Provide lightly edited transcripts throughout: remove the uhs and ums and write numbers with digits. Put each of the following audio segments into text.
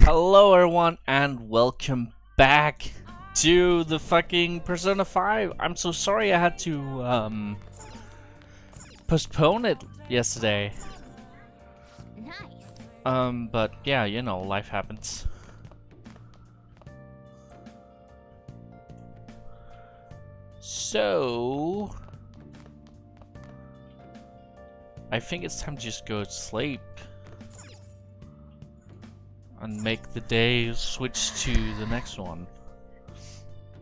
Hello everyone and welcome back to the fucking Persona 5. I'm so sorry I had to postpone it yesterday. Nice. But yeah, you know, life happens. So I think it's time to just go to sleep and make the day switch to the next one.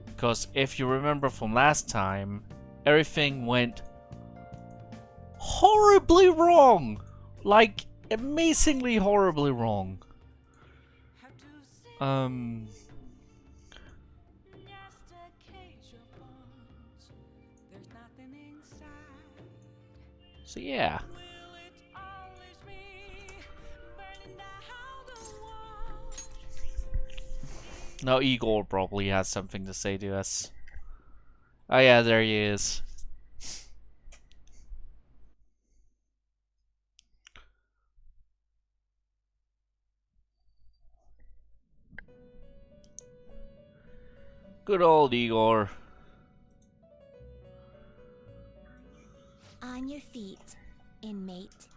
Because if you remember from last time, everything went horribly wrong. Like, amazingly horribly wrong. So yeah. Now Igor probably has something to say to us. Oh yeah, there he is. Good old Igor. On your feet, inmate.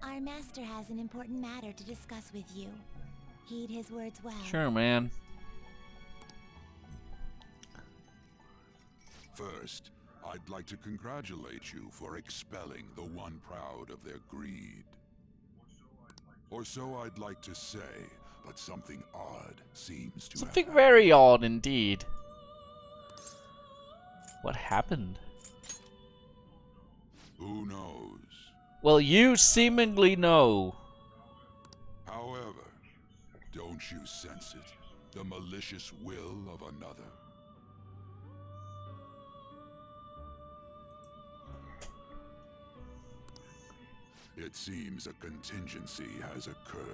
Our master has an important matter to discuss with you. Heed his words well. Sure, man. First, I'd like to congratulate you for expelling the one proud of their greed. Or so I'd like to say, but something odd seems to Something have very odd indeed. What happened? Who knows? Well, you seemingly know. However, don't you sense it? The malicious will of another? It seems a contingency has occurred.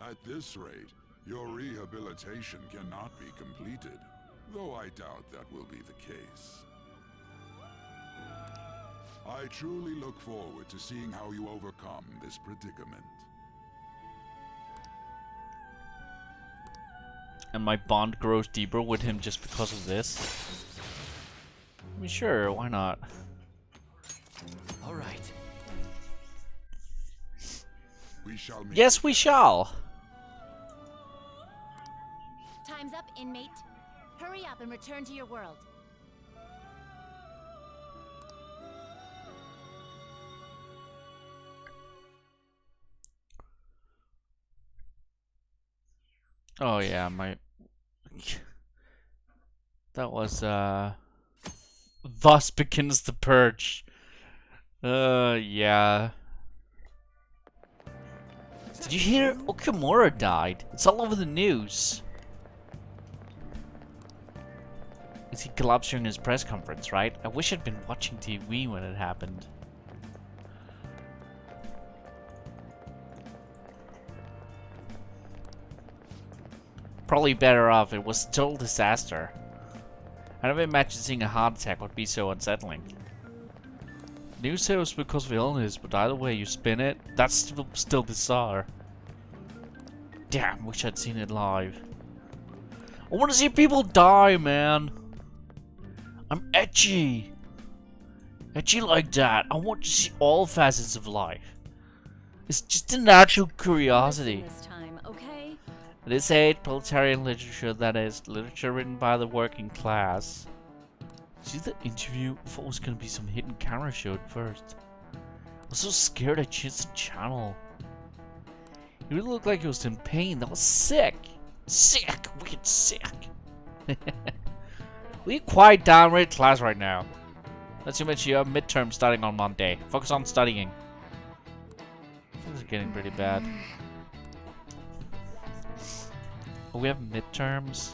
At this rate, your rehabilitation cannot be completed, though I doubt that will be the case. I truly look forward to seeing how you overcome this predicament. And my bond grows deeper with him just because of this. I mean, sure, why not? All right. We shall meet. Yes, we shall. Time's up, inmate. Hurry up and return to your world. Oh yeah, my... That was, Thus begins the purge. Yeah. Did you hear Okamura died? It's all over the news. Is he collapsed during his press conference, right? I wish I'd been watching TV when it happened. Probably better off. It was a total disaster. I never imagined seeing a heart attack would be so unsettling. News said it was because of illness, but either way you spin it, that's still bizarre. Damn, wish I'd seen it live. I want to see people die, man. I'm edgy. Edgy like that. I want to see all facets of life. It's just a natural curiosity. This time, okay? This age, proletarian literature, that is, literature written by the working class. See the interview? I thought it was gonna be some hidden camera show at first. I was so scared I changed the channel. He really looked like he was in pain. That was sick. Sick! Wicked sick. Will you quiet down? We're in class right now. Not too much. You have midterm starting on Monday. Focus on studying. Things are getting pretty bad. Oh, we have midterms?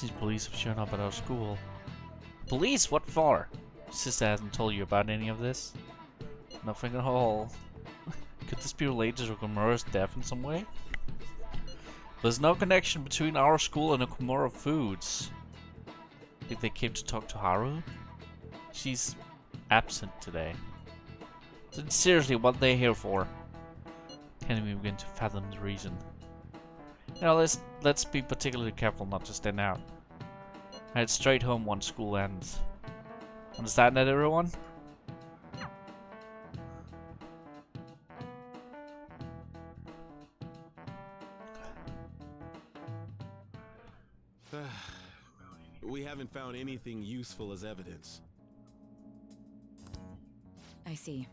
These police have shown up at our school. Police? What for? Sister hasn't told you about any of this? Nothing at all. Could this be related to Okamura's death in some way? There's no connection between our school and Okamura Foods. Think they came to talk to Haru? she's absent today. So seriously, what are they here for? Can't even begin to fathom the reason. You know, let's be particularly careful not to stand out. I head straight home once school ends. Understand that, everyone? We haven't found anything useful as evidence. I see.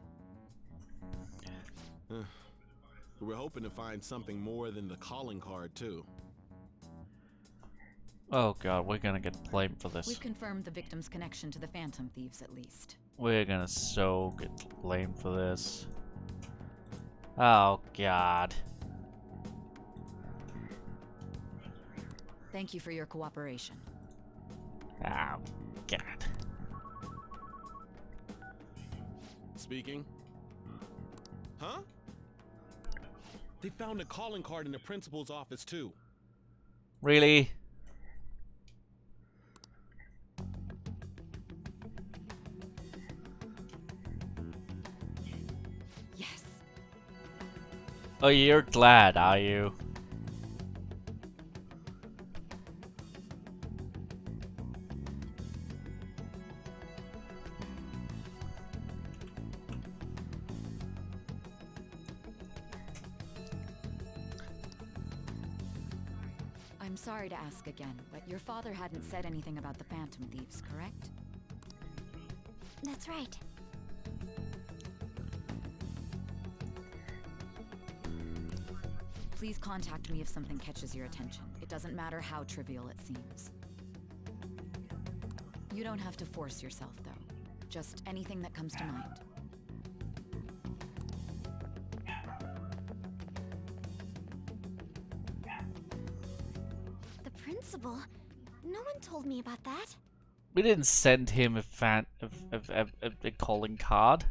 We're hoping to find something more than the calling card, too. Oh god, we're gonna get blamed for this. We've confirmed the victim's connection to the Phantom Thieves, at least. We're gonna so get blamed for this. Oh god. Thank you for your cooperation. Oh god. Speaking? Huh? They found a calling card in the principal's office, too. Really? Yes. Oh, you're glad, are you? I'm sorry to ask again, but your father hadn't said anything about the Phantom Thieves, correct? That's right. Please contact me if something catches your attention. It doesn't matter how trivial it seems. You don't have to force yourself, though. Just anything that comes to mind. The principal? No one told me about that. We didn't send him a calling card.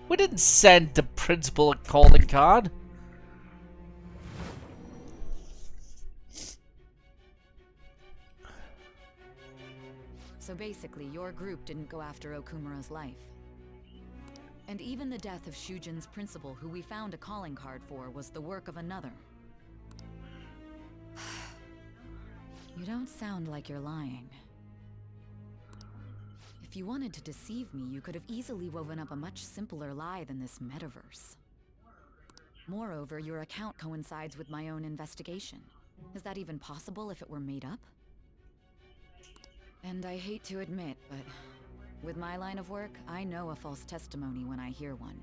We didn't send the principal a calling card. So basically, your group didn't go after Okumura's life. And even the death of Shujin's principal, who we found a calling card for, was the work of another. You don't sound like you're lying. If you wanted to deceive me, you could have easily woven up a much simpler lie than this metaverse. Moreover, your account coincides with my own investigation. Is that even possible if it were made up? And I hate to admit, but with my line of work, I know a false testimony when I hear one.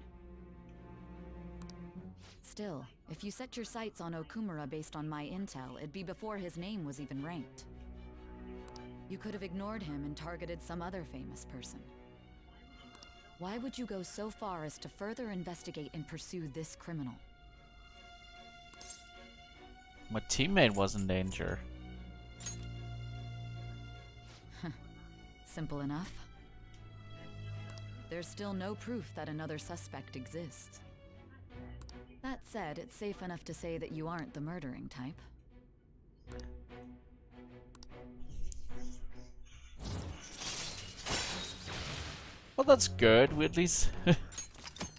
Still, if you set your sights on Okumura based on my intel, it'd be before his name was even ranked. You could have ignored him and targeted some other famous person. Why would you go so far as to further investigate and pursue this criminal? My teammate was in danger. Simple enough. There's still no proof that another suspect exists. That said, it's safe enough to say that you aren't the murdering type. Well, that's good. We at least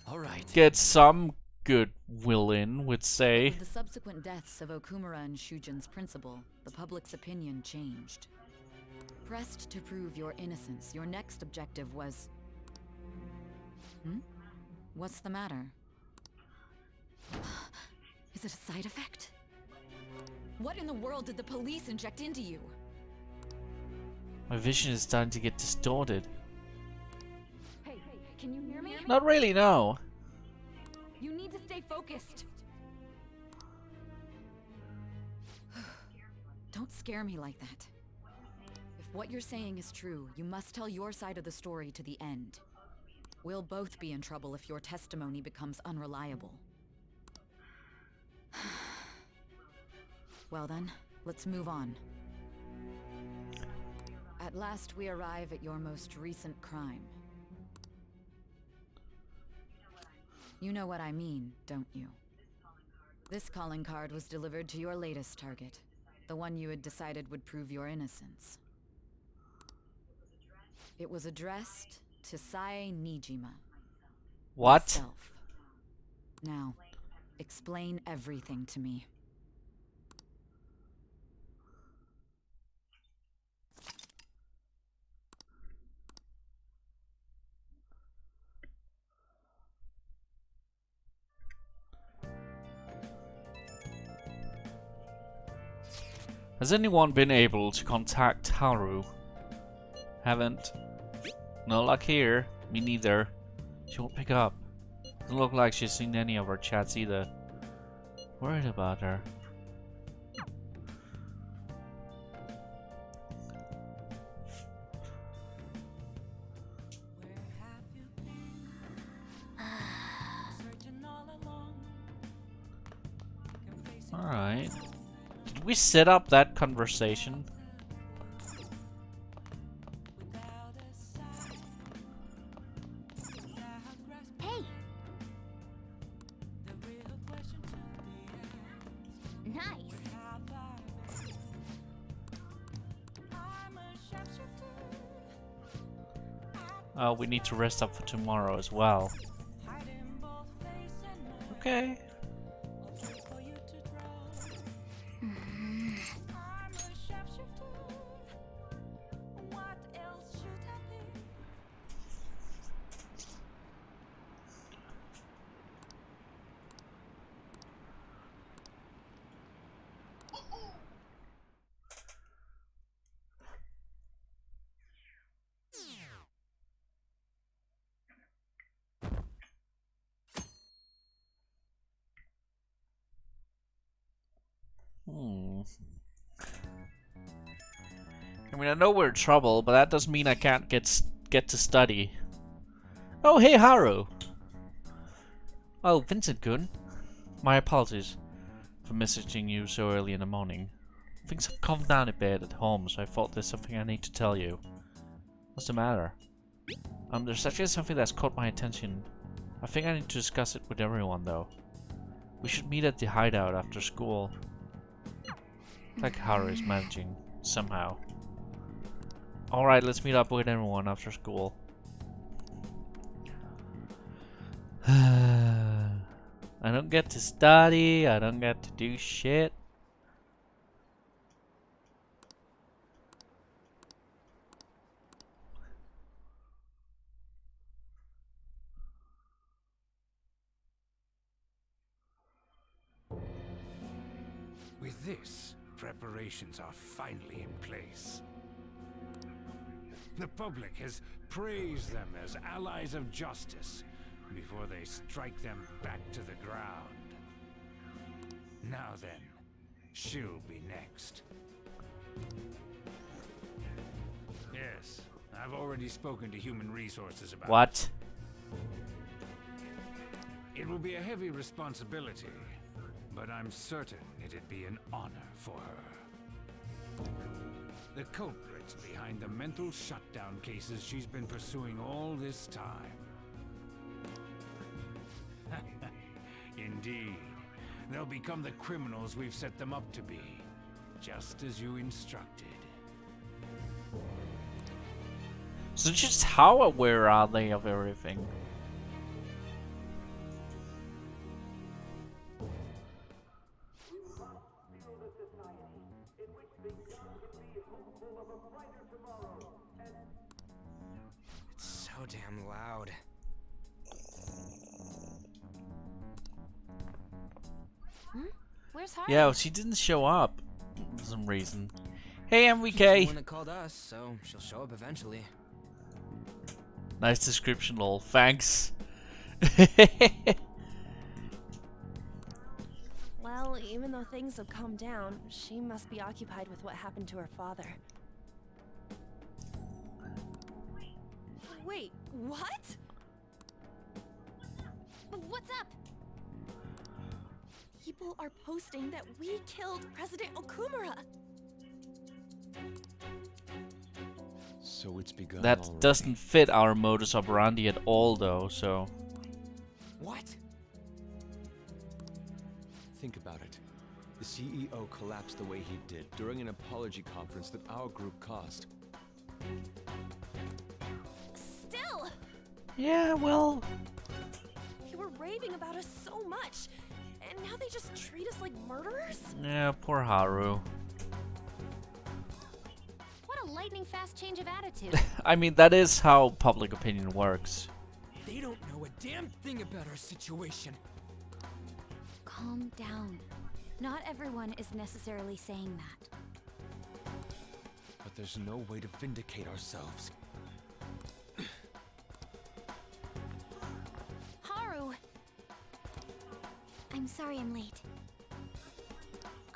All right. get some goodwill in, would say. With the subsequent deaths of Okumura and Shujin's principal, the public's opinion changed. Pressed to prove your innocence, your next objective was... What's the matter? Is it a side effect? What in the world did the police inject into you? My vision is starting to get distorted. Hey, can you hear me? Not really, no. You need to stay focused. Don't scare me like that. If what you're saying is true, you must tell your side of the story to the end. We'll both be in trouble if your testimony becomes unreliable. Well then, let's move on. At last we arrive at your most recent crime. You know what I mean, don't you? This calling card was delivered to your latest target, The one you had decided would prove your innocence. It was addressed to Sae Nijima. What? Myself. Now, explain everything to me. Has anyone been able to contact Haru? Haven't. No luck here. Me neither. She won't pick up. Doesn't look like she's seen any of our chats either. Worried about her. Alright. Did we set up that conversation? Hey! Nice! Oh, we need to rest up for tomorrow as well. Okay. I mean, I know we're in trouble, but that doesn't mean I can't get to study. Oh, hey, Haru! Oh, Vincent-kun. My apologies for messaging you so early in the morning. Things have calmed down a bit at home, so I thought there's something I need to tell you. What's the matter? There's actually something that's caught my attention. I think I need to discuss it with everyone, though. We should meet at the hideout after school. Like Haru is managing, somehow. Alright, let's meet up with everyone after school. I don't get to study, I don't get to do shit. With this, preparations are finally in place. The public has praised them as allies of justice before they strike them back to the ground. Now then, she'll be next. Yes, I've already spoken to Human Resources about What? it. It will be a heavy responsibility, but I'm certain it'd be an honor for her. The culprits behind the mental shutdown cases she's been pursuing all this time. Indeed. They'll become the criminals we've set them up to be, just as you instructed. So just how aware are they of everything? It's so damn loud. Where's Harvey? Yeah, she didn't show up for some reason. Hey, She's the MVK! one that called us, so she'll show up eventually. Nice description, lol. Thanks. Well, even though things have calmed down, she must be occupied with what happened to her father. Wait, what? What's up? People are posting that we killed President Okumura. So it's begun That already. doesn't fit our modus operandi at all, though, so... What? Think about it. The CEO collapsed the way he did during an apology conference that our group caused. Still! Yeah, well, You were raving about us so much, and now they just treat us like murderers? yeah, poor Haru. What a lightning-fast change of attitude. I mean, that is how public opinion works. They don't know a damn thing about our situation. Calm down. Not everyone is necessarily saying that. But there's no way to vindicate ourselves. Haru! I'm sorry I'm late.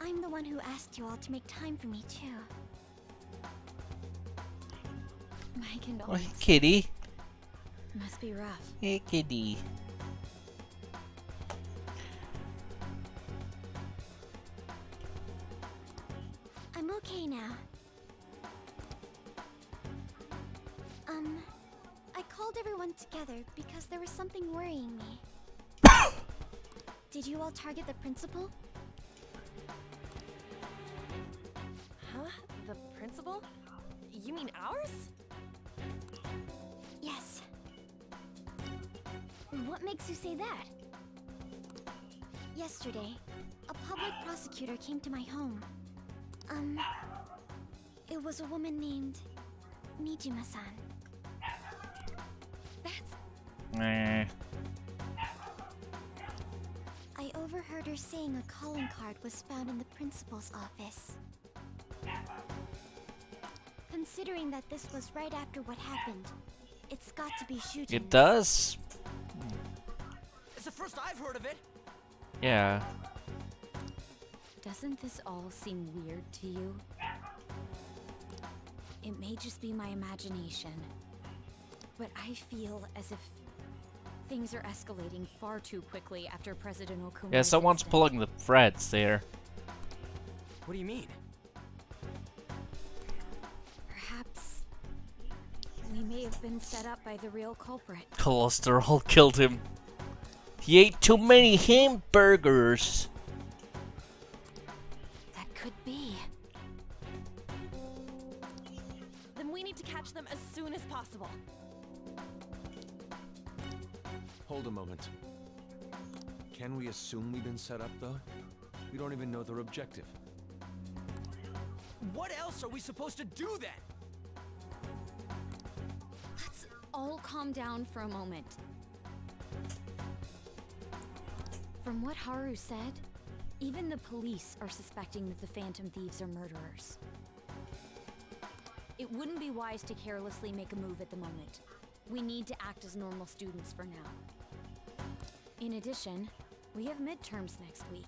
I'm the one who asked you all to make time for me, too. My Oh, condolences. kitty. Must be rough. Hey, kitty. I'm okay now. I called everyone together because there was something worrying me. Did you all target the principal? Huh? The principal? You mean ours? Yes. What makes you say that? Yesterday, a public prosecutor came to my home. It was a woman named Mijima-san. That's... Eh. I overheard her saying a calling card was found in the principal's office. Considering that this was right after what happened, it's got to be shooting. It does. It's the first I've heard of it. Yeah. Doesn't this all seem weird to you? It may just be my imagination, but I feel as if things are escalating far too quickly after President Okumura's Yeah, someone's incident. pulling the threads there. What do you mean? Perhaps we may have been set up by the real culprit. Cholesterol killed him. He ate too many hamburgers. That could be. Then we need to catch them as soon as possible. Hold a moment. Can we assume we've been set up, though? We don't even know their objective. What else are we supposed to do then? Let's all calm down for a moment. From what Haru said, even the police are suspecting that the Phantom Thieves are murderers. It wouldn't be wise to carelessly make a move at the moment. We need to act as normal students for now. In addition, we have midterms next week.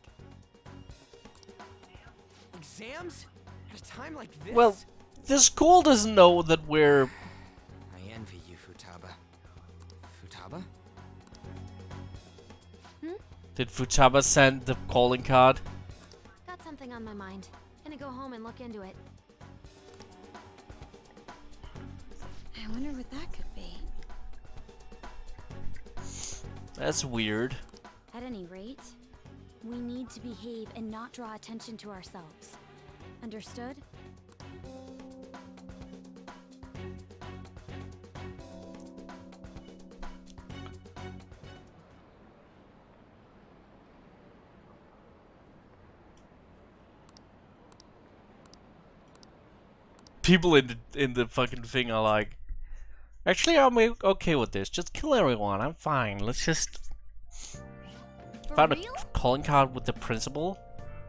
Exams? At a time like this? Well, the school doesn't know that we're... I envy you, Futaba. Futaba? Did Futaba send the calling card? Got something on my mind. Gonna go home and look into it. I wonder what that could be. That's weird. At any rate, we need to behave and not draw attention to ourselves. Understood? People in the fucking thing are like, actually, I'm okay with this. Just kill everyone. I'm fine. Let's just found a calling card with the principal,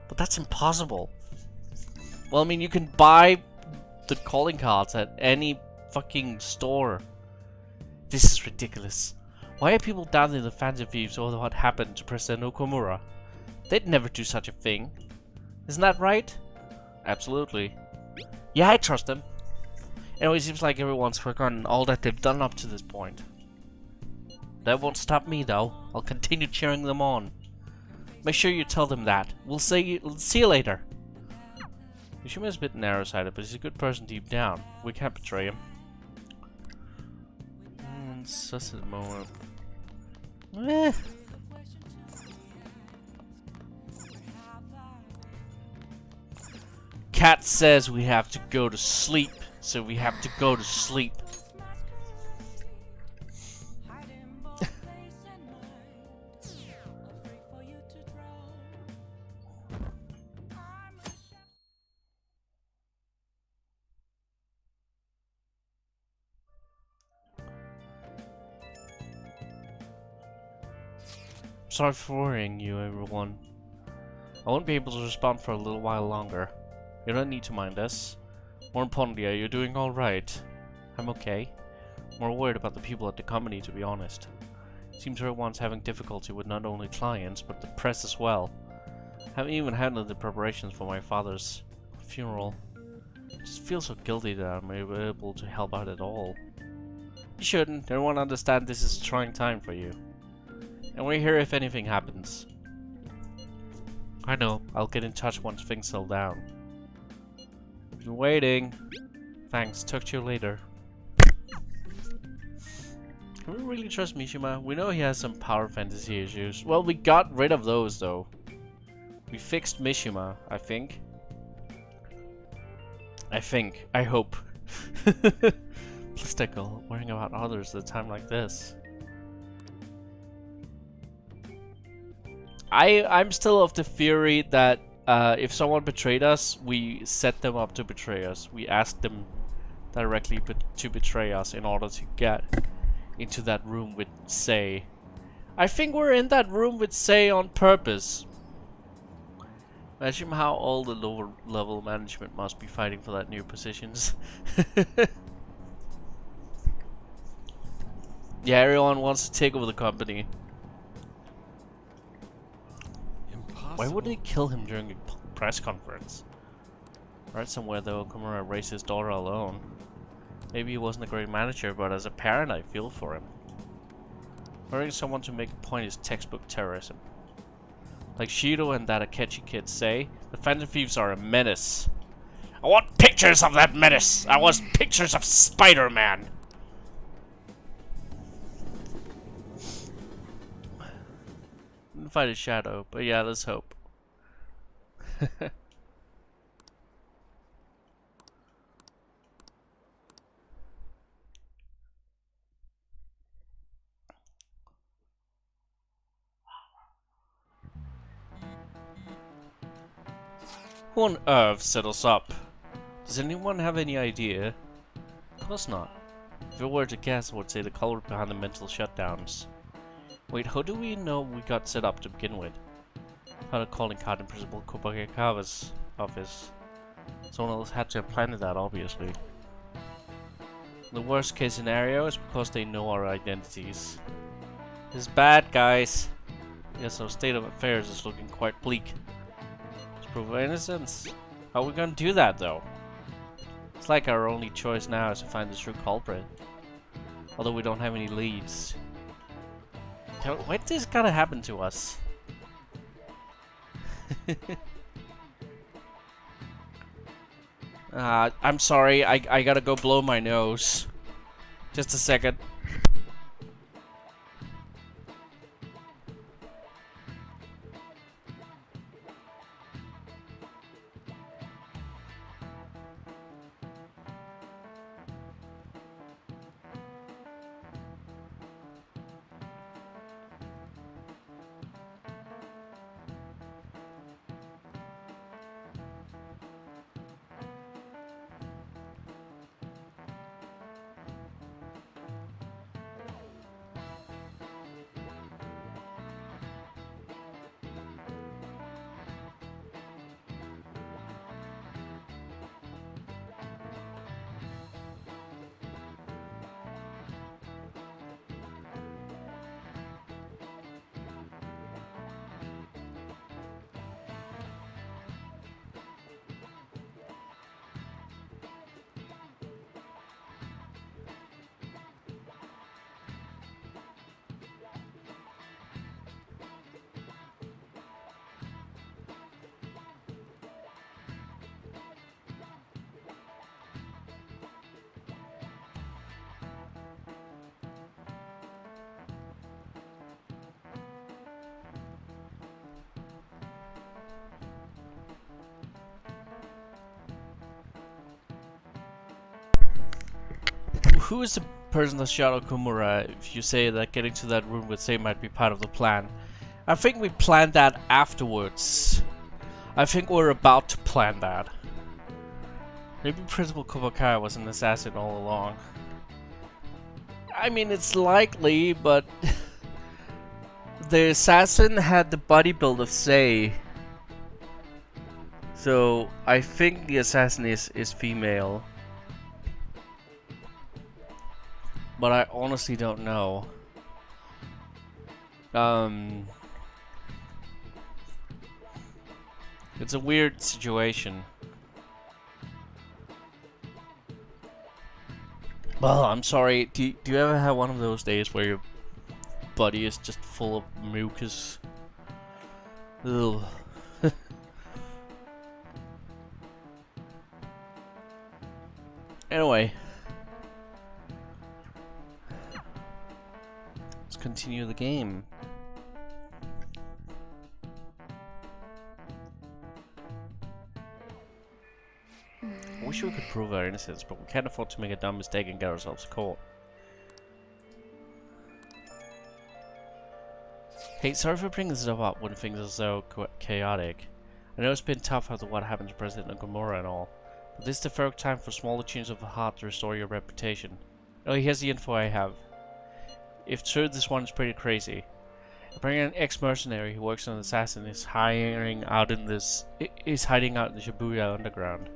but that's impossible. Well, I mean, you can buy the calling cards at any fucking store. This is ridiculous. Why are people doubting the Phantom Thieves over what happened to President Okumura? They'd never do such a thing. Isn't that right? Absolutely. Yeah, I trust them. Anyway, it seems like everyone's forgotten all that they've done up to this point. That won't stop me, though. I'll continue cheering them on. Make sure you tell them that. We'll see you later. Yushima is a bit narrow-sighted, but he's a good person deep down. We can't betray him. Such a moment. cat says we have to go to sleep, so we have to go to sleep. Sorry for worrying you, everyone. I won't be able to respond for a little while longer. You don't need to mind us. More importantly, are you doing alright? I'm okay. More worried about the people at the company, to be honest. Seems everyone's having difficulty with not only clients, but the press as well. Haven't even handled the preparations for my father's funeral. Just feel so guilty that I'm able to help out at all. You shouldn't. Everyone understand this is a trying time for you. And we're here if anything happens. I know. I'll get in touch once things settle down. Been waiting. Thanks. Talk to you later. Can we really trust Mishima? We know he has some power fantasy issues. Well, we got rid of those though. We fixed Mishima, I think. I hope. Please take worrying about others at a time like this. I'm still of the theory that if someone betrayed us, we set them up to betray us. We asked them directly to betray us in order to get into that room with Sei. I think we're in that room with Sei on purpose. Imagine how all the lower level management must be fighting for that new positions. Yeah, everyone wants to take over the company. Why would they kill him during a press conference? I read somewhere though, Okumura raised his daughter alone. Maybe he wasn't a great manager, but as a parent I feel for him. Murdering someone to make a point is textbook terrorism. Like Shido and that Akechi kid say, the Phantom Thieves are a menace. I want pictures of that menace! I want pictures of Spider-Man! Didn't fight a shadow, but yeah, let's hope. Who on earth set us up? Does anyone have any idea? Of course not. If it were to guess, I would say the culprit behind the mental shutdowns. Wait, how do we know we got set up to begin with? Found a calling card in Principal Kopakekawa's office. Someone else had to have planted that, obviously. The worst case scenario is because they know our identities. This is bad, guys. Yes, our state of affairs is looking quite bleak. Proof of innocence. How are we gonna do that though? It's like our only choice now is to find the true culprit. Although we don't have any leads. Why did this gotta happen to us? I'm sorry, I gotta go blow my nose. Just a second. who is the person that shot Okumura if you say that getting to that room with Say might be part of the plan? I think we planned that afterwards. I think we're about to plan that. Maybe Principal Kobakai was an assassin all along. I mean, it's likely, but the assassin had the body build of Say. So I think the assassin is female. But I honestly don't know. It's a weird situation. Well, I'm sorry. Do you ever have one of those days where your body is just full of mucus? Ugh. Anyway. Let's continue the game. I wish we could prove our innocence, but we can't afford to make a dumb mistake and get ourselves caught. Hey, sorry for bringing this stuff up when things are so chaotic. I know it's been tough after what happened to President Okumura and all, but this is the third time for smaller change of the heart to restore your reputation. Oh, here's the info I have. If true, this one is pretty crazy. Apparently an ex-mercenary who works on an assassin is hiding out in the Shibuya underground.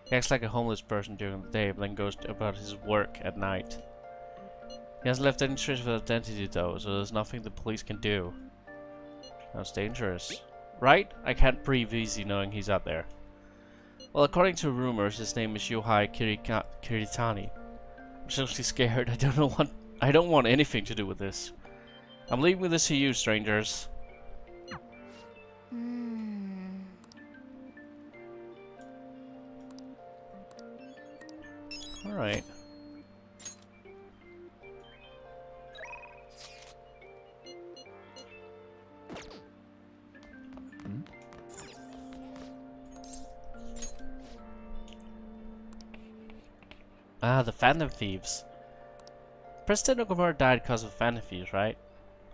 He acts like a homeless person during the day, but then goes about his work at night. He hasn't left any trace of his identity though, so there's nothing the police can do. That's dangerous. Right? I can't breathe easy knowing he's out there. Well, according to rumors, his name is Yohei Kiritani. I'm seriously scared. I don't want anything to do with this. I'm leaving this to you, strangers. Alright. Ah, the Phantom Thieves. President Okumura died because of Phantom Thieves, right?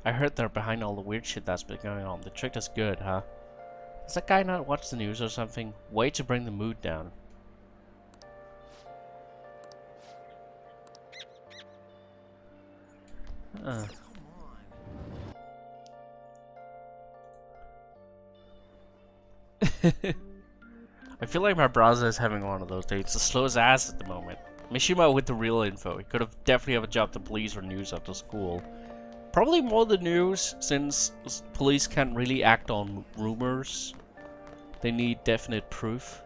I heard they're behind all the weird shit that's been going on. They tricked us good, huh? Does that guy not watch the news or something? Way to bring the mood down. I feel like my browser is having one of those days. It's as slow as ass at the moment. Mishima with the real info. He could have definitely have a job to police or news after school. Probably more the news, since police can't really act on rumors. They need definite proof.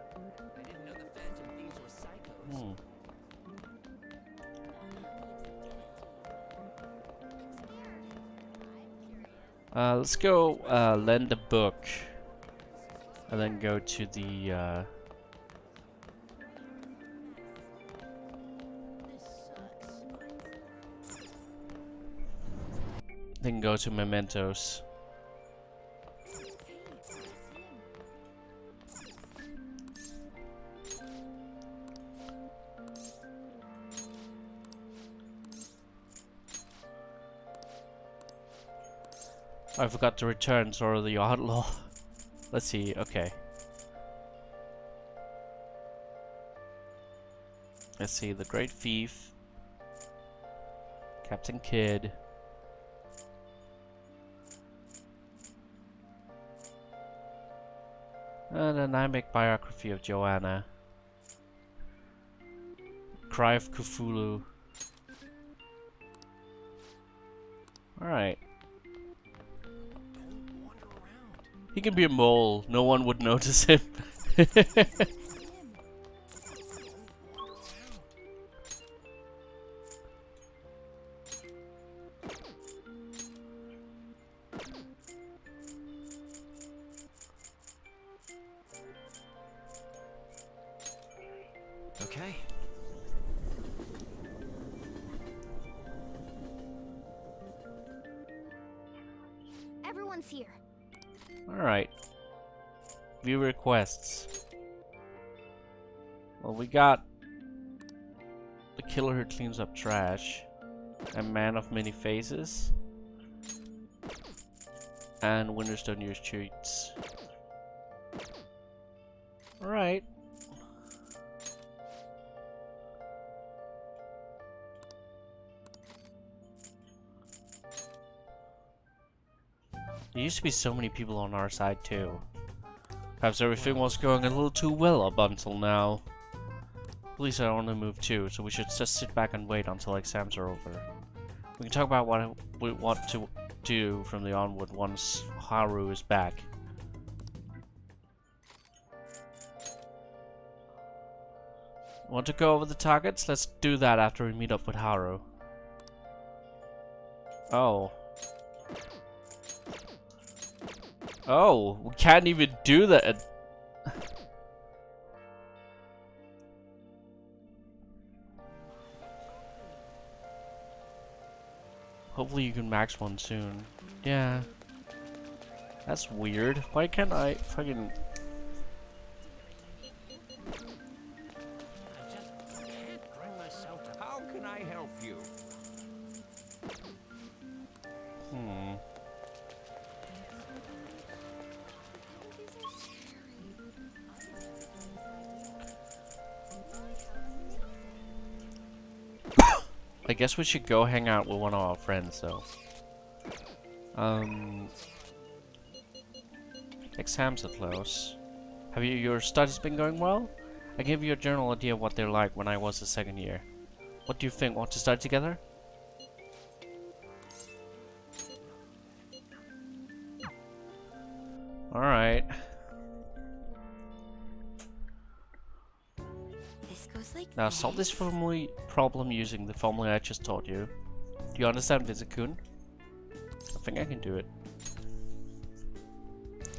Let's go lend a book. And then go to the then go to mementos. I forgot to return Zoro the Outlaw. Let's see, okay. Let's see, the Great Thief, Captain Kidd, and then I make biography of Joanna, Cry of Cthulhu. Alright. He can be a mole, no one would notice him. Okay. Everyone's here. Alright. View requests. Well, we got the killer who cleans up trash, a man of many faces, and winners don't use cheats. Alright. There used to be so many people on our side too. Perhaps everything was going a little too well up until now. At least I want to move too, so we should just sit back and wait until exams are over. We can talk about what we want to do from the onward once Haru is back. Want to go over the targets? Let's do that after we meet up with Haru. Oh. Oh, we can't even do that. Hopefully you can max one soon. Yeah. That's weird. Why can't I fucking... How can I help you? I guess we should go hang out with one of our friends, though. Exams are close. Have your studies been going well? I gave you a general idea of what they're like when I was a second year. What do you think? Want to study together? Alright. This goes like Now solve this problem using the formula I just taught you. Do you understand, Vizakun? I think I can do it.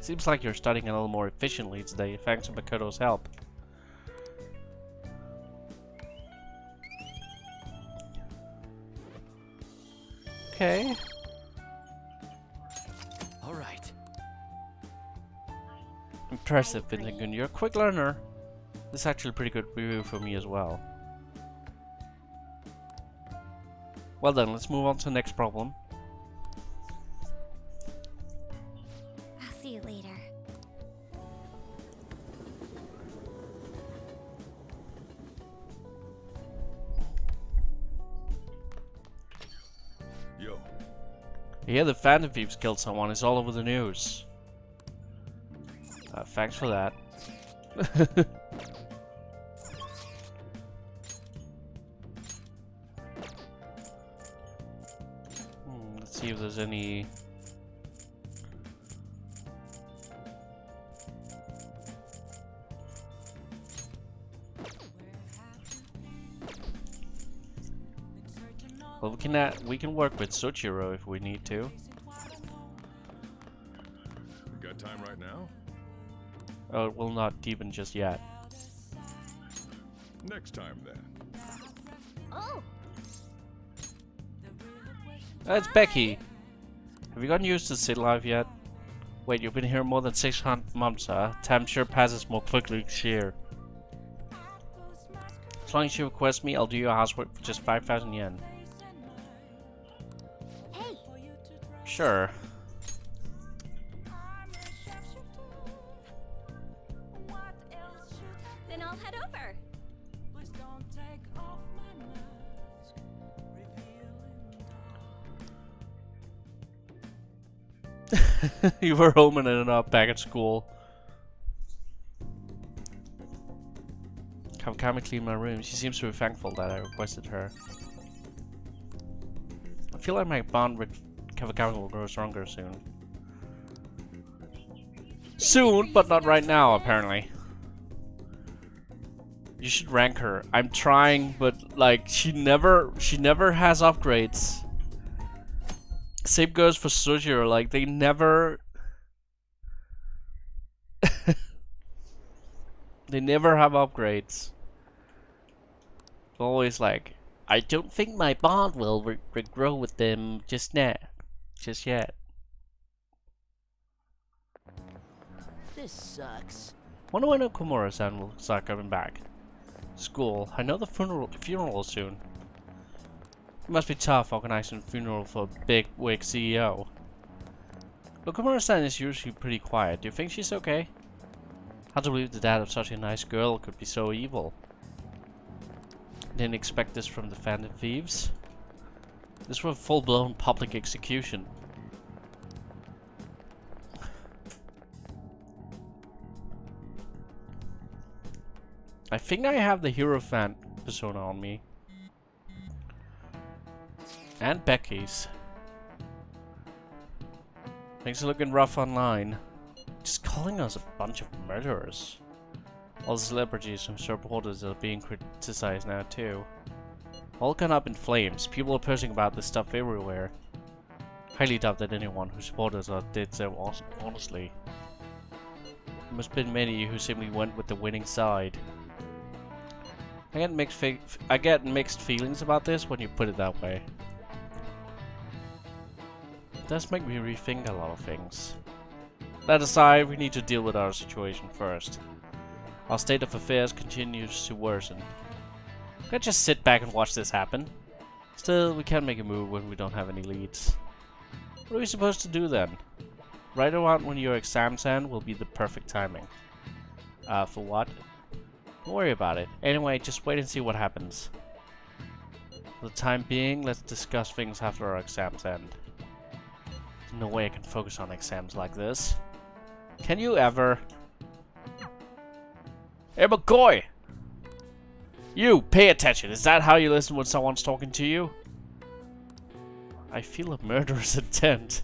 Seems like you're studying a little more efficiently today, thanks to Makoto's help. Okay. Alright. Impressive, Vizakun. You're a quick learner. This is actually a pretty good review for me as well. Well then, let's move on to the next problem. I'll see you later. Yo, Yeah, the Phantom Thieves killed someone. It's all over the news. Thanks for that. Let's see if there's any... Well, we can work with Soichiro if we need to. we got time right now? Oh, it will not deepen just yet. Next time then. Oh! It's Becky. Have you gotten used to city life yet? Wait, you've been here more than 600 months, huh? Time sure passes more quickly each year. As long as you request me, I'll do your housework for just 5,000 yen. Hey! Sure. Then I'll head over. You were home and ended up back at school. Kawakami cleaned my room. She seems to be thankful that I requested her. I feel like my bond with Kawakami will grow stronger soon. Soon, but not right now, apparently. You should rank her. I'm trying, but like she never has upgrades. Same goes for Soichiro, like they never they never have upgrades. Always like, I don't think my bond will grow with them just yet. This sucks. Wonder when Okumura-san will start coming back. School. I know the funeral is soon. It must be tough organizing a funeral for a big wig CEO. Okumura-san is usually pretty quiet. Do you think she's okay? Hard to believe the dad of such a nice girl could be so evil. Didn't expect this from the Phantom Thieves. This was a full-blown public execution. I think I have the hero fan persona on me. And Becky's. Things are looking rough online. Just calling us a bunch of murderers. All the celebrities and supporters are being criticized now too. All gone up in flames. People are posting about this stuff everywhere. Highly doubt that anyone who supported us did so honestly. There must have been many who simply went with the winning side. I get mixed feelings about this when you put it that way. It does make me rethink a lot of things. That aside, we need to deal with our situation first. Our state of affairs continues to worsen. We can't just sit back and watch this happen. Still, we can't make a move when we don't have any leads. What are we supposed to do then? Right around when your exams end will be the perfect timing. For what? Don't worry about it. Anyway, just wait and see what happens. For the time being, let's discuss things after our exams end. There's no way I can focus on exams like this. Can you ever? Hey, McCoy! You, pay attention. Is that how you listen when someone's talking to you? I feel a murderous intent.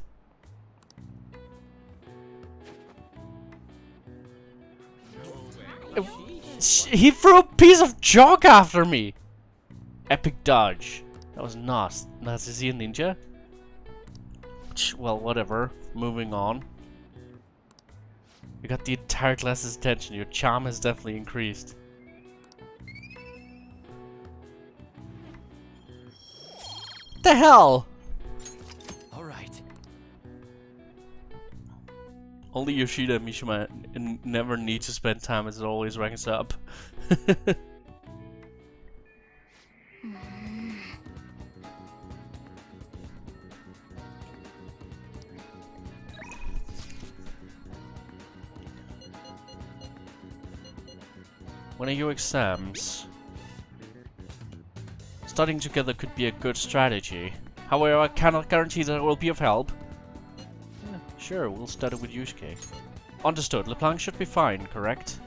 He threw a piece of chalk after me! Epic dodge. That was Nas. Nas, is he a ninja? Well, whatever. Moving on. You got the entire class's attention. Your charm has definitely increased. What the hell? Alright. Only Yoshida and Mishima never need to spend time as it always ranks up. When are your exams? Studying together could be a good strategy. However, I cannot guarantee that it will be of help. Yeah, sure, we'll study with Yusuke. Understood. LeBlanc should be fine, correct?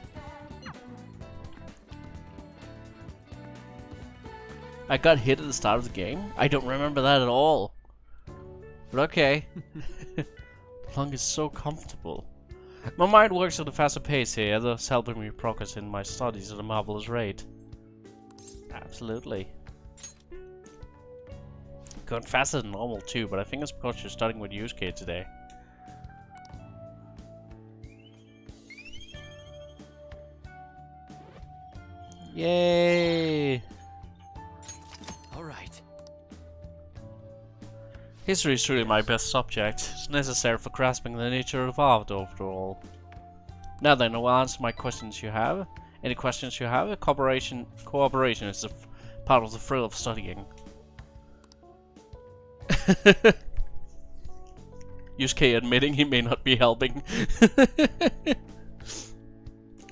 I got hit at the start of the game? I don't remember that at all. But okay. LeBlanc is so comfortable. My mind works at a faster pace here, thus helping me progress in my studies at a marvelous rate. Absolutely. Going faster than normal too, but I think it's because you're studying with Yusuke today. Yay! Alright. History is truly my best subject. It's necessary for grasping the nature of art overall. Now then, I will answer my questions you have. Any questions you have? Cooperation is a part of the thrill of studying. Yusuke admitting he may not be helping.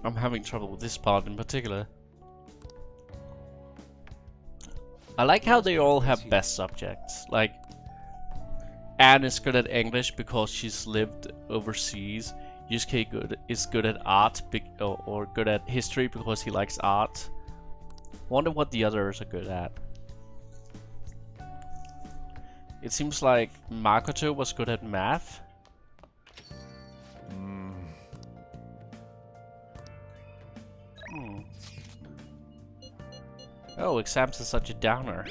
I'm having trouble with this part in particular. I like how they all have best subjects. Like, Anne is good at English because she's lived overseas. Yusuke is good at art or good at history because he likes art. Wonder what the others are good at. It seems like Makoto was good at math. Oh, exams are such a downer.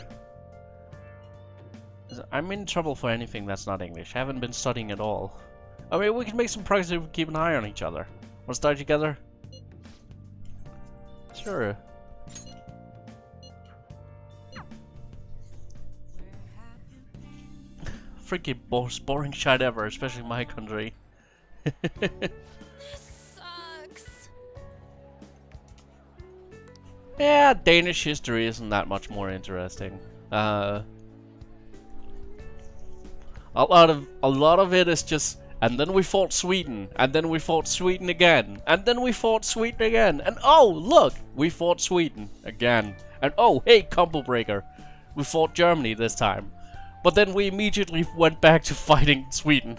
I'm in trouble for anything that's not English. I haven't been studying at all. I mean, we can make some progress if we keep an eye on each other. Wanna start together? Sure. Freaking most boring shit ever, especially in my country. This sucks. Yeah, Danish history isn't that much more interesting. A lot of it is just, and then we fought Sweden, and then we fought Sweden again, and then we fought Sweden again, and oh look, we fought Sweden again, and oh hey, combo breaker, we fought Germany this time, but then we immediately went back to fighting Sweden.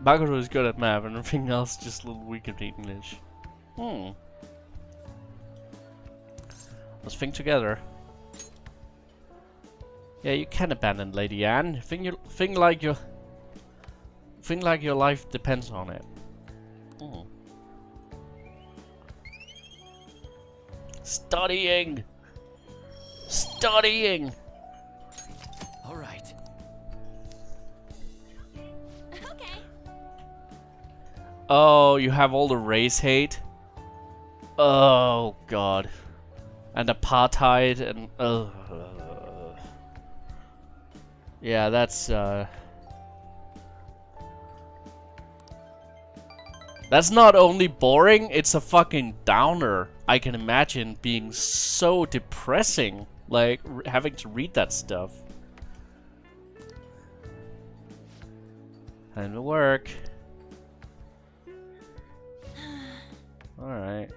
Bagaro is good at math, and everything else just a little weak at English. Let's think together. Yeah, you can abandon Lady Anne. Think like your life depends on it. Studying. All right. Okay. Oh, you have all the race hate. Oh god. And apartheid and yeah, that's not only boring, it's a fucking downer. I can imagine being so depressing, like having to read that stuff. Time to work. Alright.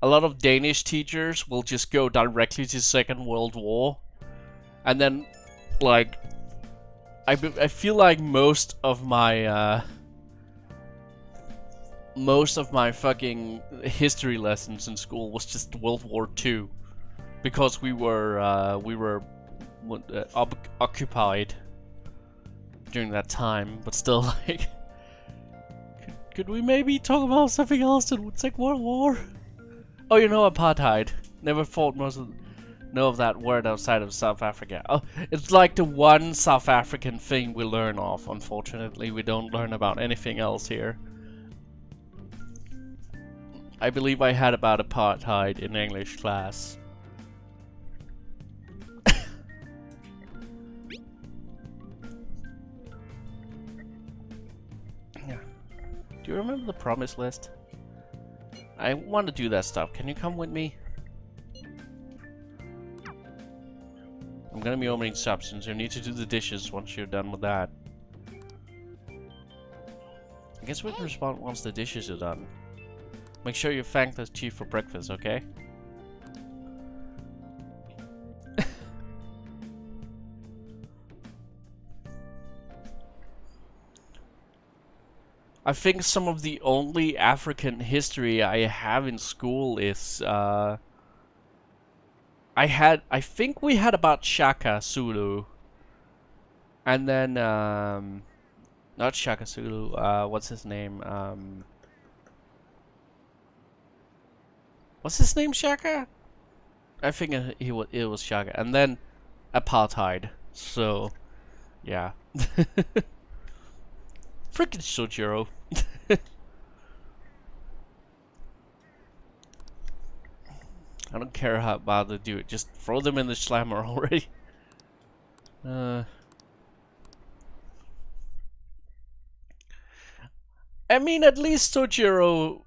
A lot of Danish teachers will just go directly to Second World War. And then, like, I feel like most of my fucking history lessons in school was just World War II. Because we were occupied during that time. But still, like, could we maybe talk about something else than Second World War? Oh, you know, apartheid. Never thought know of that word outside of South Africa. Oh, it's like the one South African thing we learn of. Unfortunately, we don't learn about anything else here. I believe I had about apartheid in English class. Yeah. Do you remember the promise list? I want to do that stuff. Can you come with me? I'm gonna be opening substance. You need to do the dishes once you're done with that. I guess we can respond once the dishes are done. Make sure you thank the chief for breakfast, okay? I think some of the only African history I have in school is I think we had about Shaka Zulu. And then not Shaka Zulu, what's his name? What's his name, Shaka? I think it was Shaka. And then apartheid. So yeah. Frickin' Sojiro. I don't care how bad they do it. Just throw them in the slammer already. I mean, at least Sojiro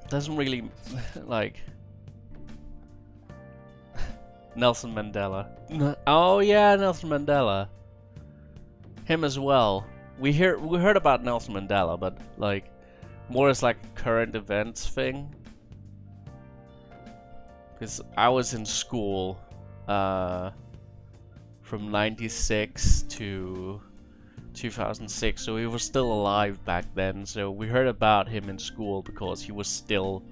doesn't really like Nelson Mandela. Oh yeah, Nelson Mandela. Him as well. We heard about Nelson Mandela, but like more as like current events thing. Because I was in school from '96 to 2006, so he was still alive back then. So we heard about him in school because he was still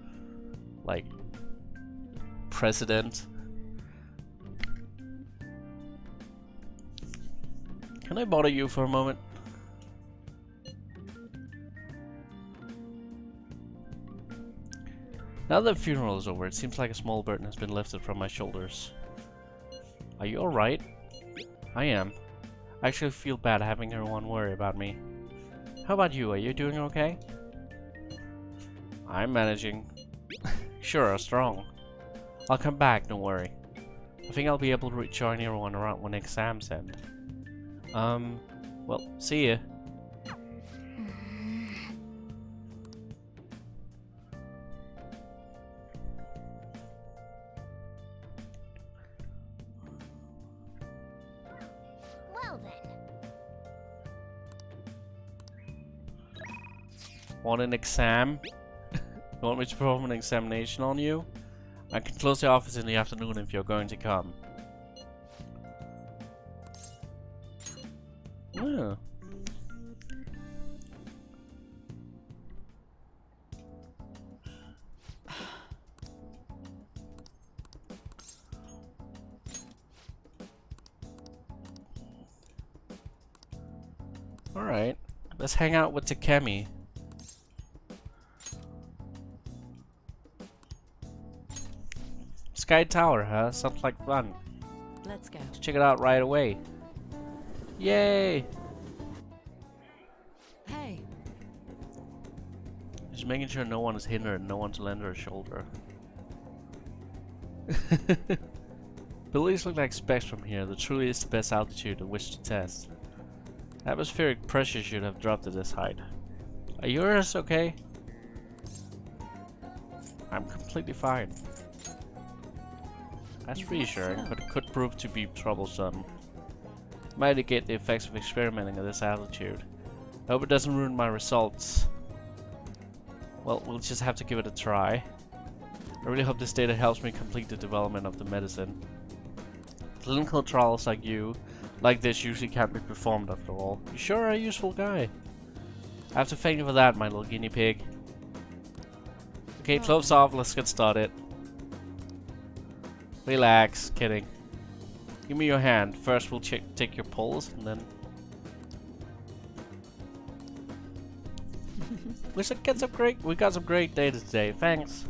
like president. Can I bother you for a moment? Now that the funeral is over, it seems like a small burden has been lifted from my shoulders. Are you alright? I am. I actually feel bad having everyone worry about me. How about you? Are you doing okay? I'm managing. Sure, strong. I'll come back, don't worry. I think I'll be able to rejoin everyone around when exams end. Well, see ya. Well then. Want an exam? You want me to perform an examination on you? I can close the office in the afternoon if you're going to come. Yeah. Alright, let's hang out with Takemi. Sky Tower, huh? Sounds like fun. Let's go. Let's check it out right away. Yay! Hey, Just making sure no one is hindered and no one's lend her a shoulder. Buildings look like specks from here. That truly is the best altitude at which to test. Atmospheric pressure should have dropped at this height. Are yours okay? I'm completely fine. That's reassuring, but it could prove to be troublesome. Might negate the effects of experimenting at this altitude. I hope it doesn't ruin my results. Well, we'll just have to give it a try. I really hope this data helps me complete the development of the medicine. Clinical trials like this usually can't be performed after all. You sure are a useful guy. I have to thank you for that, my little guinea pig. Okay, close off, let's get started. Relax, kidding. Give me your hand. First we'll take your pulse and then... we got some great data today, thanks.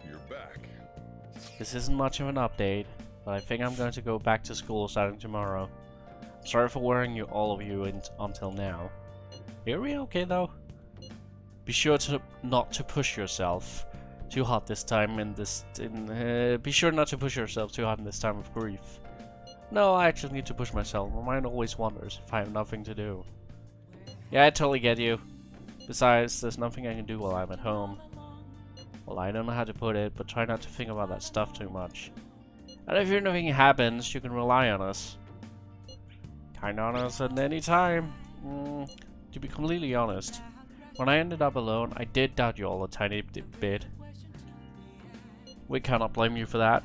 You're back. This isn't much of an update, but I think I'm going to go back to school starting tomorrow. Sorry for worrying all of you until now. Are we okay though? Be sure to not to push yourself too hard this time be sure not to push yourself too hard in this time of grief. No, I actually need to push myself. My mind always wanders if I have nothing to do. Yeah, I totally get you. Besides, there's nothing I can do while I'm at home. Well, I don't know how to put it, but try not to think about that stuff too much. And if anything happens, you can rely on us. Kinda on us at any time. To be completely honest, when I ended up alone, I did doubt you all a tiny bit. We cannot blame you for that.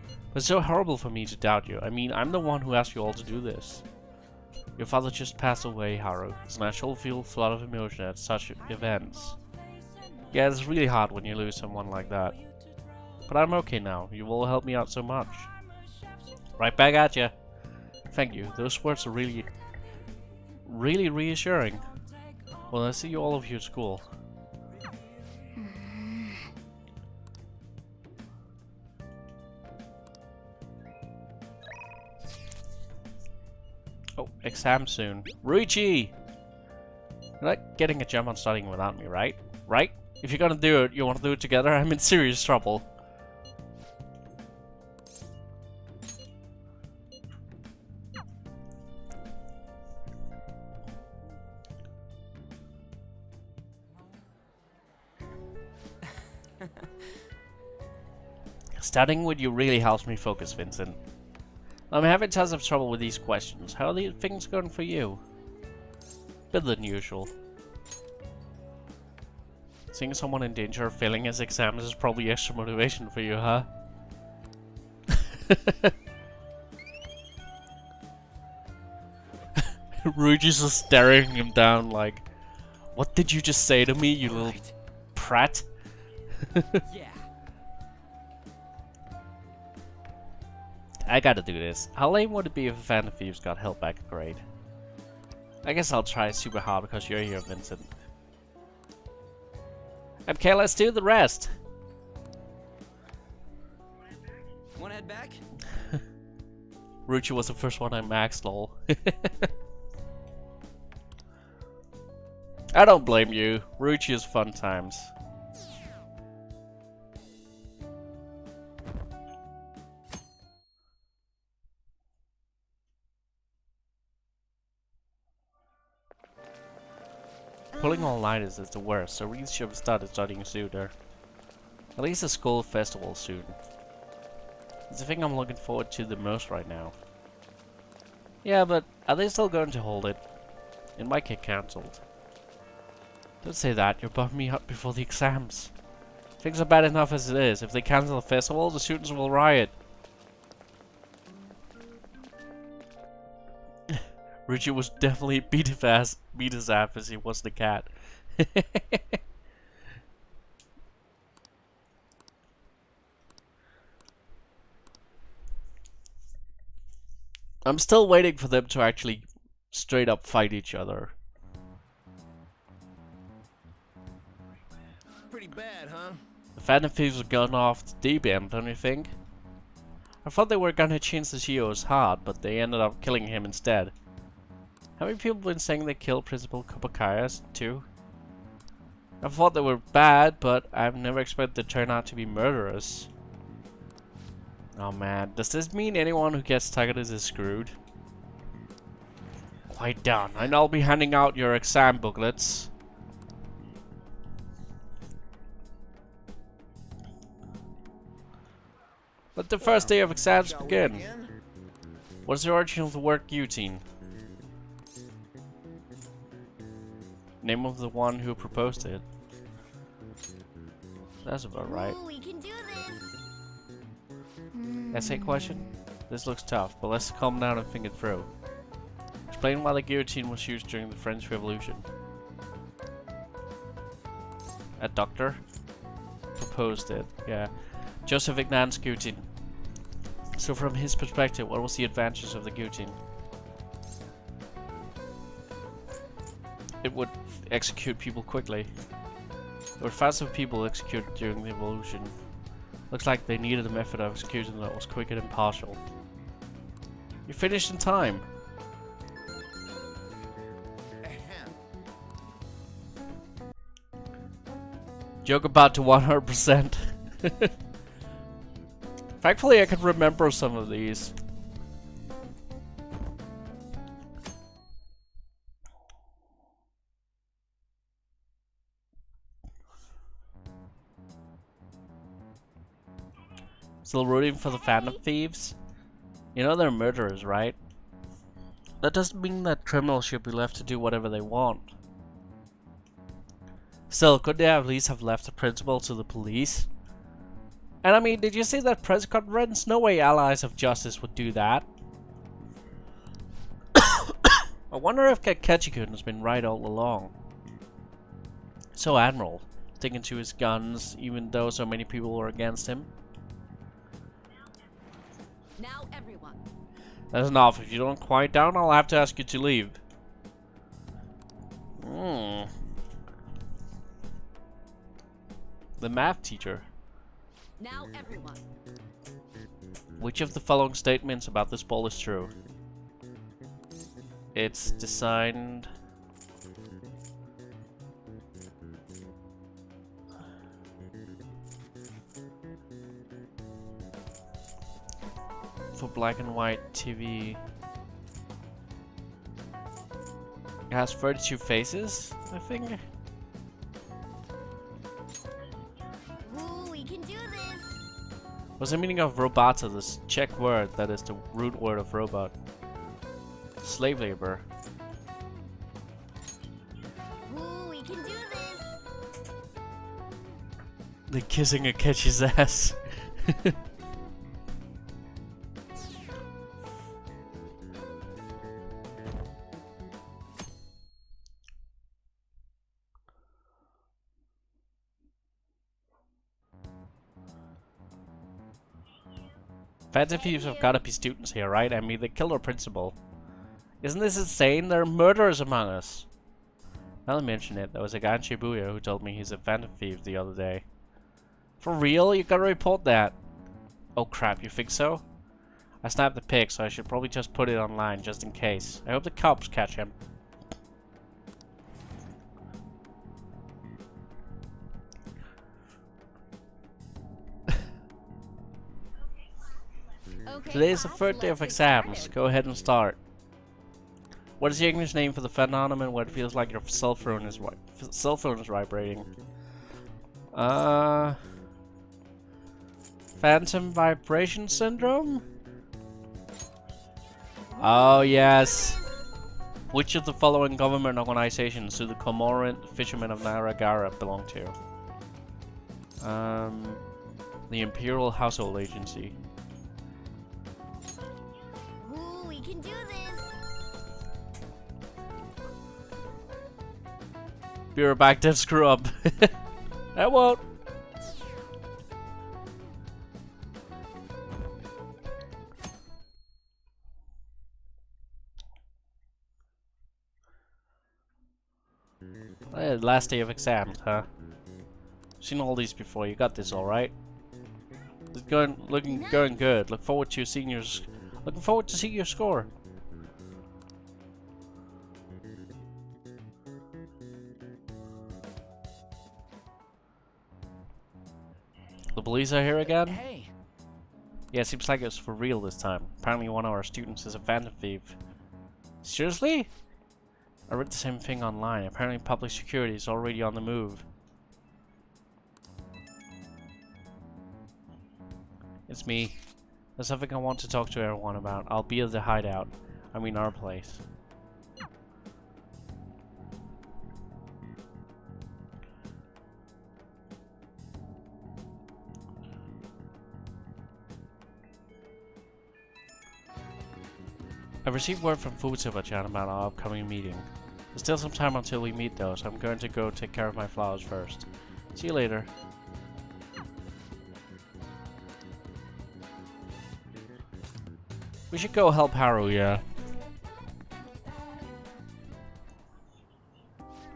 But it's so horrible for me to doubt you. I mean, I'm the one who asked you all to do this. Your father just passed away, Haru. It's natural to feel a flood of emotion at such events. Yeah, it's really hard when you lose someone like that. But I'm okay now. You all helped me out so much. Right back at ya. Thank you. Those words are really reassuring. Well, I see you all of you at school. Oh, exam soon. Ruichi! You're not getting a jump on studying without me, right? Right? If you're gonna do it, you want to do it together, I'm in serious trouble. Studying with you really helps me focus, Vincent. I'm having tons of trouble with these questions. How are the things going for you? Better than usual. Seeing someone in danger of failing his exams is probably extra motivation for you, huh? Ruichi's just staring him down like, what did you just say to me, you little prat? Yeah. I gotta do this. How lame would it be if a fan of Thieves got held back a grade? I guess I'll try super hard because you're here, Vincent. Okay, let's do the rest. Wanna head back? Ruchi was the first one I maxed, lol. I don't blame you. Ruchi is fun times. Pulling all-nighters is the worst, so we should have started studying sooner. At least a school festival soon. It's the thing I'm looking forward to the most right now. Yeah, but are they still going to hold it? It might get cancelled. Don't say that, you're bumming me up before the exams. Things are bad enough as it is. If they cancel the festival, the students will riot. Richard was definitely beat his ass as he was the cat. I'm still waiting for them to actually straight up fight each other. Pretty bad, huh? The Phantom Thieves were going off the deep end, don't you think? I thought they were gonna change the CEO's heart, but they ended up killing him instead. How many people been saying they killed Principal Kopakayas too? I thought they were bad, but I've never expected them to turn out to be murderers. Oh man, does this mean anyone who gets targeted is screwed? Quiet down, and I'll be handing out your exam booklets. Let the first day of exams begin. What is the origin of the word guillotine? Name of the one who proposed it. That's about right. Ooh, we can do this. Essay question? This looks tough, but let's calm down and think it through. Explain why the guillotine was used during the French Revolution. A doctor proposed it, yeah. Joseph Ignat's guillotine. So from his perspective, what was the advantage of the guillotine? It would execute people quickly. There were thousands of people executed during the revolution. Looks like they needed a method of execution that was quick and impartial. You finished in time. Joke about to 100%. Thankfully I can remember some of these. Still rooting for the Phantom Thieves? You know they're murderers, right? That doesn't mean that criminals should be left to do whatever they want. Still, could they at least have left the principal to the police? And I mean, did you see that press conference? No way allies of justice would do that. I wonder if Ketchikun has been right all along. So Admiral, sticking to his guns even though so many people were against him. Now everyone. That's enough. If you don't quiet down, I'll have to ask you to leave. The math teacher. Now everyone. Which of the following statements about this ball is true? It's designed... for black and white TV. It has 32 faces, I think. Ooh, we can do this. What's the meaning of robata, this Czech word that is the root word of robot? Slave labor. Ooh, we can do this. The kissing a catches ass. Phantom Thieves have gotta be students here, right? I mean, they killed our principal. Isn't this insane? There are murderers among us. Now that I mention it, there was a guy in Shibuya who told me he's a Phantom Thief the other day. For real? You gotta report that. Oh crap, you think so? I snapped the pic, so I should probably just put it online just in case. I hope the cops catch him. Okay, Today is the class, third day let's of get exams. started. Go ahead and start. What is the English name for the phenomenon where it feels like your cell phone is vibrating? Phantom vibration syndrome? Oh yes. Which of the following government organizations do the Comoran fishermen of Narragansett belong to? The Imperial Household Agency. Ooh, we can do this. Be right back, dead screw up. I won't. Last day of exams, huh? Seen all these before. You got this, all right. It's going good. Look forward to seeing your score. The police are here again? Hey, Yeah, seems like it's for real this time. Apparently one of our students is a phantom thief. Seriously? I read the same thing online. Apparently public security is already on the move. It's me. There's something I want to talk to everyone about. I'll be at the hideout. I mean our place. I've received word from Futsuma-chan about our upcoming meeting. There's still some time until we meet though, so I'm going to go take care of my flowers first. See you later. We should go help Haru, yeah.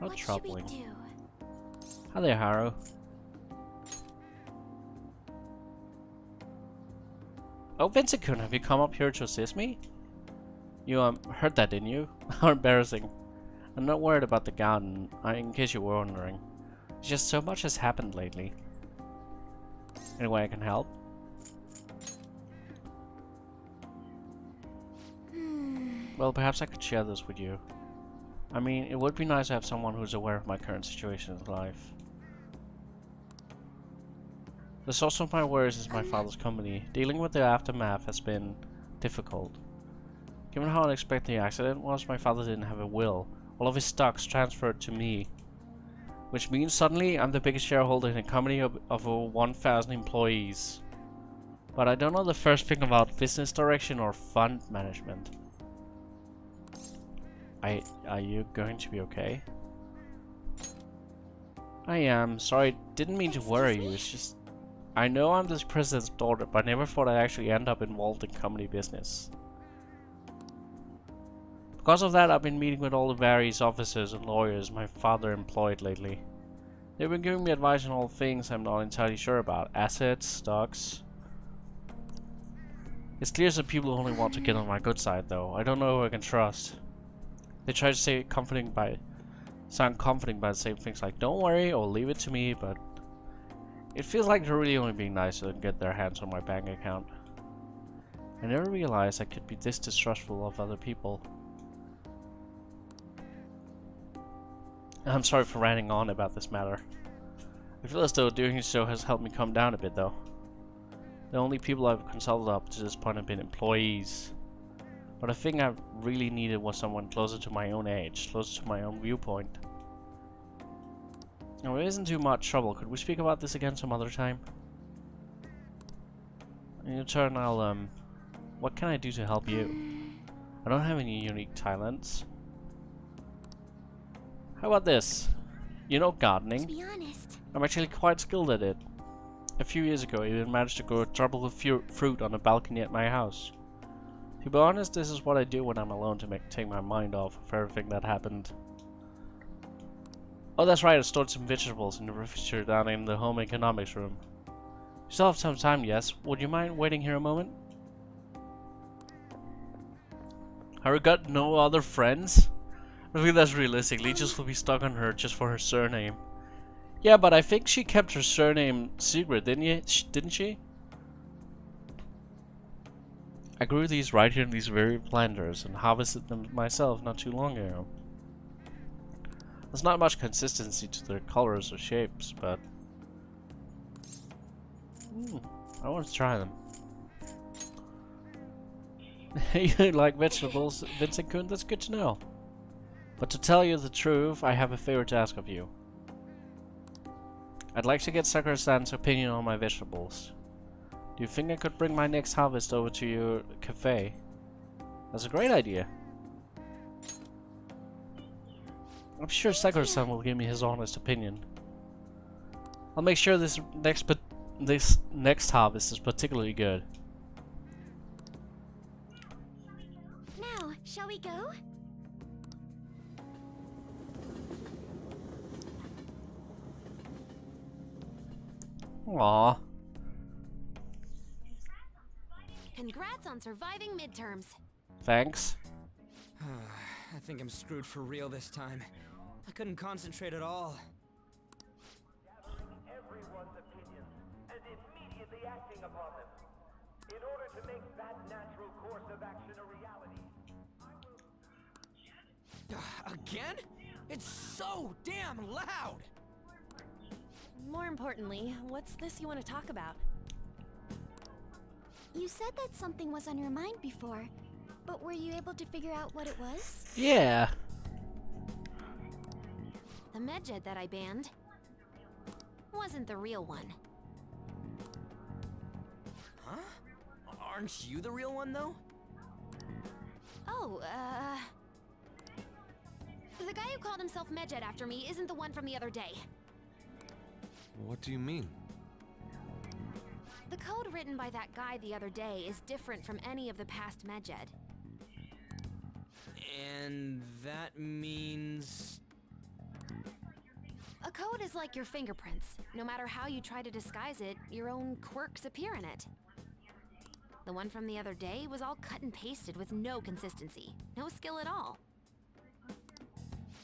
How What troubling. should we do? Hi there, Haru. Oh, Vincent-kun, have you come up here to assist me? You, heard that, didn't you? How embarrassing. I'm not worried about the garden, in case you were wondering. It's just so much has happened lately. Any way I can help? Well, perhaps I could share this with you. I mean, it would be nice to have someone who's aware of my current situation in life. The source of my worries is my father's company. Dealing with the aftermath has been difficult. Given how unexpected the accident was, my father didn't have a will. All of his stocks transferred to me. Which means suddenly I'm the biggest shareholder in a company of over 1,000 employees. But I don't know the first thing about business direction or fund management. Are you going to be okay? I am. Sorry, didn't mean to worry you. It's just... I know I'm the president's daughter, but I never thought I'd actually end up involved in company business. Because of that, I've been meeting with all the various officers and lawyers my father employed lately. They've been giving me advice on all things I'm not entirely sure about. Assets, stocks... It's clear some people only want to get on my good side, though. I don't know who I can trust. They try to sound comforting by saying things like, don't worry, or leave it to me, but... It feels like they're really only being nice to get their hands on my bank account. I never realized I could be this distrustful of other people. I'm sorry for ranting on about this matter. I feel as though doing so has helped me calm down a bit, though. The only people I've consulted up to this point have been employees. But the thing I really needed was someone closer to my own age, closer to my own viewpoint. Now, it isn't too much trouble. Could we speak about this again some other time? In return, what can I do to help you? I don't have any unique talents. How about this? You know gardening? To be honest, I'm actually quite skilled at it. A few years ago, I even managed to grow a tropical fruit on a balcony at my house. To be honest, this is what I do when I'm alone to take my mind off of everything that happened. Oh, that's right, I stored some vegetables in the refrigerator down in the home economics room. Still have some time, yes. Would you mind waiting here a moment? Her got no other friends? I think that's realistic. Leeches will be stuck on her just for her surname. Yeah, but I think she kept her surname secret, didn't she? I grew these right here in these very planters and harvested them myself not too long ago. There's not much consistency to their colors or shapes, but I want to try them. You like vegetables, Vincent Kuhn? That's good to know. But to tell you the truth, I have a favor to ask of you. I'd like to get Sakura-san's opinion on my vegetables. Do you think I could bring my next harvest over to your cafe? That's a great idea. I'm sure Sakura-san will give me his honest opinion. I'll make sure this next harvest is particularly good. Now, shall we go? Aww. Congrats on surviving midterms. Thanks. I think I'm screwed for real this time. I couldn't concentrate at all. Everyone's opinions and immediately acting upon them. In order to make that natural course of action a reality, Again? It's so damn loud! More importantly, what's this you want to talk about? You said that something was on your mind before, but were you able to figure out what it was? Yeah. The medjed that I banned wasn't the real one. Huh? Aren't you the real one, though? Oh, the guy who called himself Medjed after me isn't the one from the other day. What do you mean? The code written by that guy the other day is different from any of the past Medjed. And that means... A code is like your fingerprints. No matter how you try to disguise it, your own quirks appear in it. The one from the other day was all cut and pasted with no consistency. No skill at all.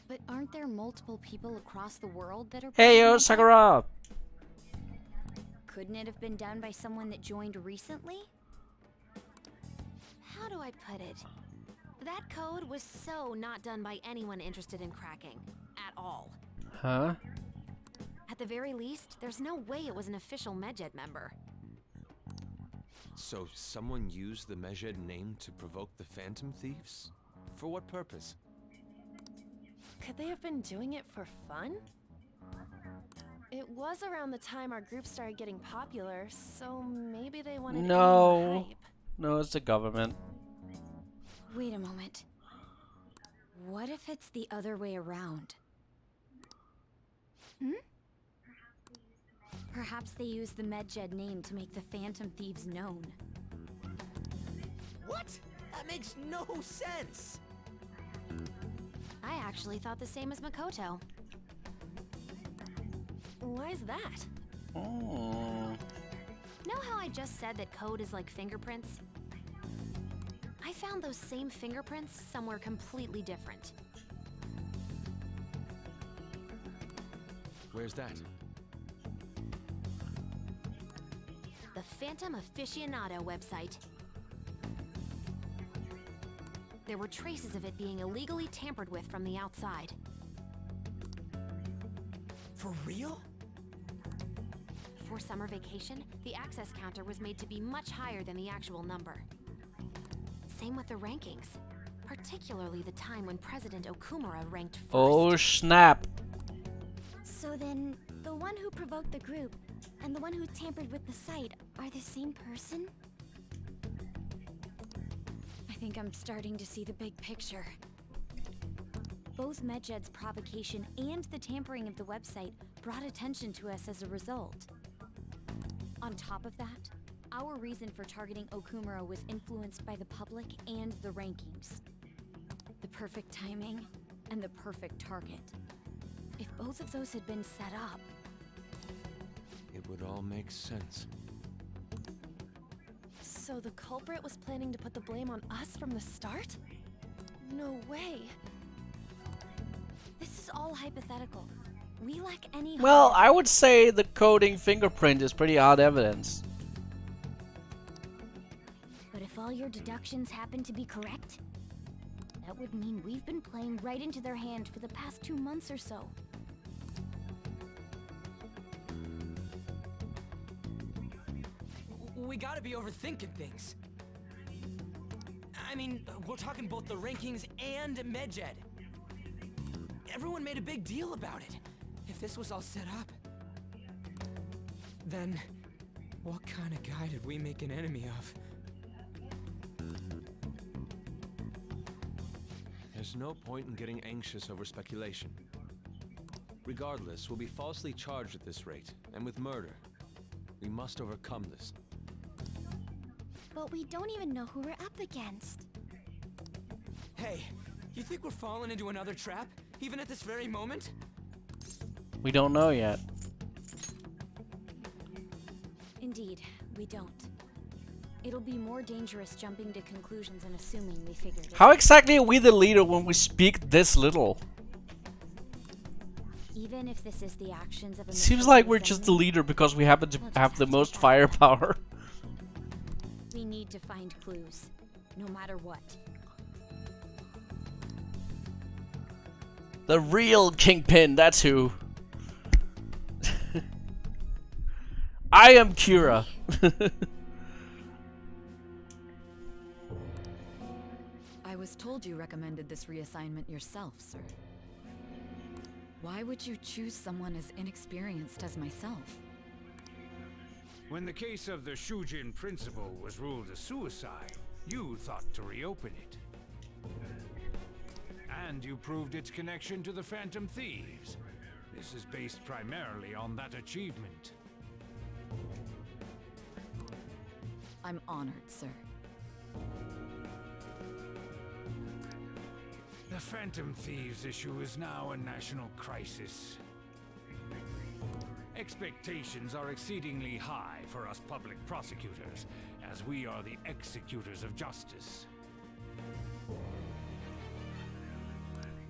But aren't there multiple people across the world that are... Hey yo, Sakura! Couldn't it have been done by someone that joined recently? How do I put it? That code was so not done by anyone interested in cracking. At all. Huh? At the very least, there's no way it was an official Medjed member. So someone used the Medjed name to provoke the Phantom Thieves? For what purpose? Could they have been doing it for fun? It was around the time our group started getting popular, so maybe they wanted to get more hype. No, it's the government. Wait a moment. What if it's the other way around? Perhaps they used the Medjed name to make the Phantom Thieves known. What? That makes no sense! I actually thought the same as Makoto. Why is that? Oh. Know how I just said that code is like fingerprints? I found those same fingerprints somewhere completely different. Where's that? The Phantom Aficionado website. There were traces of it being illegally tampered with from the outside. For real? For summer vacation, the access counter was made to be much higher than the actual number. Same with the rankings, particularly the time when President Okumura ranked first. Oh snap! So then, the one who provoked the group and the one who tampered with the site are the same person? I think I'm starting to see the big picture. Both Medjed's provocation and the tampering of the website brought attention to us as a result. On top of that, our reason for targeting Okumura was influenced by the public and the rankings. The perfect timing and the perfect target. If both of those had been set up... It would all make sense. So the culprit was planning to put the blame on us from the start? No way. This is all hypothetical. We lack any. Well, I would say the coding fingerprint is pretty odd evidence. But if all your deductions happen to be correct, that would mean we've been playing right into their hand for the past 2 months or so. We gotta be overthinking things. I mean, we're talking both the rankings and MedJed. Everyone made a big deal about it. If this was all set up, then what kind of guy did we make an enemy of? There's no point in getting anxious over speculation. Regardless, we'll be falsely charged at this rate, and with murder. We must overcome this. But we don't even know who we're up against. Hey, you think we're falling into another trap, even at this very moment? We don't know yet. Indeed, we don't. It'll be more dangerous jumping to conclusions and assuming we figured it How out. exactly are we the leader when we speak this little? Even if this is the actions of a Seems like we're meticulous just the enemy, leader because we happen to we'll just have the to most get firepower. We need to find clues, no matter what. The real Kingpin, that's who. I am Kira. I was told you recommended this reassignment yourself, sir. Why would you choose someone as inexperienced as myself? When the case of the Shujin principal was ruled a suicide, you thought to reopen it. And you proved its connection to the Phantom Thieves. This is based primarily on that achievement. I'm honored, sir. The Phantom Thieves issue is now a national crisis. Expectations are exceedingly high for us public prosecutors, as we are the executors of justice.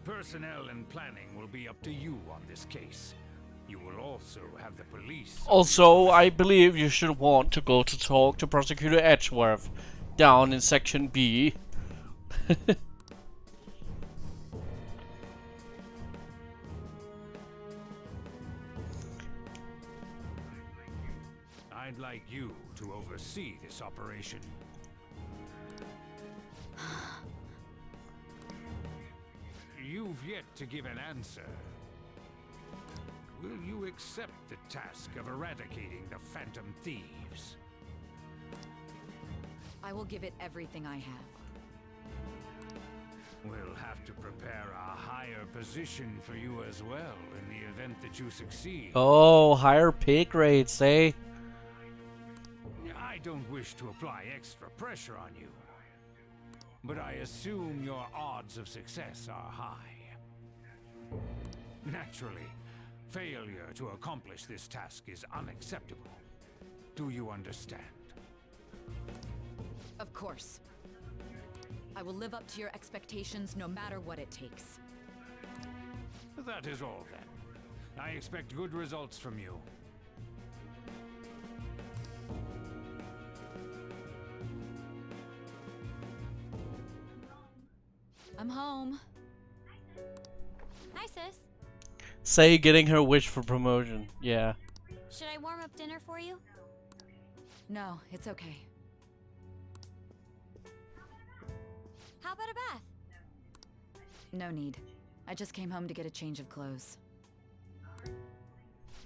Personnel and planning will be up to you on this case. You will also have the police. Also, I believe you should want to go to talk to Prosecutor Edgeworth down in Section B. I'd like you to oversee this operation. You've yet to give an answer. Will you accept the task of eradicating the Phantom Thieves? I will give it everything I have. We'll have to prepare a higher position for you as well in the event that you succeed. Oh, higher pay grades, eh? I don't wish to apply extra pressure on you, but I assume your odds of success are high. Naturally, failure to accomplish this task is unacceptable. Do you understand? Of course. I will live up to your expectations no matter what it takes. That is all then. I expect good results from you. I'm home. Hi, sis. Say getting her wish for promotion. Yeah. Should I warm up dinner for you? No, it's okay. How about a bath? No need. I just came home to get a change of clothes.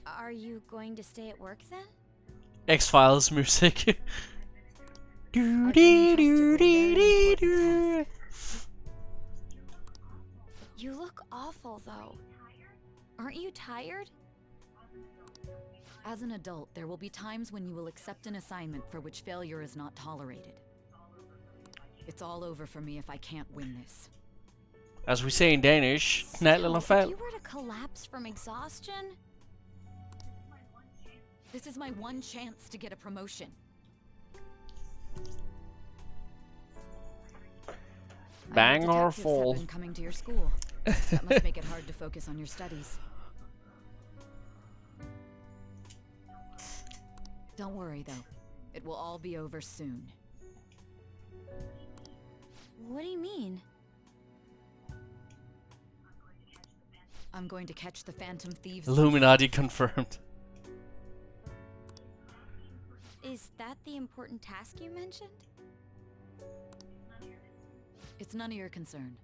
Are you going to stay at work then? X-Files music. I've been entrusted with a very important task. You look awful, though. Aren't you tired? As an adult, there will be times when you will accept an assignment for which failure is not tolerated. It's all over for me if I can't win this. As we say in Danish, net lille If fald. you were to collapse from exhaustion, This is my one chance to get a promotion. Bang or detectives have fall. been coming to your school. That must make it hard to focus on your studies. Don't worry, though. It will all be over soon. What do you mean? I'm going to catch the Phantom Thieves. Illuminati confirmed. Is that the important task you mentioned? It's none of your concern.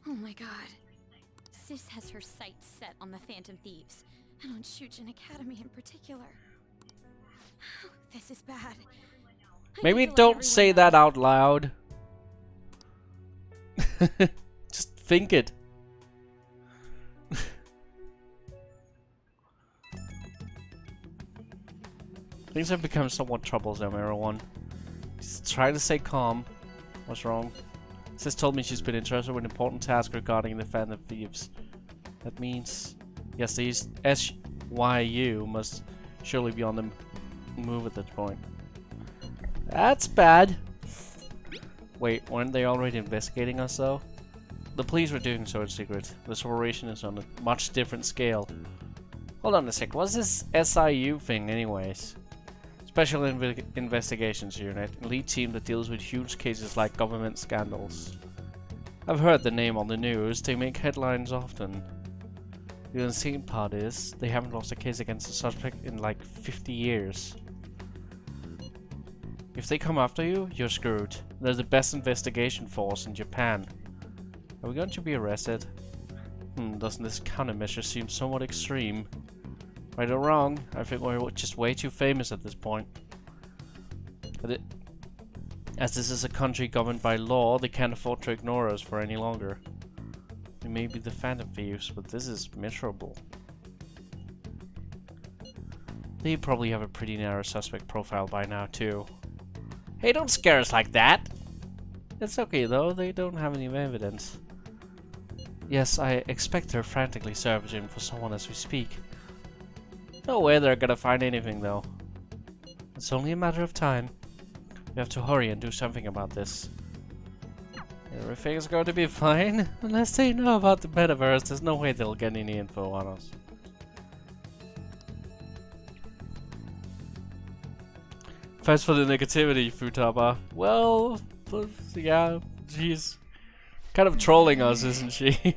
Oh my god. Sis has her sights set on the Phantom Thieves, and on Shujin Academy in particular. This is bad. I Maybe need to let don't everyone say know. that out loud. Just think it. Things have become somewhat troublesome, everyone. Just try to stay calm. What's wrong? Sis told me she's been entrusted with an important task regarding the Phantom Thieves. That means... yes, these SYU must surely be on the move at this point. That's bad. Wait, weren't they already investigating us though? The police were doing so in secret. This operation is on a much different scale. Hold on a sec, what's this SIU thing anyways? Special Investigations Unit, elite team that deals with huge cases like government scandals. I've heard the name on the news, they make headlines often. The insane part is, they haven't lost a case against a suspect in like 50 years. If they come after you, you're screwed. They're the best investigation force in Japan. Are we going to be arrested? Doesn't this countermeasure seem somewhat extreme? Right or wrong, I think we're just way too famous at this point. As this is a country governed by law, they can't afford to ignore us for any longer. We may be the Phantom Thieves, but this is miserable. They probably have a pretty narrow suspect profile by now too. Hey, don't scare us like that! It's okay though, they don't have any evidence. Yes, I expect they're frantically searching for someone as we speak. No way they're gonna find anything though. It's only a matter of time. We have to hurry and do something about this. Everything's going to be fine. Unless they know about the metaverse, there's no way they'll get any info on us. Thanks for the negativity, Futaba. Well, yeah, she's kind of trolling us, isn't she?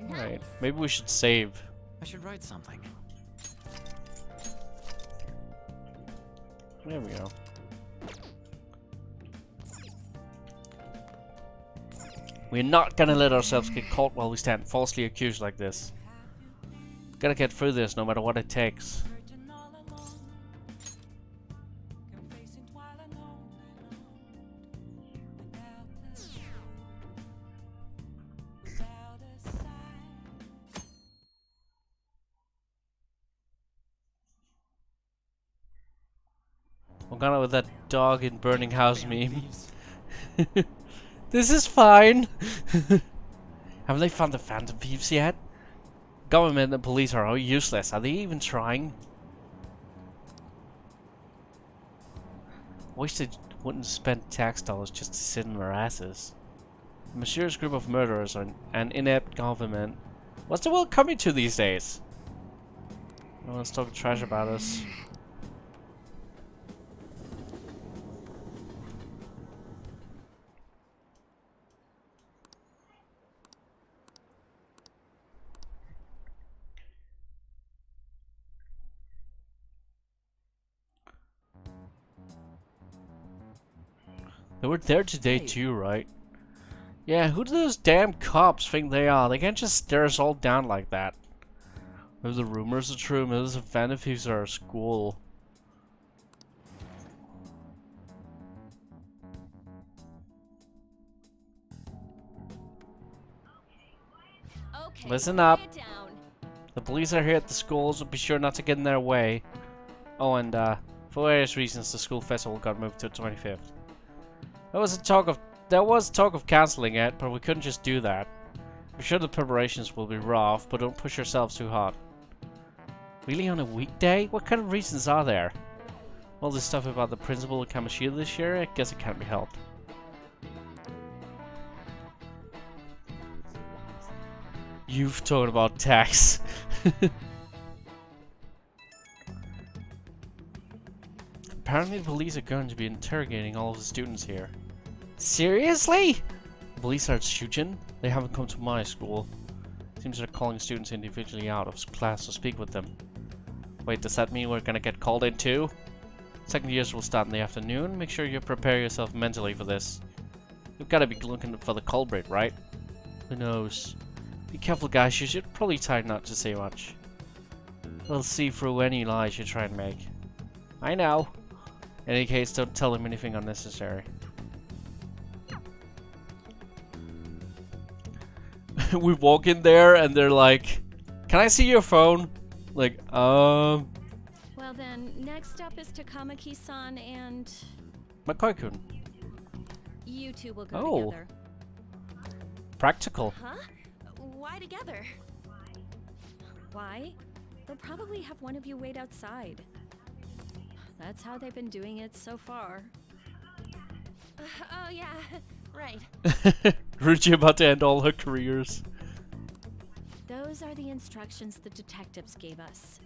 Right, maybe we should save. I should write something. There we go. We're not gonna let ourselves get caught while we stand falsely accused like this. Gotta get through this no matter what it takes. I'm gonna with that dog in burning house meme. This is fine. Haven't they found the Phantom Thieves yet? Government and police are all useless. Are they even trying? Wish they wouldn't spend tax dollars just to sit in their asses. A mysterious group of murderers and an inept government. What's the world coming to these days? No one's talking trash about us. They were there today too, right? Yeah, who do those damn cops think they are? They can't just stare us all down like that. Maybe the rumors are true, maybe there's a Phantom Thieves at our school. Okay, Listen up. quiet down. The police are here at the school, so be sure not to get in their way. Oh, and for various reasons, the school festival got moved to the 25th. There was talk of canceling it, but we couldn't just do that. I'm sure the preparations will be rough, but don't push yourselves too hard. Really on a weekday? What kind of reasons are there? All this stuff about the principal of Kamoshida this year, I guess it can't be helped. You've talked about tax. Apparently the police are going to be interrogating all of the students here. Seriously? The police are shooting? They haven't come to my school. Seems they're calling students individually out of class to speak with them. Wait, does that mean we're gonna get called in too? Second years will start in the afternoon. Make sure you prepare yourself mentally for this. You've gotta be looking for the culprit, right? Who knows? Be careful, guys. You should probably try not to say much. They'll see through any lies you try and make. I know. In any case, don't tell them anything unnecessary. We walk in there and they're like, "Can I see your phone?" Like, Well then, next up is Takamaki-san and... McCoy-kun. You two will go Oh. together. Practical. Huh? Why together? Why? They'll probably have one of you wait outside. That's how they've been doing it so far. Oh yeah, right. Ruchi about to end all her careers. Those are the instructions the detectives gave us.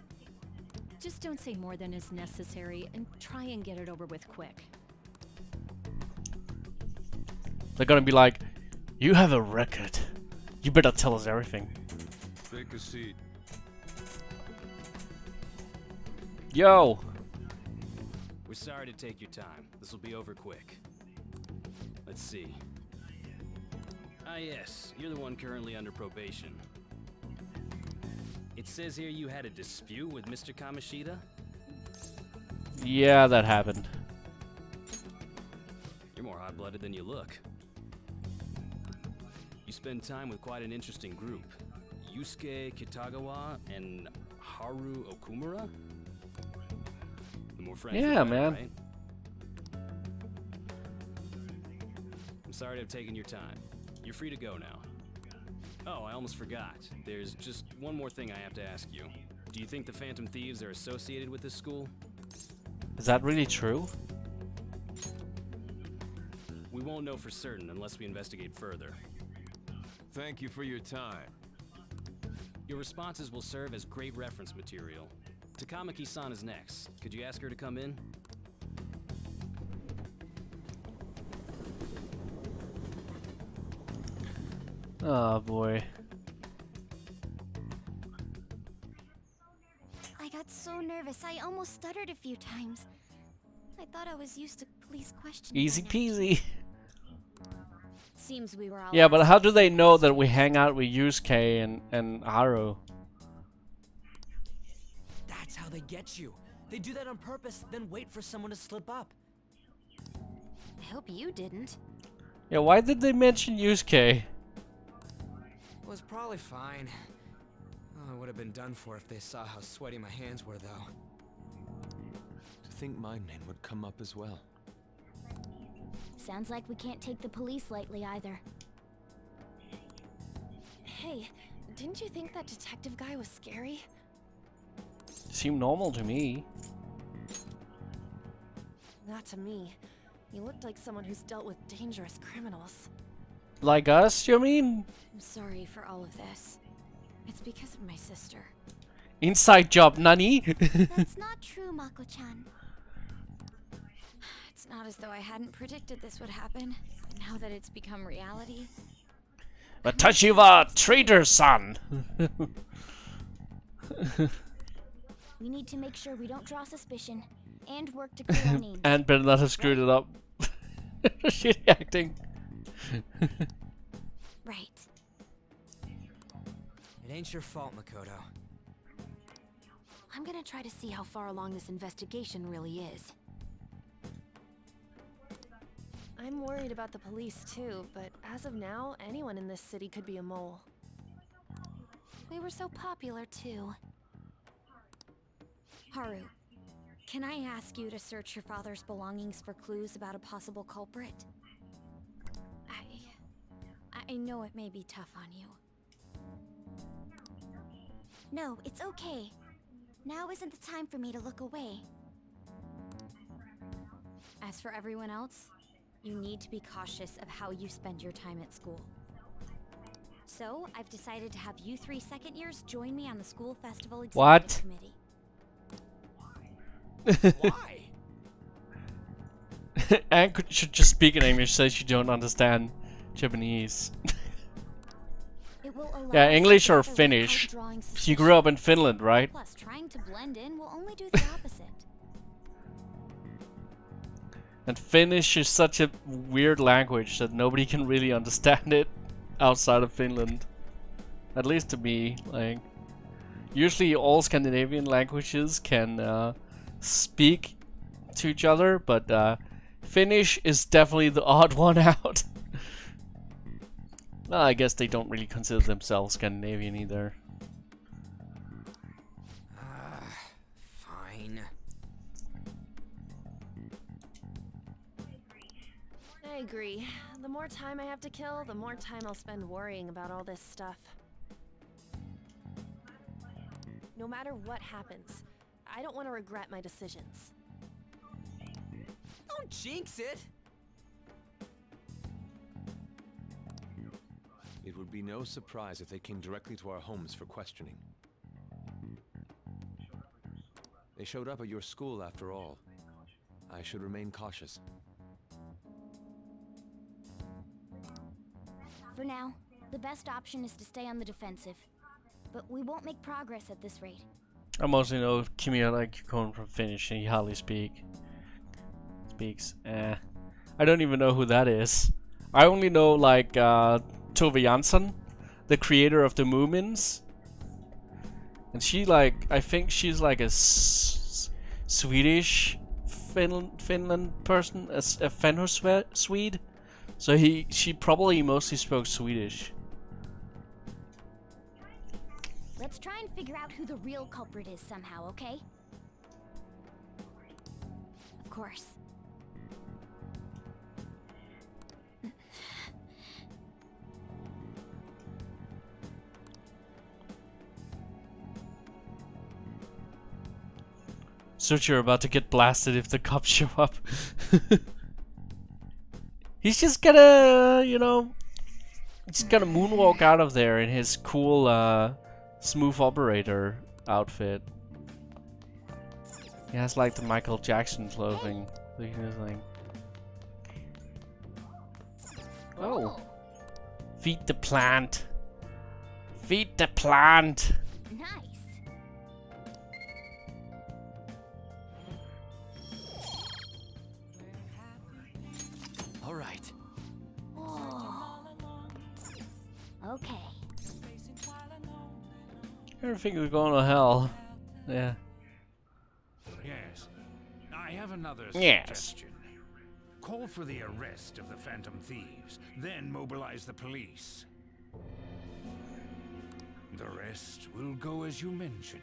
Just don't say more than is necessary and try and get it over with quick. They're gonna be like, "You have a record. You better tell us everything." Take a seat. Yo! We're sorry to take your time. This will be over quick. Let's see. Ah yes, you're the one currently under probation. It says here you had a dispute with Mr. Kamoshida? Yeah, that happened. You're more hot-blooded than you look. You spend time with quite an interesting group. Yusuke Kitagawa and Haru Okumura? The more friends Yeah, the better, man. right? I'm sorry to have taken your time. You're free to go now. Oh, I almost forgot. There's just one more thing I have to ask you. Do you think the Phantom Thieves are associated with this school? Is that really true? We won't know for certain unless we investigate further. Thank you for your time. Your responses will serve as great reference material. Takamaki-san is next. Could you ask her to come in? Oh boy. I got so nervous, I almost stuttered a few times. I thought I was used to police questioning. Easy peasy. Seems we were all. Yeah, but how do they know that we hang out with Yusuke and Haru? That's how they get you. They do that on purpose, then wait for someone to slip up. I hope you didn't. Yeah, why did they mention Yusuke? It was probably fine. Oh, I would have been done for if they saw how sweaty my hands were, though. To think my name would come up as well. Sounds like we can't take the police lightly either. Hey, didn't you think that detective guy was scary? Seemed normal to me. Not to me. He looked like someone who's dealt with dangerous criminals. Like us, you mean? I'm sorry for all of this. It's because of my sister. Inside job, nani? That's not true, Mako-chan. It's not as though I hadn't predicted this would happen. Now that it's become reality. Watashi wa traitor-san! We need to make sure we don't draw suspicion and work to clear our names. And better not have screwed it up. Shitty acting. Right. It ain't your fault, Makoto. I'm gonna try to see how far along this investigation really is. I'm worried about the police too, but as of now, anyone in this city could be a mole. We were so popular too. Haru, can I ask you to search your father's belongings for clues about a possible culprit? I know it may be tough on you. No, it's okay. Now isn't the time for me to look away. As for everyone else, you need to be cautious of how you spend your time at school. So, I've decided to have you 3 second years join me on the school festival executive committee. Why? Ankford should just speak in English so you don't understand Japanese. It will allow Yeah, us to English or gather without Finnish. drawing You grew up in Finland, right? Plus, trying to blend in will only do the opposite. And Finnish is such a weird language that nobody can really understand it outside of Finland. At least to me, like, usually all Scandinavian languages can speak to each other, but Finnish is definitely the odd one out. Well, I guess they don't really consider themselves Scandinavian either. Fine. I agree. The more time I have to kill, the more time I'll spend worrying about all this stuff. No matter what happens, I don't want to regret my decisions. Don't jinx it. It would be no surprise if they came directly to our homes for questioning. They showed up at your school after all. I should remain cautious. For now, the best option is to stay on the defensive. But we won't make progress at this rate. I mostly know Kimi like coming from Finnish and he hardly speaks. I don't even know who that is. I only know like Tove Jansson, the creator of the Moomins. And she like, I think she's like a Swedish Finland person, a Swede. So she probably mostly spoke Swedish. Let's try and figure out who the real culprit is somehow, okay? Of course. So you're about to get blasted if the cops show up. He's just gonna, you know, just gonna moonwalk out of there in his cool, smooth operator outfit. He has like the Michael Jackson clothing. Look at his thing. Oh. Feed the plant. Feed the plant. Nice. All right. Oh. Okay. Everything is going to hell. Yeah. Yes. I have another Yes. suggestion. Call for the arrest of the Phantom Thieves, then mobilize the police. The rest will go as you mentioned.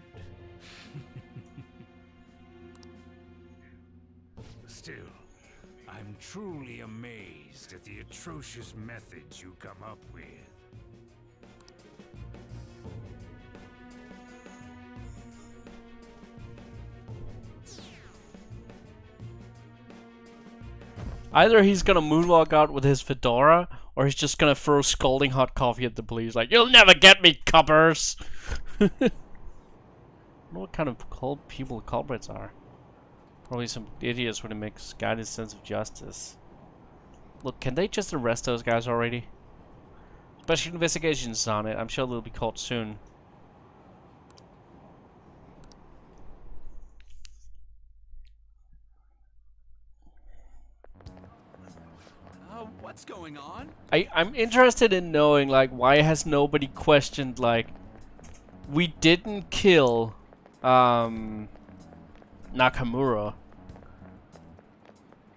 Still, I'm truly amazed at the atrocious methods you come up with. Either he's gonna moonwalk out with his fedora, or he's just gonna throw scalding hot coffee at the police like, "You'll never get me, coppers!" I don't know what kind of people culprits are. Probably some idiots with a misguided sense of justice. Look, can they just arrest those guys already? Special investigations on it. I'm sure they'll be caught soon. What's going on? I'm interested in knowing, like, why has nobody questioned, like, we didn't kill Nakamura.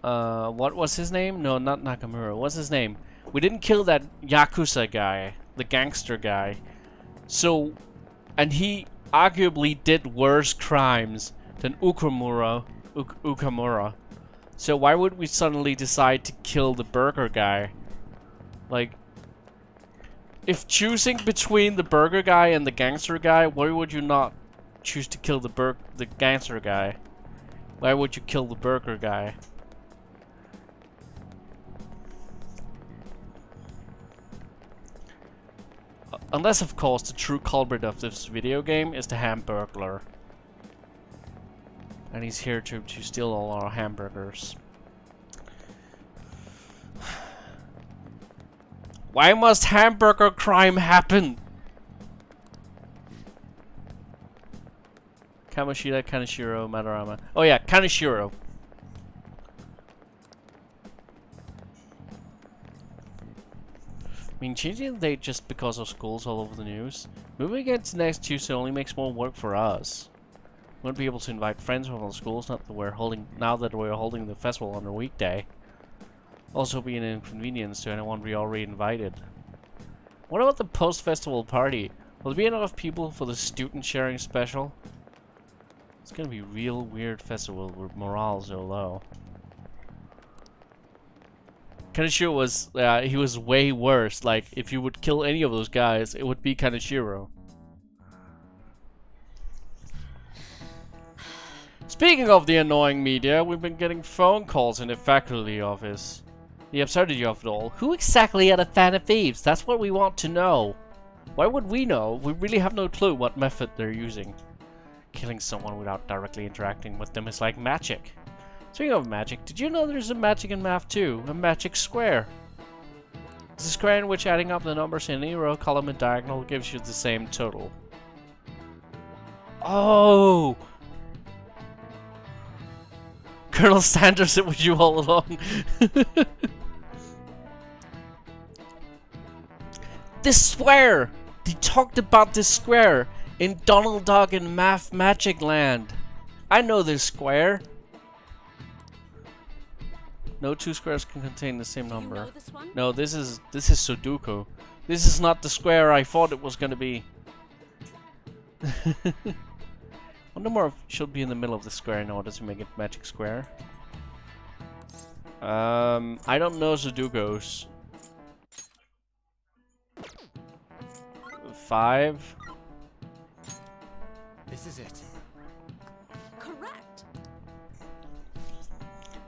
What was his name? No, not Nakamura. What's his name? We didn't kill that Yakuza guy, the gangster guy. So, and he arguably did worse crimes than Ukamura. So why would we suddenly decide to kill the burger guy? Like, If choosing between the burger guy and the gangster guy, why would you not choose to kill the gangster guy? Why would you kill the burger guy? Unless, of course, the true culprit of this video game is the Hamburglar. And he's here to steal all our hamburgers. Why must hamburger crime happen? Kamoshida, Kaneshiro, Madarama. Oh yeah, Kaneshiro. I mean, changing the date just because of schools all over the news. Moving it to next Tuesday only makes more work for us. We won't be able to invite friends from all the schools now that we're holding the festival on a weekday. Also be an inconvenience to anyone we already invited. What about the post-festival party? Will there be enough people for the student sharing special? It's gonna be a real weird festival with morale so low. Kaneshiro was, he was way worse. Like, if you would kill any of those guys, it would be Kaneshiro. Speaking of the annoying media, we've been getting phone calls in the faculty office. The absurdity of it all. Who exactly are the Phantom Thieves? That's what we want to know. Why would we know? We really have no clue what method they're using. Killing someone without directly interacting with them is like magic. Speaking of magic, did you know there's a magic in math too? A magic square. It's a square in which adding up the numbers in any row, column, and diagonal gives you the same total. Oh! Colonel Sanders, it was you all along. This square! They talked about this square in Donald Duck and Math Magic Land. I know this square. No two squares can contain the same number. You know this one? No, this is Sudoku. This is not the square I thought it was gonna be. Wonder more if it should be in the middle of the square in order to make it magic square. I don't know Sudokus. 5. This is it. Correct.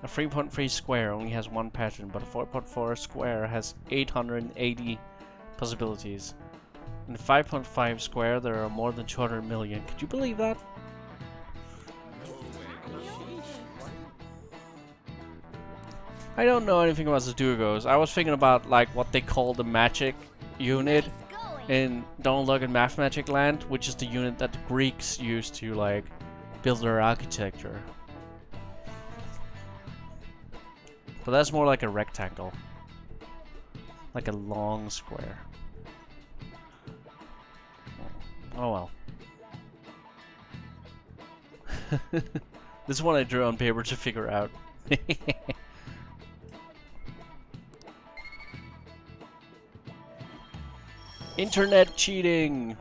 A 3.3 square only has one pattern, but a 4.4 square has 880 possibilities. In a 5.5 square, there are more than 200 million. Could you believe that? I don't know anything about Sudokus. I was thinking about like what they call the magic unit in Donald Duck and Math Magic Land, which is the unit that the Greeks used to like build their architecture. But that's more like a rectangle. Like a long square. Oh well. This one I drew on paper to figure out. Internet cheating!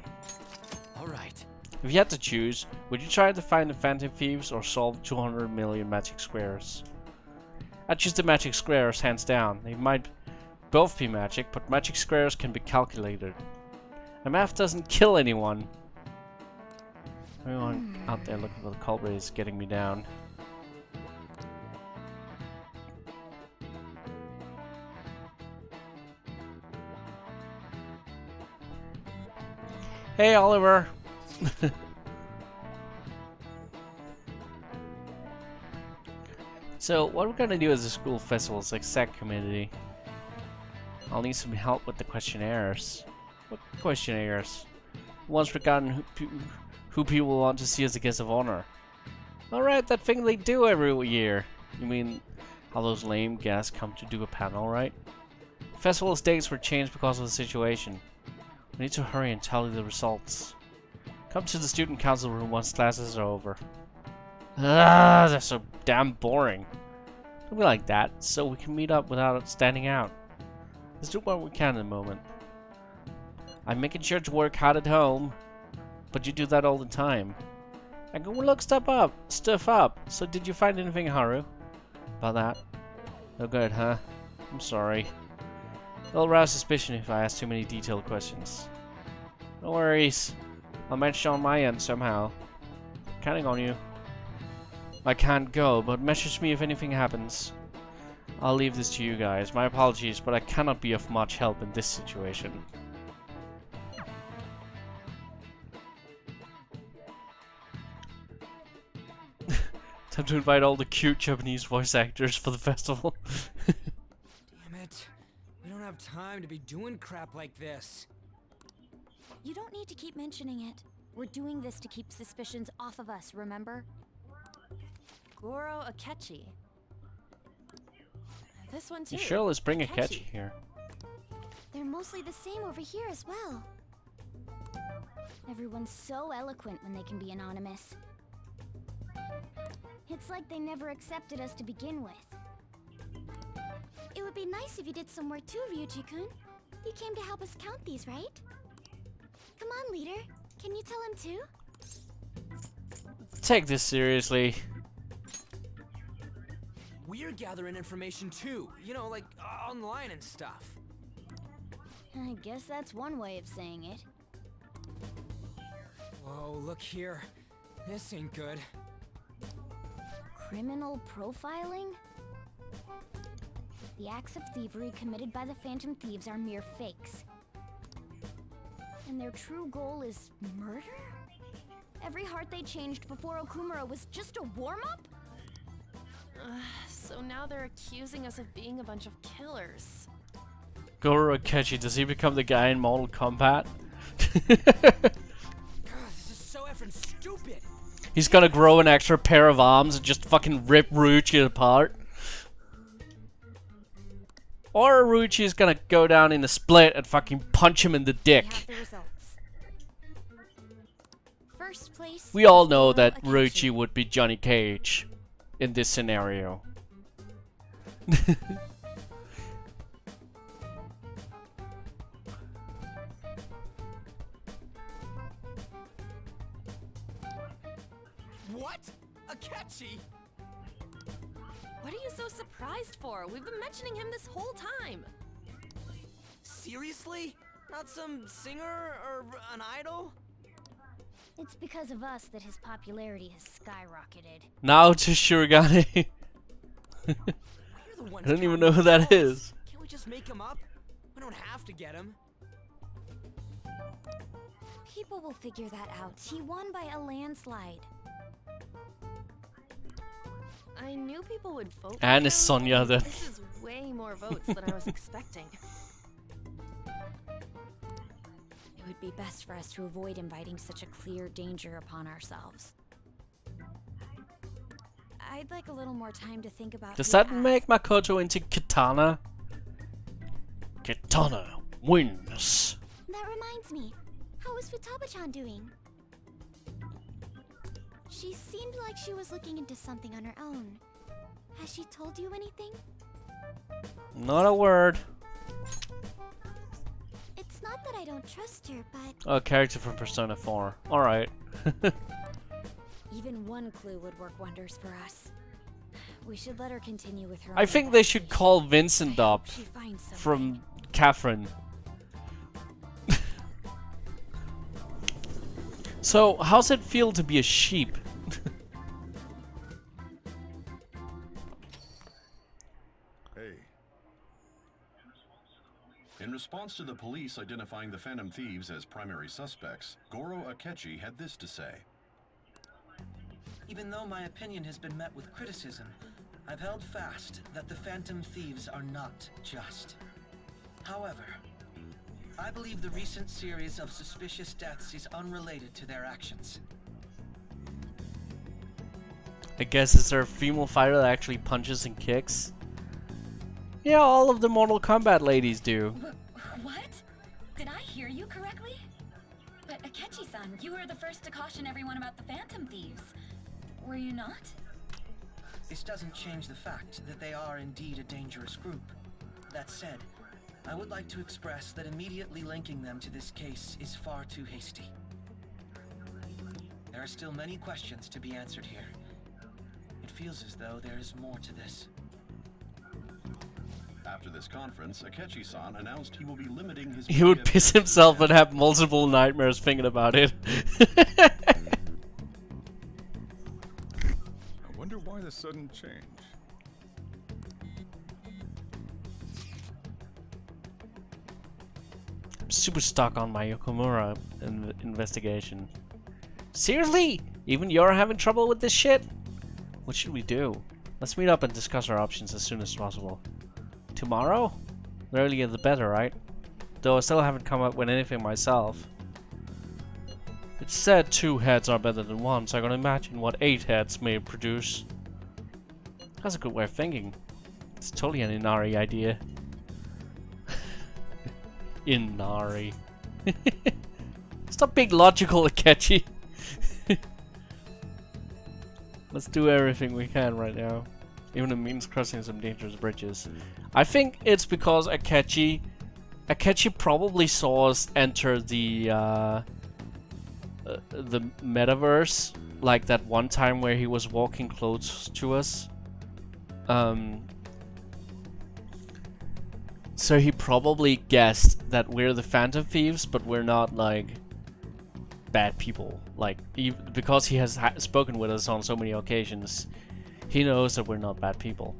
Alright. If you had to choose, would you try to find the Phantom Thieves or solve 200 million magic squares? I'd choose the magic squares, hands down. They might both be magic, but magic squares can be calculated. And math doesn't kill anyone. Everyone out there looking for the culprit is getting me down. Hey, Oliver! So, what we're gonna do as a school festival is exec community. I'll need some help with the questionnaires. What questionnaires? Ones regarding who people want to see as a guest of honor. Alright, that thing they do every year. You mean how those lame guests come to do a panel, right? Festival's dates were changed because of the situation. We need to hurry and tally the results. Come to the student council room once classes are over. Ah, they're so damn boring. Don't be like that, so we can meet up without standing out. Let's do what we can in a moment. I'm making sure to work hard at home, but you do that all the time. I go look stuff up. So did you find anything, Haru? About that? No good, huh? I'm sorry. It'll rouse suspicion if I ask too many detailed questions. No worries. I'll manage on my end somehow. Counting on you. I can't go, but message me if anything happens. I'll leave this to you guys. My apologies, but I cannot be of much help in this situation. Time to invite all the cute Japanese voice actors for the festival. Damn it. We don't have time to be doing crap like this. You don't need to keep mentioning it. We're doing this to keep suspicions off of us, remember? Goro Akechi. This one too. You sure let's bring Akechi here. They're mostly the same over here as well. Everyone's so eloquent when they can be anonymous. It's like they never accepted us to begin with. It would be nice if you did some work too, Ryuji-kun. You came to help us count these, right? Come on, leader. Can you tell him too? Take this seriously. We're gathering information too. You know, like online and stuff. I guess that's one way of saying it. Whoa, look here. This ain't good. Criminal profiling? The acts of thievery committed by the Phantom Thieves are mere fakes. And their true goal is murder? Every heart they changed before Okumura was just a warm-up? So now they're accusing us of being a bunch of killers. Goro Akechi, does he become the guy in Mortal Kombat? God, this is so effing stupid. He's gonna grow an extra pair of arms and just fucking rip Ryuichi apart. Or Ryuichi is gonna go down in a split and fucking punch him in the dick. We have the results. First place. We all is know Goro that Akechi. Ryuichi would be Johnny Cage in this scenario. What? Akechi? What are you so surprised for? We've been mentioning him this whole time. Seriously? Not some singer or an idol? It's because of us that his popularity has skyrocketed. Now to Shirogane. We're the ones I don't even counting know who that results. is. Can't we just make him up? We don't have to get him. People will figure that out. He won by a landslide. I knew people would vote for And him. is Sonya then. This is way more votes than I was expecting. It would be best for us to avoid inviting such a clear danger upon ourselves. I'd like a little more time to think about. Does who that to make ask. Makoto into Katana? Katana wins. That reminds me. How is Futaba-chan doing? She seemed like she was looking into something on her own. Has she told you anything? Not a word. It's not that I don't trust her, but Oh, character from Persona 4. Alright. even one clue would work wonders for us. We should let her continue with her I own think they should investigation. call Vincent I up hope she finds something. from Catherine. So, how's it feel to be a sheep? Hey, In response to the police identifying the Phantom Thieves as primary suspects, Goro Akechi had this to say. Even though my opinion has been met with criticism, I've held fast that the Phantom Thieves are not just. However, I believe the recent series of suspicious deaths is unrelated to their actions. I guess is there a female fighter that actually punches and kicks? Yeah, all of the Mortal Kombat ladies do. What? Did I hear you correctly? But Akechi-san, you were the first to caution everyone about the Phantom Thieves. Were you not? This doesn't change the fact that they are indeed a dangerous group. That said, I would like to express that immediately linking them to this case is far too hasty. There are still many questions to be answered here. It feels as though there is more to this. After this conference, Akechi-san announced he will be limiting his... He would piss himself and have multiple nightmares thinking about it. I wonder why the sudden change. I'm super stuck on my Yokomura investigation. Seriously? Even you're having trouble with this shit? What should we do? Let's meet up and discuss our options as soon as possible. Tomorrow? The earlier the better, right? Though I still haven't come up with anything myself. It's said 2 heads are better than 1, so I can imagine what 8 heads may produce. That's a good way of thinking. It's totally an Inari idea. Inari. Stop being logical, Akechi. Let's do everything we can right now. Even if it means crossing some dangerous bridges. I think it's because Akechi probably saw us enter the metaverse, like that one time where he was walking close to us. So he probably guessed that we're the Phantom Thieves, but we're not like bad people. Like, because he has spoken with us on so many occasions, he knows that we're not bad people.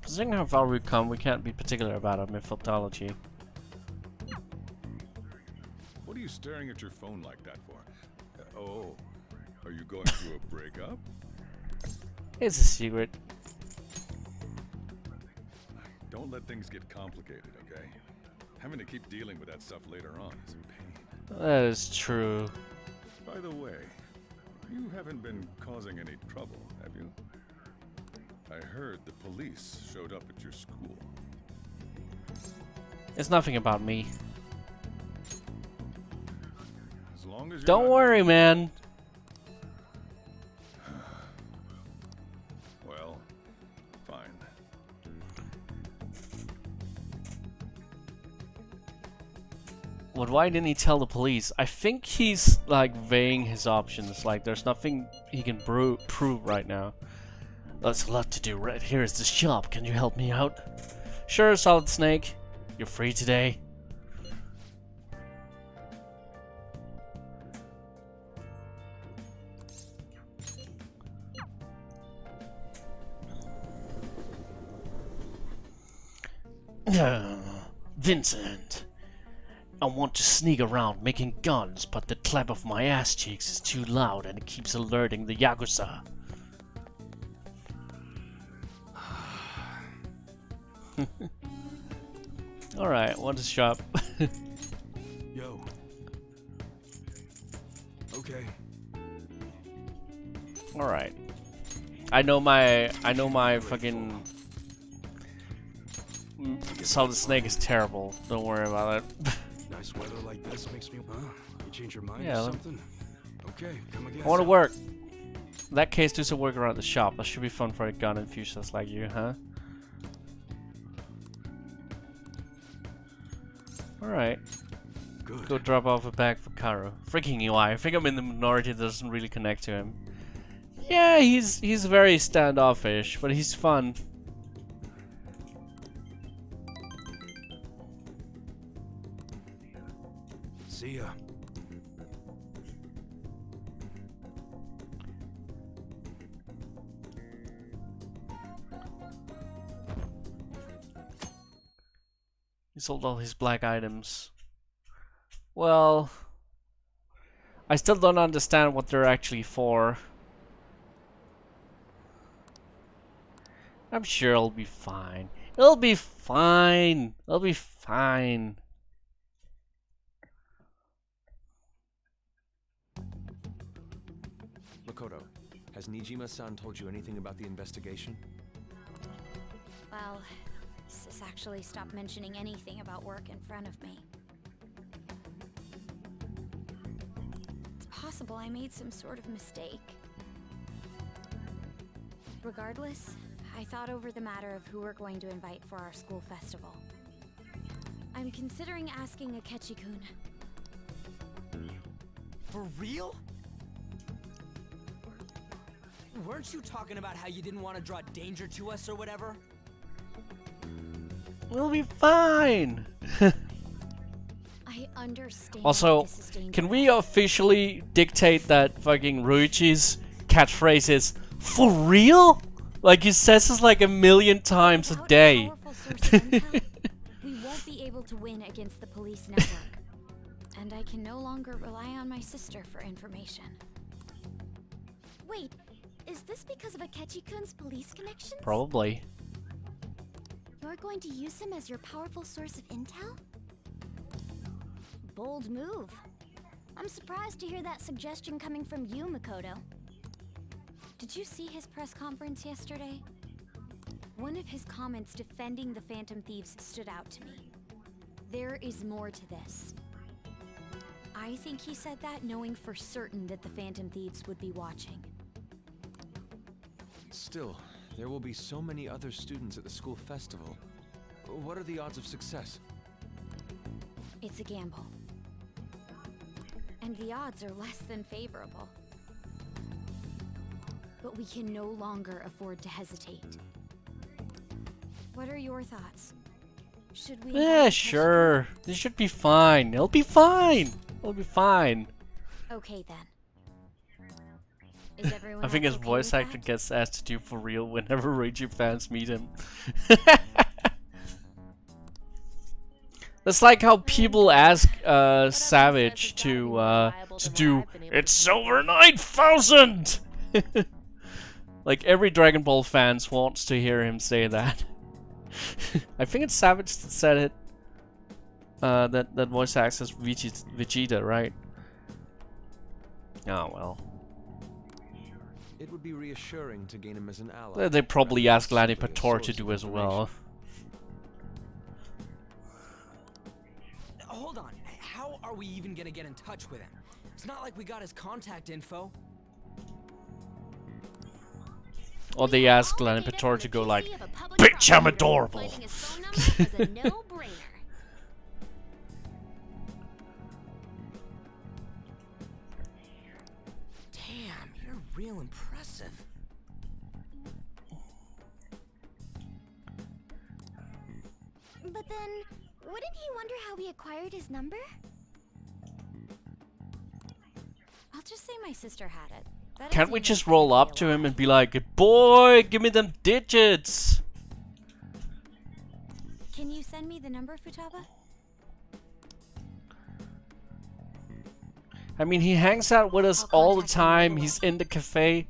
Considering how far we've come, we can't be particular about our methodology. What are you staring at your phone like that for? Oh, are you going through a breakup? It's a secret. Don't let things get complicated, okay? Having to keep dealing with that stuff later on is a pain. That is true. By the way, you haven't been causing any trouble, have you? I heard the police showed up at your school. It's nothing about me. As long as you're Don't worry, man. Well, fine. But why didn't he tell the police? I think he's like weighing his options. Like, there's nothing he can prove right now. That's a lot to do. Right here is the shop. Can you help me out? Sure, Solid Snake. You're free today. Vincent. I want to sneak around making guns, but the clap of my ass cheeks is too loud and it keeps alerting the Yakuza. Alright, want to shop. Yo. Okay. Alright. I know my fucking Solid Snake is terrible. Don't worry about it. Nice weather like this makes me, huh? You change your mind Yeah, or something? Okay, come again. I want to work. In that case, do some work around the shop. That should be fun for a gun enthusiast like you, huh? Alright. Go drop off a bag for Karo. Freaking UI. I think I'm in the minority that doesn't really connect to him. Yeah, he's very standoffish, but he's fun. See ya. He sold all his black items. Well, I still don't understand what they're actually for. I'm sure it'll be fine. It'll be fine. It'll be fine. Makoto, has Nijima-san told you anything about the investigation? Well, Sis actually stopped mentioning anything about work in front of me. It's possible I made some sort of mistake. Regardless, I thought over the matter of who we're going to invite for our school festival. I'm considering asking Akechi-kun. For real? Weren't you talking about how you didn't want to draw danger to us or whatever? We'll be fine. I understand. Also, this is dangerous. can we officially dictate that fucking Ryuichi's catchphrase is "for real"? Like he says this like 1,000,000 times a Without day. powerful source of intel, we won't be able to win against the police network. And I can no longer rely on my sister for information. Wait, is this because of Akechi-kun's police connections? Probably. You're going to use him as your powerful source of intel? Bold move. I'm surprised to hear that suggestion coming from you, Makoto. Did you see his press conference yesterday? One of his comments defending the Phantom Thieves stood out to me. There is more to this. I think he said that knowing for certain that the Phantom Thieves would be watching. Still, there will be so many other students at the school festival. What are the odds of success? It's a gamble. And the odds are less than favorable. But we can no longer afford to hesitate. What are your thoughts? Should we... Yeah, sure. This should be fine. It'll be fine. It'll be fine. Okay then. Is everyone I think else his okay voice with actor that? gets asked to do for real whenever Ryuichi fans meet him. That's like how people ask Savage to do "It's Silver 9000." Like every Dragon Ball fans wants to hear him say that. I think it's Savage that said it. That voice acts as Vegeta, right? Oh well. It would be reassuring to gain him as an ally. They probably rather ask than Lanny simply a Pator source to of do as well. Hold on. How are we even gonna get in touch with him? It's not like we got his contact info. Or they ask Lanny Pator to go like, "Bitch, I'm adorable." His phone number was a no-brainer. Damn, you're real impressive. But then, wouldn't he wonder how we acquired his number? I'll just say my sister had it. That Can't doesn't we even just have to roll be up a to lie. him and be like, "Boy, give me them digits"? Can you send me the number, Futaba? I mean, he hangs out with us I'll all the contact him right time. away. He's in the cafe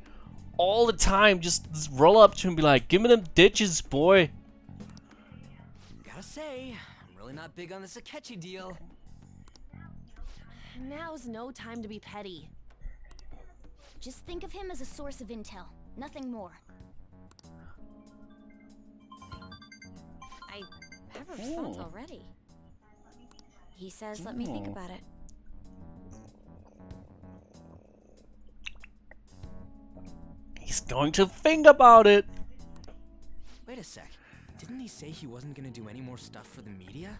all the time. Just roll up to him and be like, "Give me them digits, boy." Gotta say, I'm really not big on this Akechi deal. Now's no time to be petty. Just think of him as a source of intel, nothing more. I have a response Oh. already. He says, let me think Oh. about it. He's going to think about it. Wait a sec. Didn't he say he wasn't gonna do any more stuff for the media?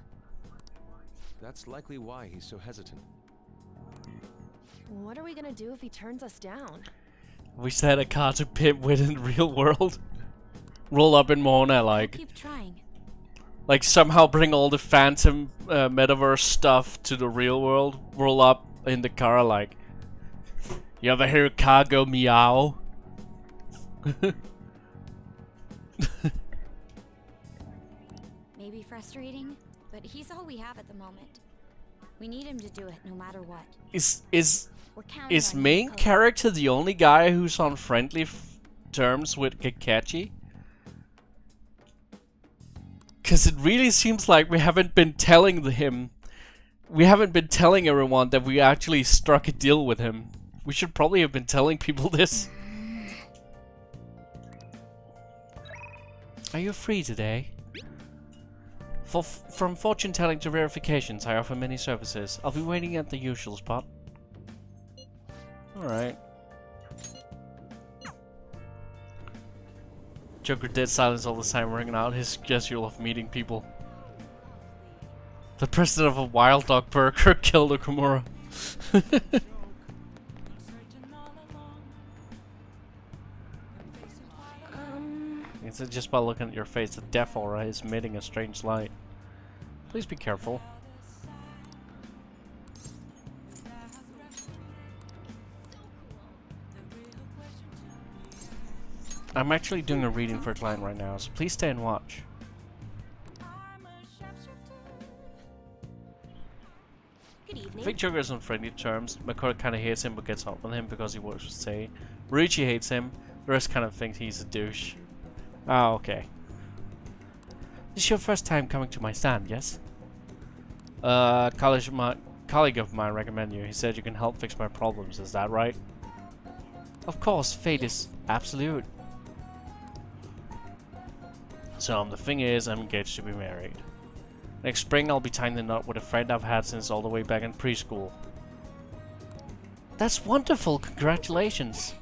That's likely why he's so hesitant. What are we gonna do if he turns us down? We said a car to pimp within the real world. Roll up in Mona, I'll like keep trying. somehow bring all the Phantom metaverse stuff to the real world. Roll up in the car, like, "You ever hear a car go meow?" Maybe frustrating, but he's all we have at the moment. We need him to do it no matter what. Is We're counting Is on you, main Makoto. character the only guy who's on friendly terms with Kakashi? Because it really seems like we haven't been telling everyone that we actually struck a deal with him. We should probably have been telling people this. Are you free today? From fortune telling to verifications, I offer many services. I'll be waiting at the usual spot. Alright. Joker dead silence all the time, working out his schedule of meeting people. The president of a Wild Dog Burger killed Okumura. It's just by looking at your face, the death aura is emitting a strange light. Please be careful. I'm actually doing a reading for a client right now, so please stay and watch. Good evening. I think Joker is on friendly terms. McCoy kind of hates him but gets on with him because he works with Say. Ruichi hates him. The rest kind of think he's a douche. Oh, okay. This is your first time coming to my stand, yes? Colleague of mine recommended you. He said you can help fix my problems. Is that right? Of course, fate is absolute. So the thing is, I'm engaged to be married. Next spring, I'll be tying the knot with a friend I've had since all the way back in preschool. That's wonderful! Congratulations!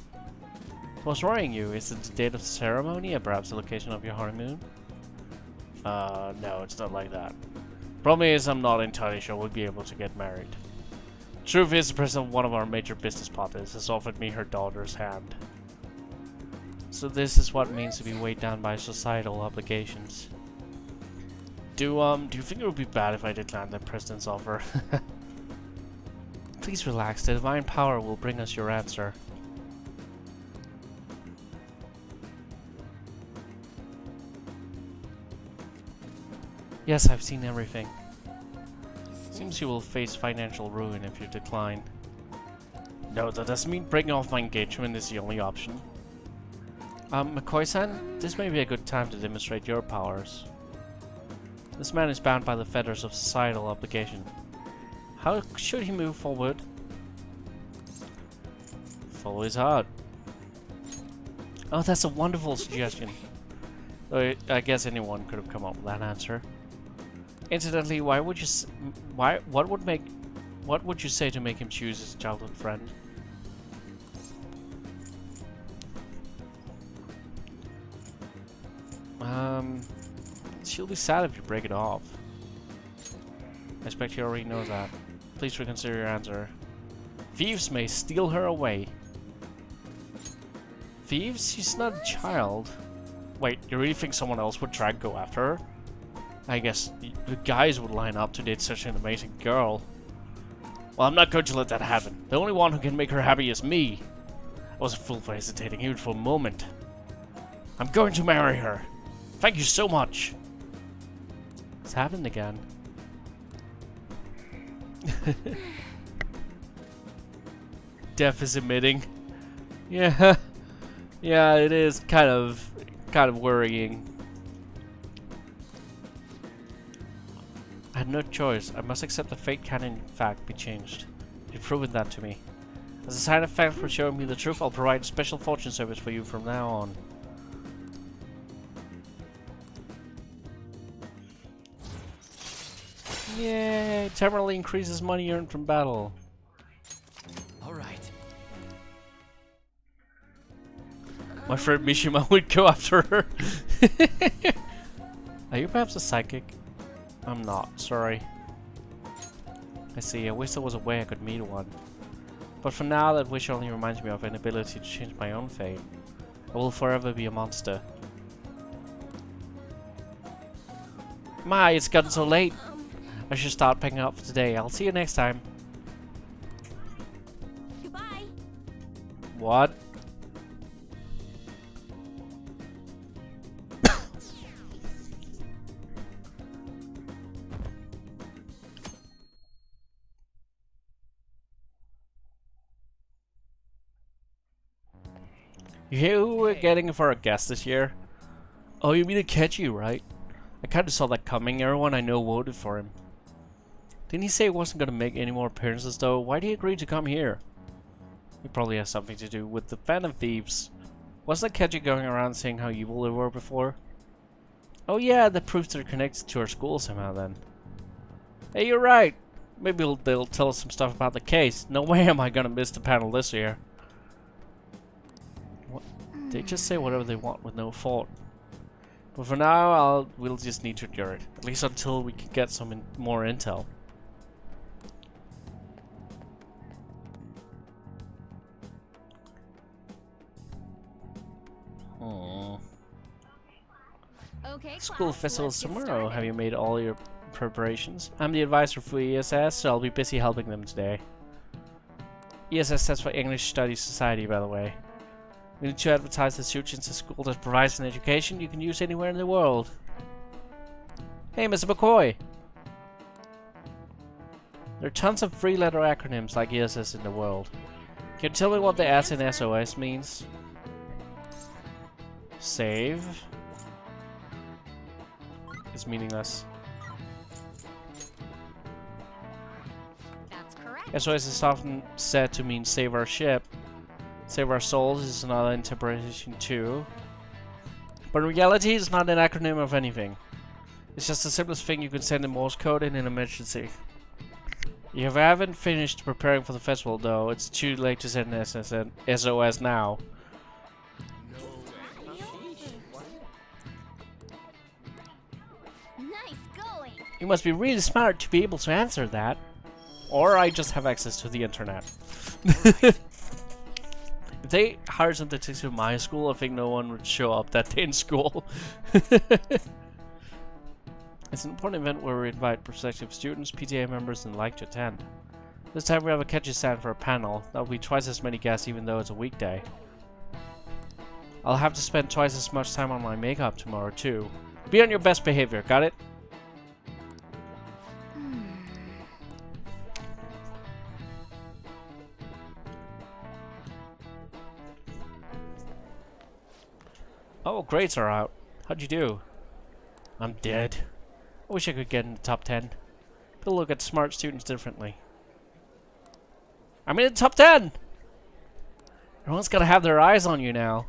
What's worrying you? Is it the date of the ceremony, or perhaps the location of your honeymoon? No, it's not like that. Problem is, I'm not entirely sure we'll be able to get married. Truth is, the president of one of our major business partners has offered me her daughter's hand. So this is what it means to be weighed down by societal obligations. Do you think it would be bad if I declined the president's offer? Please relax, the divine power will bring us your answer. Yes, I've seen everything. Seems you will face financial ruin if you decline. No, that doesn't mean breaking off my engagement is the only option. McCoy-san, this may be a good time to demonstrate your powers. This man is bound by the fetters of societal obligation. How should he move forward? Follow his heart. Oh, that's a wonderful suggestion. Though I guess anyone could have come up with that answer. Incidentally, what would you say to make him choose his childhood friend? She'll be sad if you break it off. I expect she already knows that. Please reconsider your answer. Thieves may steal her away. Thieves? She's not a child. Wait, you really think someone else would try and go after her? I guess the guys would line up to date such an amazing girl. Well, I'm not going to let that happen. The only one who can make her happy is me. I was a fool for hesitating even for a moment. I'm going to marry her. Thank you so much. It's happened again. Death is emitting. Yeah. Yeah, it is kind of worrying. I had no choice. I must accept that fate can in fact be changed. You've proven that to me. As a sign of thanks for showing me the truth, I'll provide a special fortune service for you from now on. Yay! Temporarily increases money earned from battle. Alright. My friend Mishima would go after her. Are you perhaps a psychic? I'm not, sorry. I see, I wish there was a way I could meet one. But for now, that wish only reminds me of an ability to change my own fate. I will forever be a monster. My, it's gotten so late. I should start packing up for today. I'll see you next time. Goodbye. What? You hear who we're getting for a guest this year? Oh, you mean Akechi, right? I kinda saw that coming. Everyone I know voted for him. Didn't he say he wasn't gonna make any more appearances though? Why'd he agree to come here? It probably has something to do with the Phantom Thieves. Wasn't Akechi going around saying how evil they were before? Oh yeah, that proves they're connected to our school somehow then. Hey, you're right. Maybe they'll tell us some stuff about the case. No way am I gonna miss the panel this year. What? They just say whatever they want with no thought. But for now, we'll just need to endure it. At least until we can get some more intel. School festival's tomorrow. Have you made all your preparations? I'm the advisor for ESS, so I'll be busy helping them today. ESS stands for English Studies Society, by the way. We need to advertise the students a school that provides an education you can use anywhere in the world. Hey, Mr. McCoy! There are tons of three-letter acronyms like ESS in the world. Can you tell me what the S in SOS means? Save is meaningless. That's correct. SOS is often said to mean save our ship. Save our souls is another interpretation too. But in reality, it's not an acronym of anything. It's just the simplest thing you can send in Morse code in an emergency. If you haven't finished preparing for the festival though, it's too late to send an SOS now. Nice going. You must be really smart to be able to answer that. Or I just have access to the internet. If they hired some detectives in my school, I think no one would show up that day in school. It's an important event where we invite prospective students, PTA members, and the like to attend. This time we have a catchy stand for a panel. That'll be twice as many guests even though it's a weekday. I'll have to spend twice as much time on my makeup tomorrow too. Be on your best behavior, got it? Oh, grades are out. How'd you do? I'm dead. I wish I could get in the top 10. People look at smart students differently. I'm in the top 10! Everyone's gotta have their eyes on you now.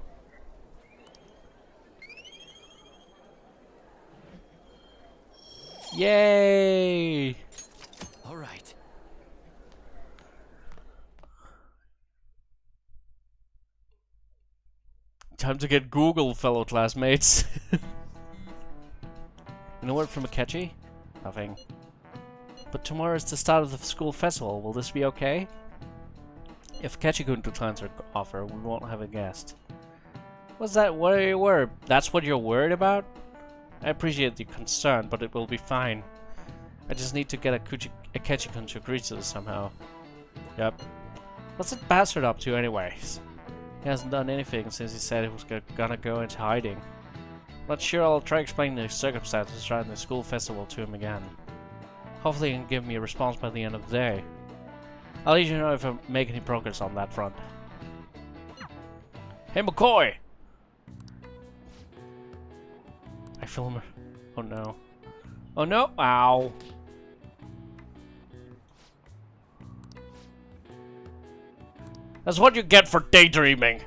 Yay! All right. Time to get Google, fellow classmates. No word from Akechi? Nothing. But tomorrow is the start of the school festival. Will this be okay? If Akechi couldn't decline our offer, we won't have a guest. What's that? What are you worried? That's what you're worried about? I appreciate the concern, but it will be fine. I just need to get Akechi-kun to agree to this somehow. Yep. What's that bastard up to anyways? He hasn't done anything since he said he was gonna go into hiding. Not sure, I'll try explaining the circumstances surrounding the school festival to him again. Hopefully he can give me a response by the end of the day. I'll let you know if I make any progress on that front. Hey McCoy! I feel him. Oh no. Oh no! Ow! That's what you get for daydreaming!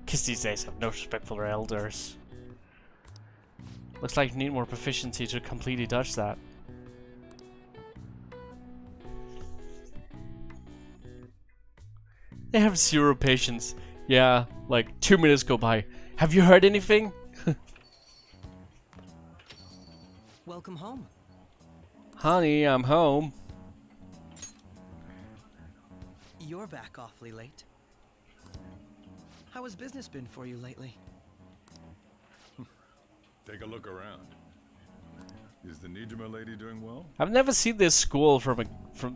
Kids these days have no respect for their elders. Looks like you need more proficiency to completely dodge that. They have zero patience. Yeah, like 2 minutes go by. Have you heard anything? Welcome home. Honey, I'm home. You're back awfully late. How has business been for you lately? Take a look around. Is the Nijima lady doing well? I've never seen this school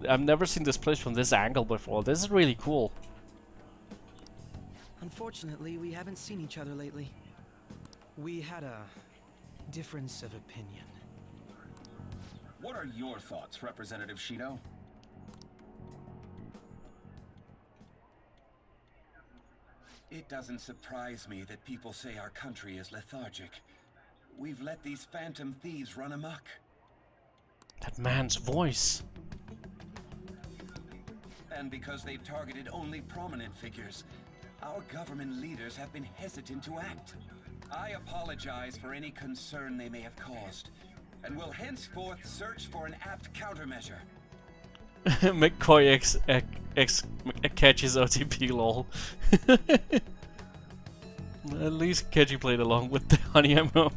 I've never seen this place from this angle before. This is really cool. Unfortunately, we haven't seen each other lately. We had a difference of opinion. What are your thoughts, Representative Shido? It doesn't surprise me that people say our country is lethargic. We've let these phantom thieves run amok. That man's voice. And because they've targeted only prominent figures, our government leaders have been hesitant to act. I apologize for any concern they may have caused, and will henceforth search for an apt countermeasure. McCoy catches OTP lol. At least Keiji played along with the honey ammo.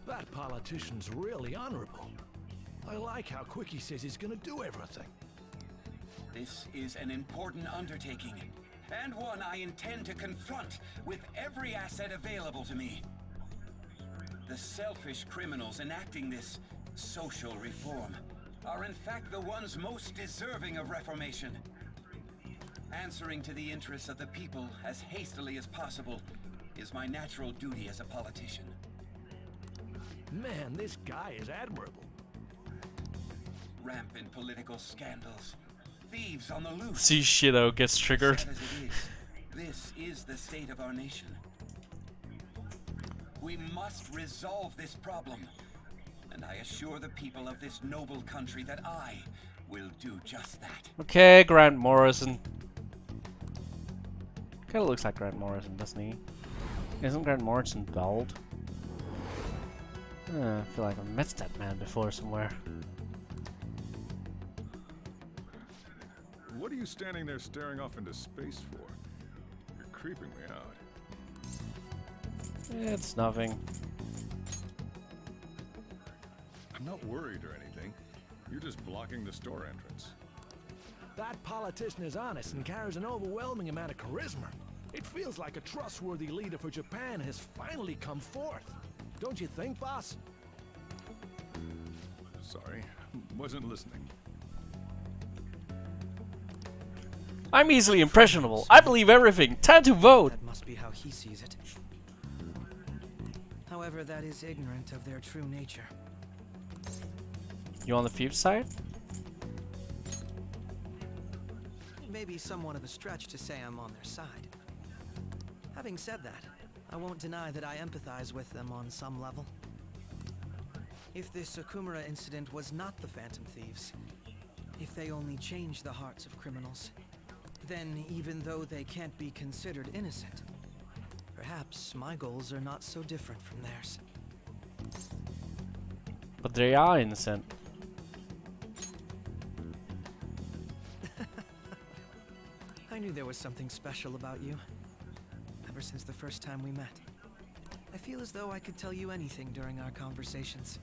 That politician's really honorable. I like how quick he says he's gonna do everything. This is an important undertaking, and one I intend to confront with every asset available to me. The selfish criminals enacting this social reform are in fact the ones most deserving of reformation. Answering to the interests of the people as hastily as possible is my natural duty as a politician. Man, this guy is admirable. Rampant political scandals, thieves on the loose. See, Shido gets triggered. Sad as it is, this is the state of our nation. We must resolve this problem, and I assure the people of this noble country that I will do just that. Okay, Grant Morrison. Kinda looks like Grant Morrison, doesn't he? Isn't Grant Morrison bald? I feel like I've met that man before somewhere. What are you standing there staring off into space for? You're creeping me out. It's nothing. I'm not worried or anything. You're just blocking the store entrance. That politician is honest and carries an overwhelming amount of charisma. It feels like a trustworthy leader for Japan has finally come forth. Don't you think, boss? Sorry, wasn't listening. I'm easily impressionable. I believe everything. Time to vote. That must be how he sees it. However, that is ignorant of their true nature. You on the Thieves' side? Maybe somewhat of a stretch to say I'm on their side. Having said that, I won't deny that I empathize with them on some level. If this Okumura incident was not the Phantom Thieves, if they only changed the hearts of criminals, then even though they can't be considered innocent, perhaps my goals are not so different from theirs. But they are innocent. I knew there was something special about you, ever since the first time we met. I feel as though I could tell you anything during our conversations.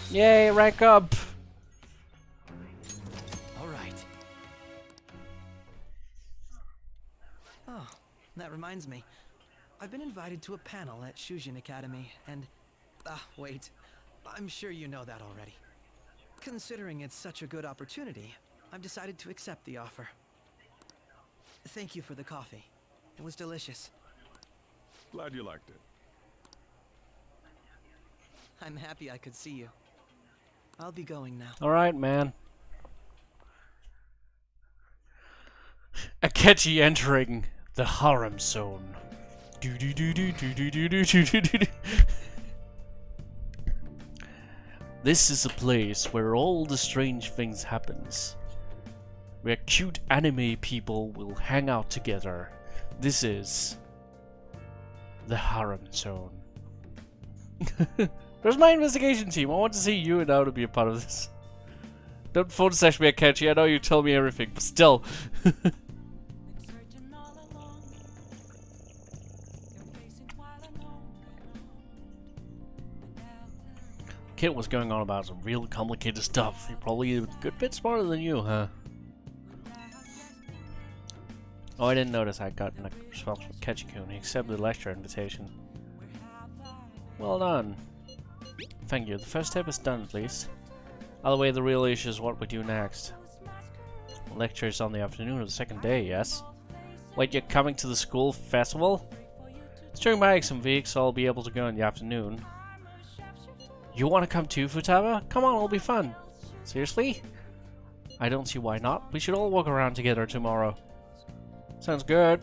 Yay, rank up! All right. Oh, that reminds me. I've been invited to a panel at Shujin Academy, and... wait. I'm sure you know that already. Considering it's such a good opportunity, I've decided to accept the offer. Thank you for the coffee. It was delicious. Glad you liked it. I'm happy I could see you. I'll be going now. Alright, man. Akechi entering the harem zone. Do do do do do do do do do do do. This is a place where all the strange things happens. Where cute anime people will hang out together. This is the harem zone. Where's my investigation team? I want to see you and now to be a part of this. Don't phone sesh me, Akechi. I know you tell me everything, but still. Kit was going on about some real complicated stuff. He's probably a good bit smarter than you, huh? Oh, I didn't notice I'd gotten a response from Ketchikun. He accepted the lecture invitation. Well done. Thank you. The first step is done, at least. Either way, the real issue is what we do next. Lecture is on the afternoon of the second day, yes? Wait, you're coming to the school festival? It's during my exam week, so I'll be able to go in the afternoon. You want to come too, Futaba? Come on, it'll be fun. Seriously? I don't see why not. We should all walk around together tomorrow. Sounds good.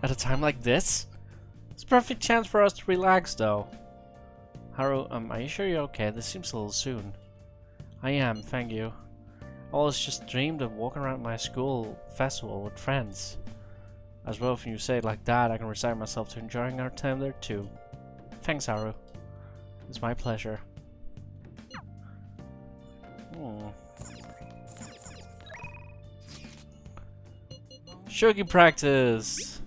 At a time like this? It's a perfect chance for us to relax, though. Haru, are you sure you're okay? This seems a little soon. I am, thank you. I always just dreamed of walking around my school festival with friends. As well, if you say it like that, I can resign myself to enjoying our time there too. Thanks, Haru. It's my pleasure. Shogi practice!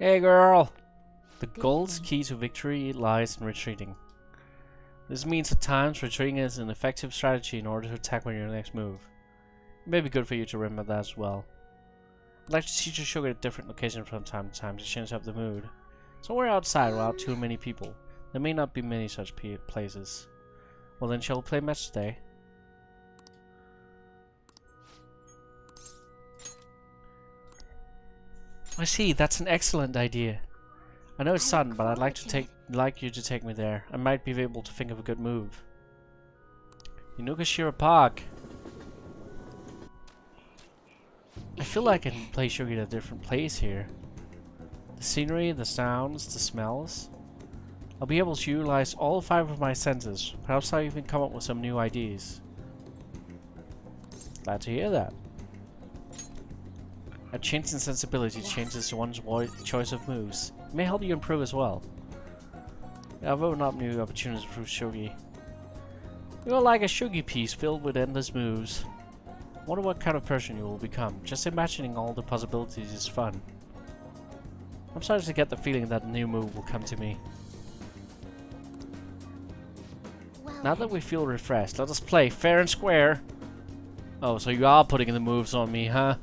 Hey girl! The gold's key to victory lies in retreating. This means at times retreating is an effective strategy in order to attack on your next move. It may be good for you to remember that as well. I'd like to teach you Sugar at different locations from time to time to change up the mood. Somewhere outside without too many people. There may not be many such places. Well then, shall we play a match today? I see, that's an excellent idea. I know it's sudden, but I'd like you to take me there. I might be able to think of a good move. Inukashira Park. I feel like I can play Sugar at a different place here. The scenery, the sounds, the smells. I'll be able to utilize all 5 of my senses. Perhaps I'll even come up with some new ideas. Glad to hear that. A change in sensibility changes one's choice of moves. It may help you improve as well. I've opened up new opportunities through Shogi. You're like a Shogi piece filled with endless moves. Wonder what kind of person you will become. Just imagining all the possibilities is fun. I'm starting to get the feeling that a new move will come to me. Now that we feel refreshed, let us play fair and square. Oh, so you are putting the moves on me, huh?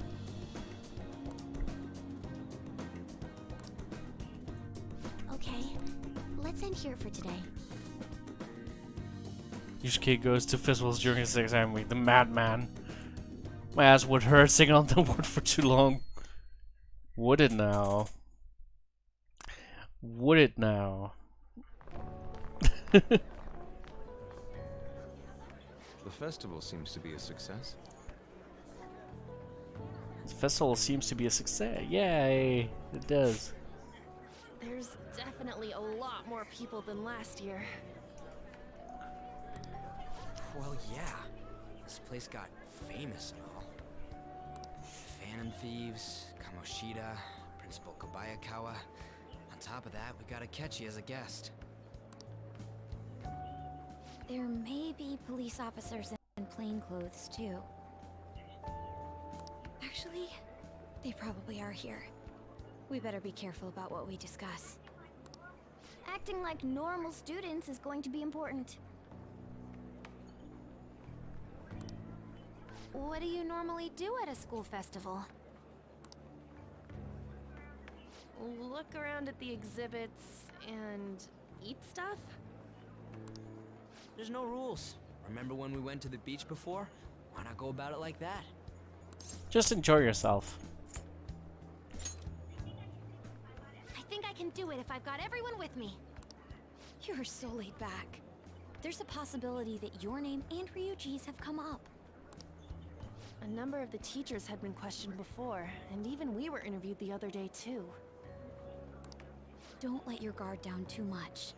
Here for today. Yusuke goes to festivals during his exam week. The madman. My ass would hurt singing on the word for too long. Would it now? Would it now? The festival seems to be a success. The festival seems to be a success. Yay! It does. There's definitely a lot more people than last year. Well, yeah. This place got famous and all. Phantom Thieves, Kamoshida, Principal Kobayakawa. On top of that, we got Akechi as a guest. There may be police officers in plain clothes, too. Actually, they probably are here. We better be careful about what we discuss. Acting like normal students is going to be important. What do you normally do at a school festival? Look around at the exhibits and eat stuff? There's no rules. Remember when we went to the beach before? Why not go about it like that? Just enjoy yourself. I think I can do it if I've got everyone with me. You're so laid back. There's a possibility that your name and Ryuji's have come up. A number of the teachers had been questioned before, and even we were interviewed the other day too. Don't let your guard down too much.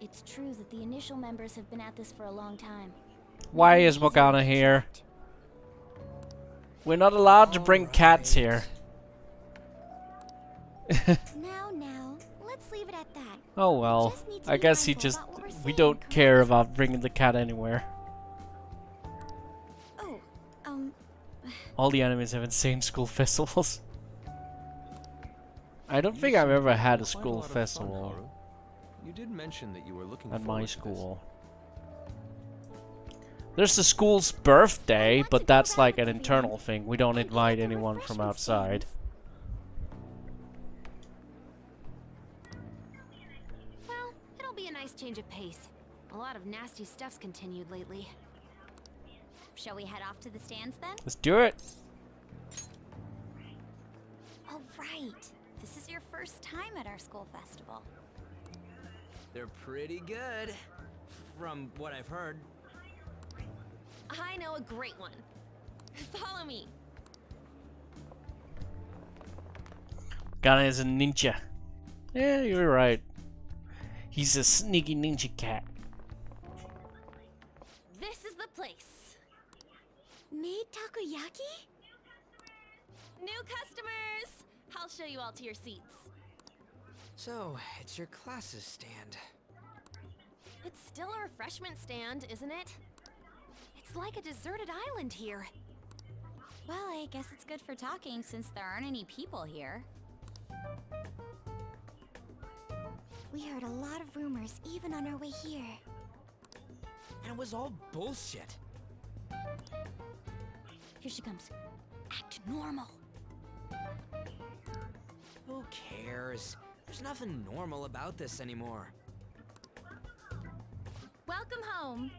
It's true that the initial members have been at this for a long time. Why is Morgana here? We're not allowed to bring cats here. Now, let's leave it at that. Oh well, I guess we don't care about bringing the cat anywhere. Oh, all the enemies have insane school festivals. I don't think I've ever had a school festival You did mention that you were looking at my forward to school. There's the school's birthday, but that's like an internal thing. We don't invite anyone from outside. Well, it'll be a nice change of pace. A lot of nasty stuff's continued lately. Shall we head off to the stands then? Let's do it. Oh, right. This is your first time at our school festival. They're pretty good, from what I've heard. I know a great one. Follow me. Gana is a ninja. Yeah, you're right. He's a sneaky ninja cat. This is the place. Made takoyaki? New customers! I'll show you all to your seats. So, it's your class's stand. It's still a refreshment stand, isn't it? It's like a deserted island here. Well, I guess it's good for talking since there aren't any people here. We heard a lot of rumors, even on our way here. And it was all bullshit. Here she comes. Act normal. Who cares? There's nothing normal about this anymore. Welcome home.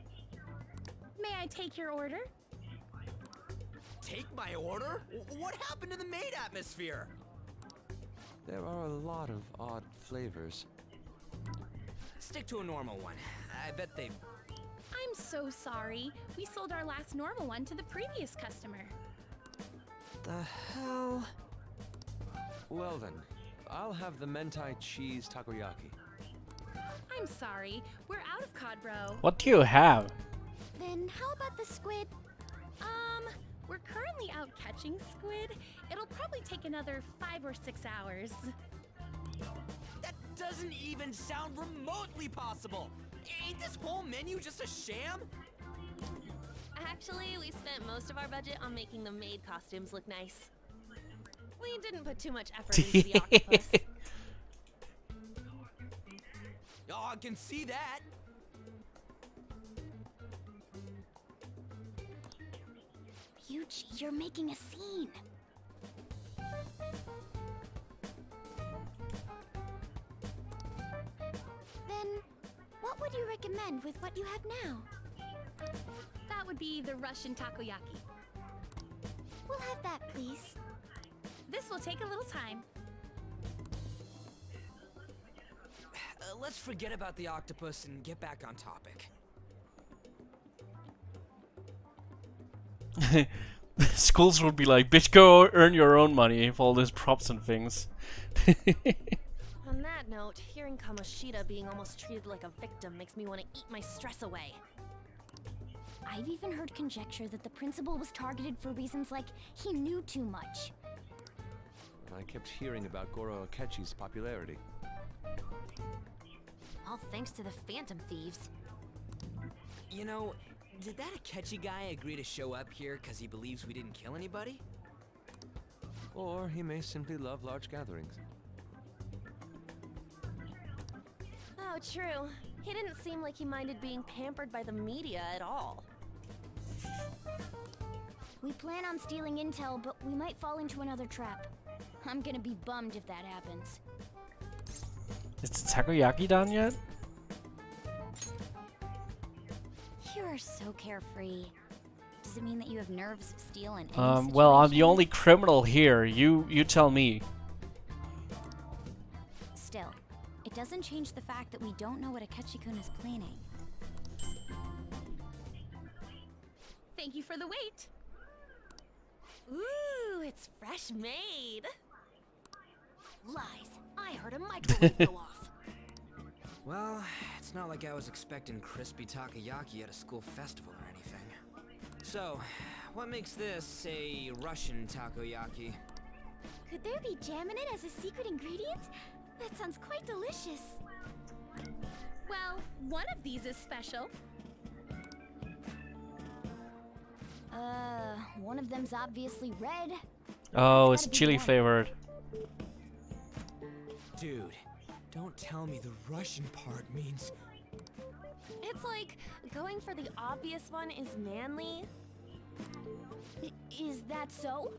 May I take your order? Take my order? What happened to the maid atmosphere? There are a lot of odd flavors. Stick to a normal one. I bet they... I'm so sorry. We sold our last normal one to the previous customer. The hell? Well then, I'll have the mentai cheese takoyaki. I'm sorry. We're out of cod, bro. What do you have? Then how about the squid? We're currently out catching squid. It'll probably take another 5 or 6 hours. That doesn't even sound remotely possible. Ain't this whole menu just a sham? Actually, we spent most of our budget on making the maid costumes look nice. We didn't put too much effort into the octopus. Oh, I can see that. Yuji, you're making a scene. Then, what would you recommend with what you have now? That would be the Russian takoyaki. We'll have that, please. This will take a little time. Let's forget about the octopus and get back on topic. Schools would be like, bitch, go earn your own money for all these props and things. On that note, hearing Kamoshida being almost treated like a victim makes me want to eat my stress away. I've even heard conjecture that the principal was targeted for reasons like he knew too much. I kept hearing about Goro Akechi's popularity. All thanks to the Phantom Thieves. You know, did that Akechi guy agree to show up here because he believes we didn't kill anybody? Or he may simply love large gatherings. Oh, true. He didn't seem like he minded being pampered by the media at all. We plan on stealing intel, but we might fall into another trap. I'm gonna be bummed if that happens. Is the takoyaki done yet? You are so carefree. Does it mean that you have nerves of steel in any Well, I'm the situation? only criminal here. You tell me. Still, it doesn't change the fact that we don't know what Akechi-kun is planning. Thank you for the wait. Ooh, it's fresh made. Lies. I heard a microwave go off. Well, it's not like I was expecting crispy takoyaki at a school festival or anything. So, what makes this a Russian takoyaki? Could there be jam in it as a secret ingredient? That sounds quite delicious. Well, one of these is special. One of them's obviously red. Oh, That's it's gotta be chili one. flavored. Dude, don't tell me the Russian part means... It's like going for the obvious one is manly. Is that so?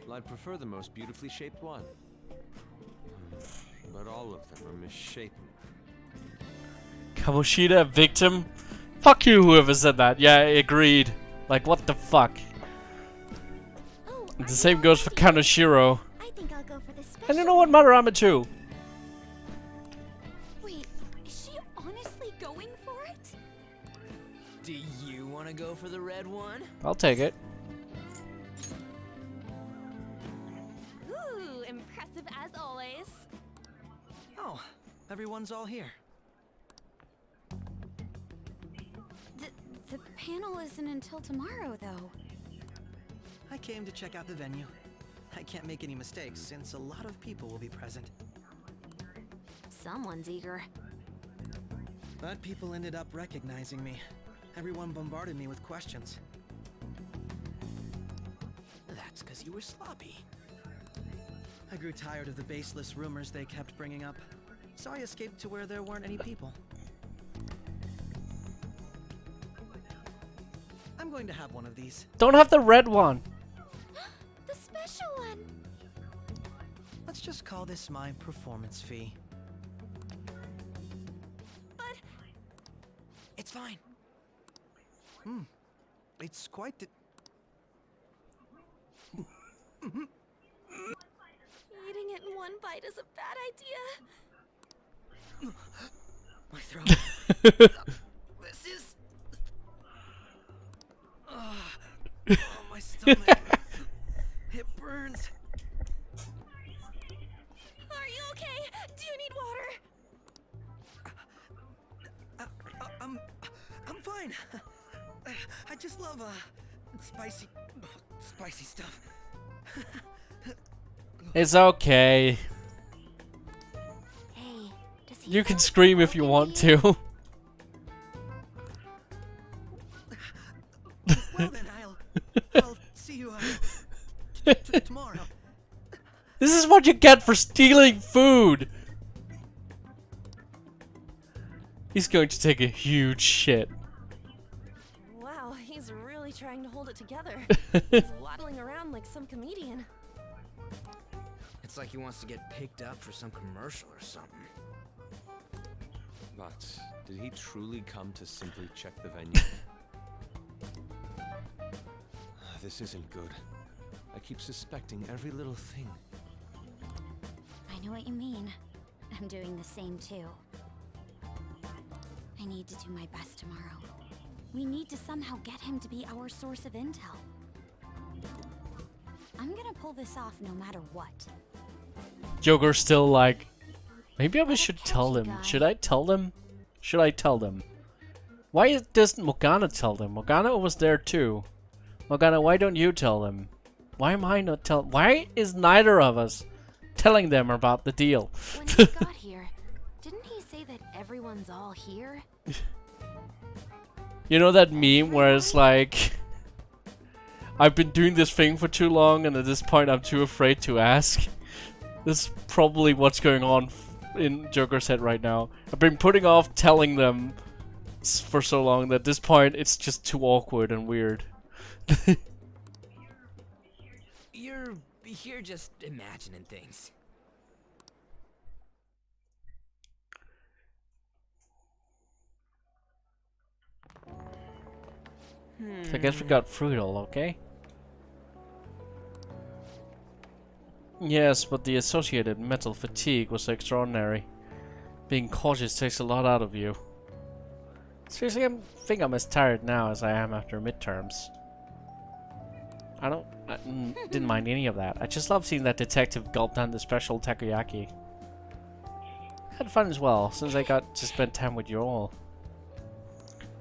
Well, I'd prefer the most beautifully shaped one. But all of them are misshapen. Kamoshida, a victim? Fuck you, whoever said that. Yeah, I agreed. Like, what the fuck? Oh, The same goes for Kanoshiro. I think I'll go for the special. And you know what, Madarama too. Wait, is she honestly going for it? Do you want to go for the red one? I'll take it. Ooh, impressive as always. Oh, everyone's all here. The panel isn't until tomorrow, though. I came to check out the venue. I can't make any mistakes since a lot of people will be present. Someone's eager. But people ended up recognizing me. Everyone bombarded me with questions. That's because you were sloppy. I grew tired of the baseless rumors they kept bringing up. so I escaped to where there weren't any people. I'm going to have one of these. Don't have the red one. The special one. Let's just call this my performance fee. But it's fine. It's quite the... Eating it in one bite is a bad idea. My throat. This is... Oh, my stomach. It burns. Are you okay? Do you need water? I'm fine. I just love spicy stuff. It's okay. Hey, does he You can scream if you want to. Well then, I'll see you tomorrow. This is what you get for stealing food. He's going to take a huge shit. Wow, he's really trying to hold it together. He's waddling around like some comedian. It's like he wants to get picked up for some commercial or something. But did he truly come to simply check the venue? This isn't good. I keep suspecting every little thing. I know what you mean. I'm doing the same too. I need to do my best tomorrow. We need to somehow get him to be our source of intel. I'm gonna pull this off no matter what. Joker's still like, maybe I should tell them. Should I tell them? Should I tell them? Why doesn't Morgana tell them? Morgana was there too. Morgana, why don't you tell them? Why am I not tell? Why is neither of us telling them about the deal? When he got here, didn't he say that everyone's all here? You know that meme where it's like, I've been doing this thing for too long and at this point I'm too afraid to ask? This is probably what's going on in Joker's head right now. I've been putting off telling them for so long that at this point it's just too awkward and weird. You're just imagining things. So I guess we got through it all, okay? Yes, but the associated mental fatigue was extraordinary. Being cautious takes a lot out of you. Seriously, I think I'm as tired now as I am after midterms. I didn't mind any of that. I just love seeing that detective gulp down the special takoyaki. Had fun as well, since I got to spend time with you all.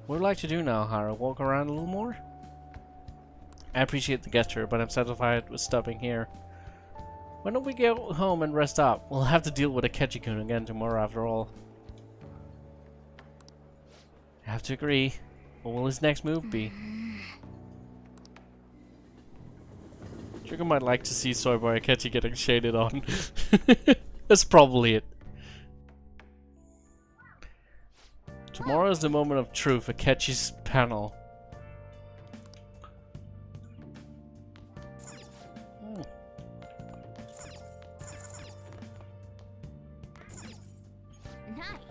What would you like to do now, Hara? Walk around a little more? I appreciate the gesture, but I'm satisfied with stopping here. Why don't we go home and rest up? We'll have to deal with Akechi-kun again tomorrow after all. I have to agree. What will his next move be? Joker might like to see Soy Boy Akechi getting shaded on. That's probably it. Tomorrow is the moment of truth, Akechi's panel. Nice.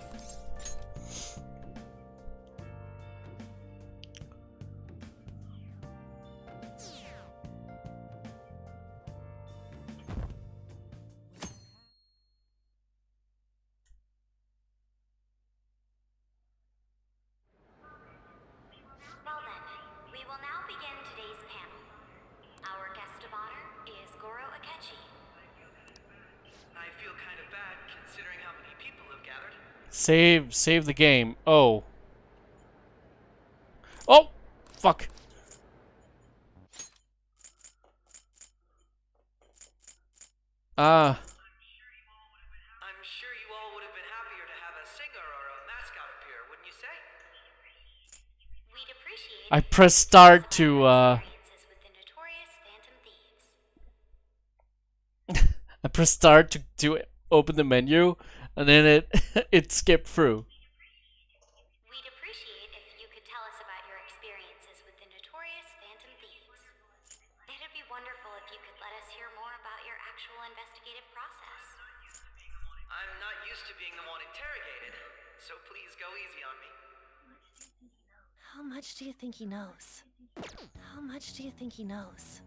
Well then, we will now begin today's panel. Our guest of honor is Goro Akechi. I feel kind of bad considering how many people have gathered. Save the game. Oh. Oh! Fuck. I'm sure you all would have been happier to have a singer or a mascot appear, wouldn't you say? We'd appreciate I pressed start to I pressed start to open the menu, And then it it skipped through. We'd appreciate if you could tell us about your experiences with the notorious Phantom Thieves. It'd be wonderful if you could let us hear more about your actual investigative process. I'm not used to being the one interrogated, so please go easy on me. How much do you think he knows? How much do you think he knows?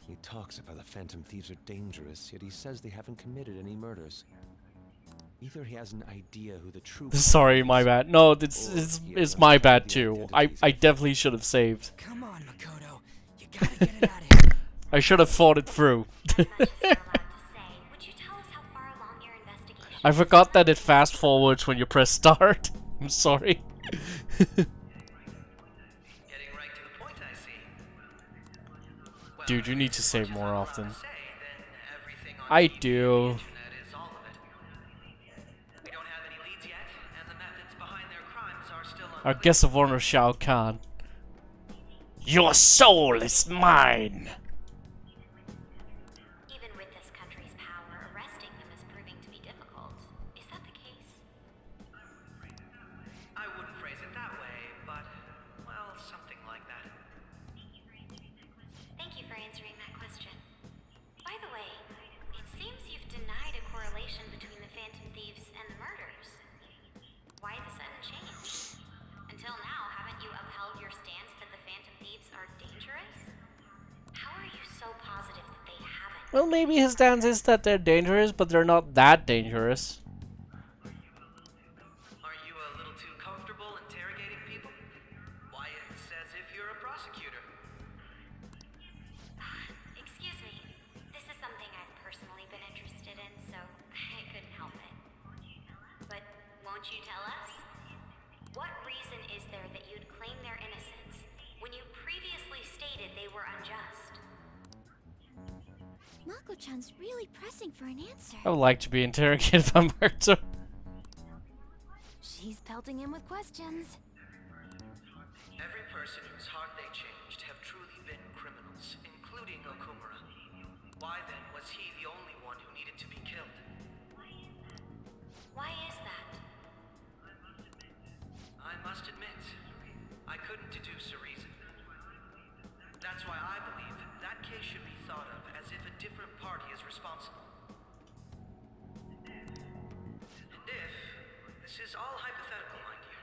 He talks about the Phantom Thieves are dangerous, yet he says they haven't committed any murders. Either he has an idea who the true... Sorry, my bad. No, it's my bad too. I definitely should have saved. Come on, Makoto. You gotta get it out of here. I should have thought it through. I forgot that it fast forwards when you press start. I'm sorry. Dude, you need to save more often. I do. Our guest of honor, Shao Kahn. Your soul is mine! Even with this country's power, arresting them is proving to be difficult. Is that the case? I wouldn't phrase it that way, but, well, something like that. Thank you for answering that question. By the way, it seems you've denied a correlation between the Phantom Thieves and the murders. Why the sudden change? Until now, haven't you upheld your stance that the Phantom Thieves are dangerous? How are you so positive that they haven't? Well, maybe his stance is that they're dangerous, but they're not that dangerous. Are you a little too comfortable interrogating people? Why, it's as if you're a prosecutor. Excuse me. This is something I've personally been interested in, so I couldn't help it. But won't you tell us? What reason is there that you'd claim their innocence when you previously stated they were unjust? Mako-chan's really pressing for an answer. I would like to be interrogated by Murder. She's pelting him with questions. Every person whose heart they changed have truly been criminals, including Okumura. Why then was he the only one who needed to be killed? Why is that? I must admit, I couldn't deduce a reason. That's why I believe that case should be thought of as if a different party is responsible. And if, this is all hypothetical, mind you,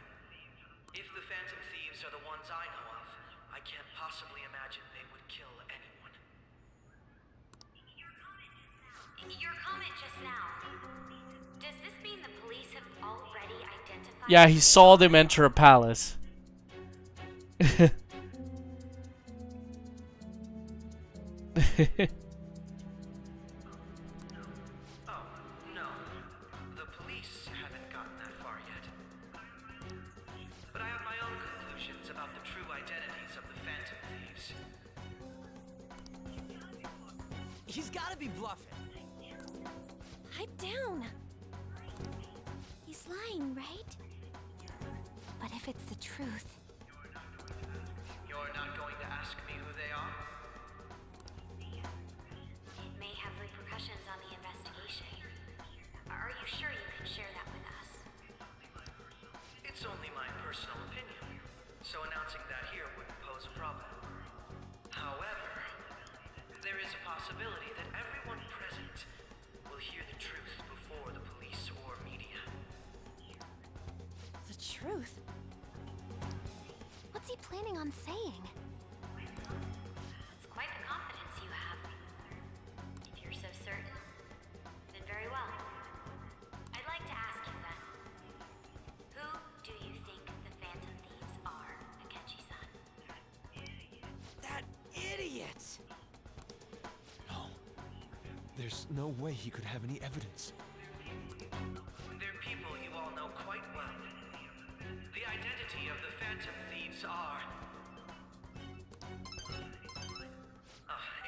if the Phantom Thieves are the ones I know of, I can't possibly imagine they would kill anyone. Your comment just now. Does this mean the police have already identified... Yeah, he saw them enter a palace. Oh, no. The police haven't gotten that far yet. But I have my own conclusions about the true identities of the Phantom Thieves. He's gotta be bluffing. Pipe down. He's lying, right? But if it's the truth... You're not going to ask me who they are? It may have repercussions on the investigation. Are you sure you can share that with us? It's only my personal opinion, so announcing that here wouldn't pose a problem. However, there is a possibility that everyone present will hear the truth before the police or media. The truth? What's he planning on saying? It's quite the confidence you have. If you're so certain, then very well. I'd like to ask you then, who do you think the Phantom Thieves are, Akechi-san? That idiot! No. There's no way he could have any evidence. They're people you all know quite well. The identity of the Phantom Thieves are...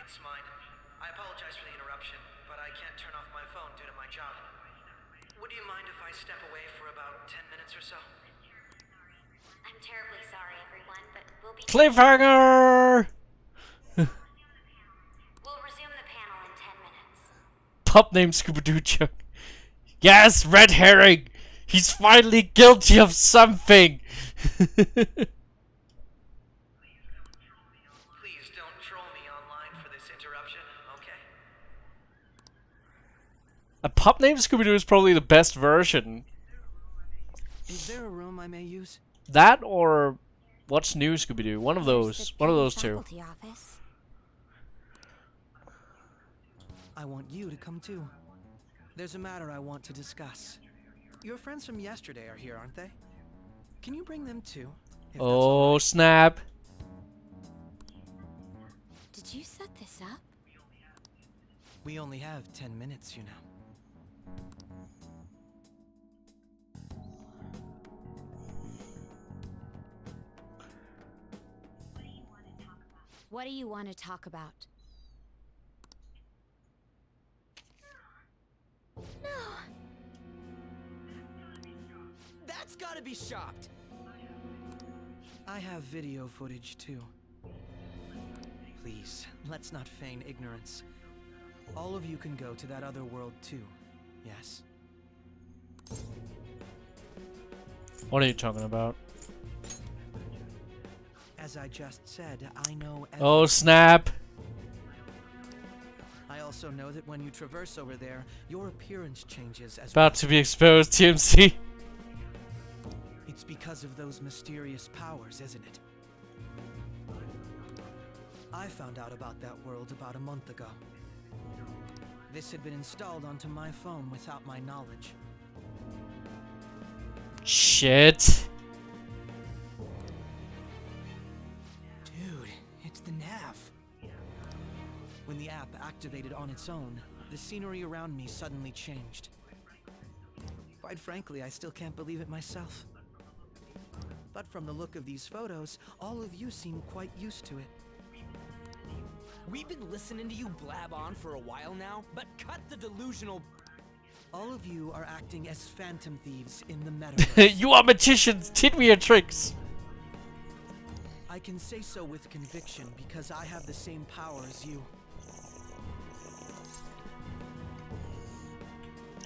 it's mine. I apologize for the interruption, but I can't turn off my phone due to my job. Would you mind if I step away for about 10 minutes or so? I'm terribly sorry, everyone, but we'll be... Cliffhanger! We'll resume the panel in 10 minutes. Pup named Scooby-Doo joke. Yes, red herring! He's finally guilty of something! Please don't troll me online for this interruption, okay? A pup named Scooby-Doo is probably the best version. Is there a room I may use? That or What's New Scooby-Doo? One of those. One of those two. Office. I want you to come too. There's a matter I want to discuss. Your friends from yesterday are here, aren't they? Can you bring them too? Oh, snap. Did you set this up? We only have 10 minutes, you know. What do you want to talk about? No. That's gotta be shopped. I have video footage too. Please, let's not feign ignorance. All of you can go to that other world too, yes? What are you talking about? As I just said, I know everything. Oh, snap. I also know that when you traverse over there, your appearance changes as About to be exposed, TMC. It's because of those mysterious powers, isn't it? I found out about that world about a month ago. This had been installed onto my phone without my knowledge. Shit. Dude, it's the nav. When the app activated on its own, the scenery around me suddenly changed. Quite frankly, I still can't believe it myself. But from the look of these photos, all of you seem quite used to it. We've been listening to you blab on for a while now, but cut the delusional... All of you are acting as phantom thieves in the metaverse. You are magicians! Teach me your tricks! I can say so with conviction because I have the same power as you.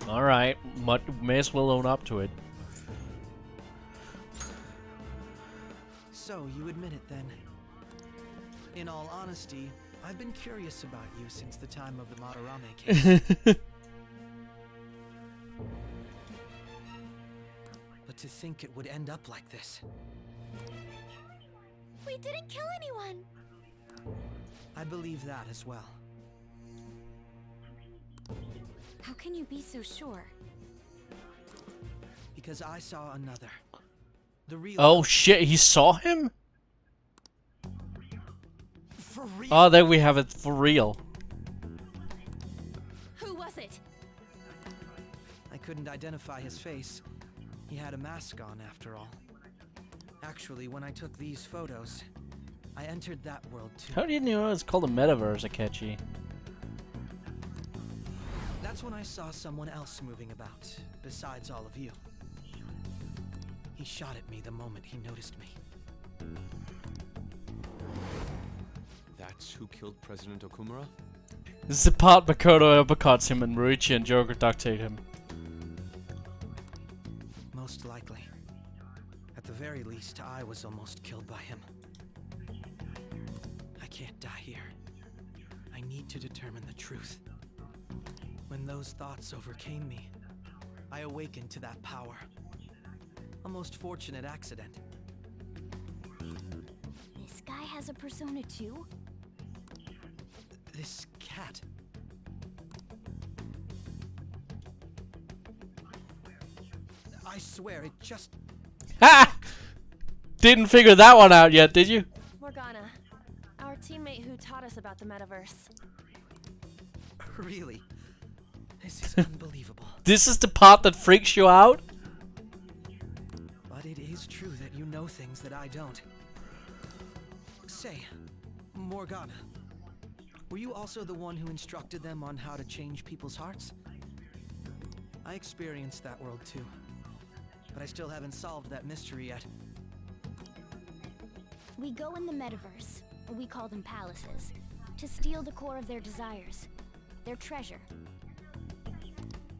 Alright, may as well own up to it. So, you admit it then. In all honesty, I've been curious about you since the time of the Madarame case. But to think it would end up like this. We didn't kill anyone. I believe that as well. How can you be so sure? Because I saw another. The real... Oh shit, he saw him? For real? Oh, there we have it for real. Who was it? I couldn't identify his face. He had a mask on, after all. Actually, when I took these photos, I entered that world too. How do you know it's called a metaverse, Akechi? That's when I saw someone else moving about, besides all of you. He shot at me the moment he noticed me. That's who killed President Okumura? This is the part Makoto uppercuts him and Ruichi and Joker duct tape him. Most likely. At the very least, I was almost killed by him. I can't die here. I need to determine the truth. When those thoughts overcame me, I awakened to that power. A most fortunate accident. This guy has a persona too? This cat. I swear, it just... Ha! Didn't figure that one out yet, did you? Morgana, our teammate who taught us about the metaverse. Really? This is unbelievable. This is the part that freaks you out? But it is true that you know things that I don't. Say, Morgana, were you also the one who instructed them on how to change people's hearts? I experienced that world too, but I still haven't solved that mystery yet. We go in the metaverse, we call them palaces, to steal the core of their desires, their treasure.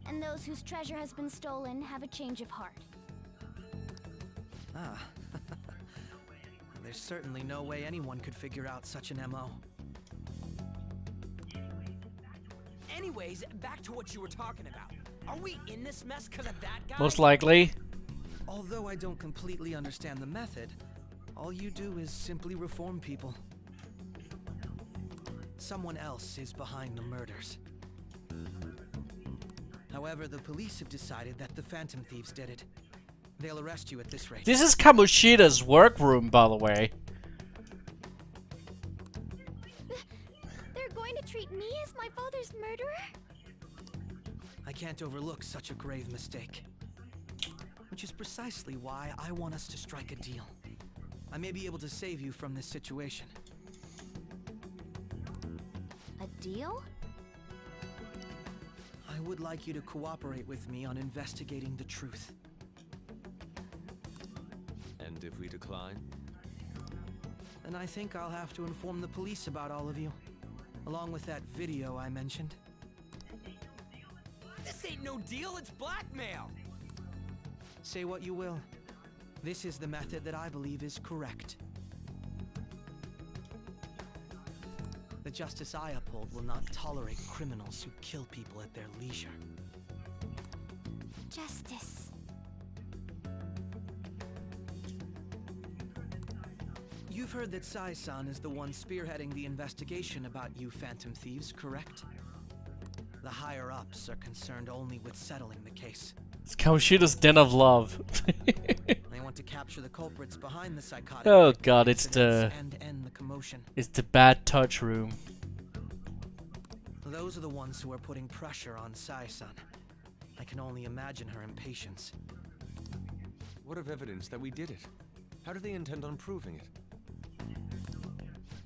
and those whose treasure has been stolen have a change of heart. Ah. There's certainly no way anyone could figure out such an MO. Anyways, back to what you were talking about. Are we in this mess because of that guy? Most likely. Although I don't completely understand the method, all you do is simply reform people. Someone else is behind the murders. However, the police have decided that the Phantom Thieves did it. They'll arrest you at this rate. This is Kamoshida's workroom, by the way. They're going to treat me as my father's murderer? I can't overlook such a grave mistake. Which is precisely why I want us to strike a deal. I may be able to save you from this situation. A deal? I would like you to cooperate with me on investigating the truth. And if we decline? Then I think I'll have to inform the police about all of you. Along with that video I mentioned. This ain't no deal, it's blackmail! Say what you will. This is the method that I believe is correct. The justice I uphold will not tolerate criminals who kill people at their leisure. Justice. You've heard that Sai-san is the one spearheading the investigation about you Phantom Thieves, correct? The higher-ups are concerned only with settling the case. It's Kamoshida's Den of Love. They want to capture the culprits behind the psychotic. Oh god, it's the... and end the commotion. It's the bad touch room. Those are the ones who are putting pressure on Sai-san. I can only imagine her impatience. What of evidence that we did it? How do they intend on proving it?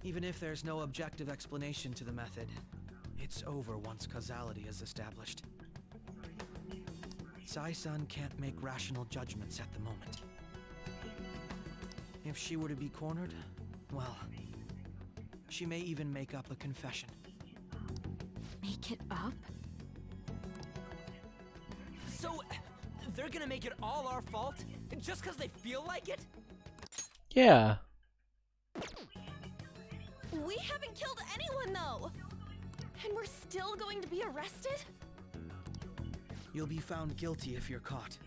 Even if there's no objective explanation to the method, it's over once causality is established. Sai-san can't make rational judgments at the moment. If she were to be cornered, well, she may even make up a confession. Make it up? So, they're gonna make it all our fault? Just because they feel like it? Yeah. We haven't killed anyone, though! And we're still going to be arrested? You'll be found guilty if you're caught,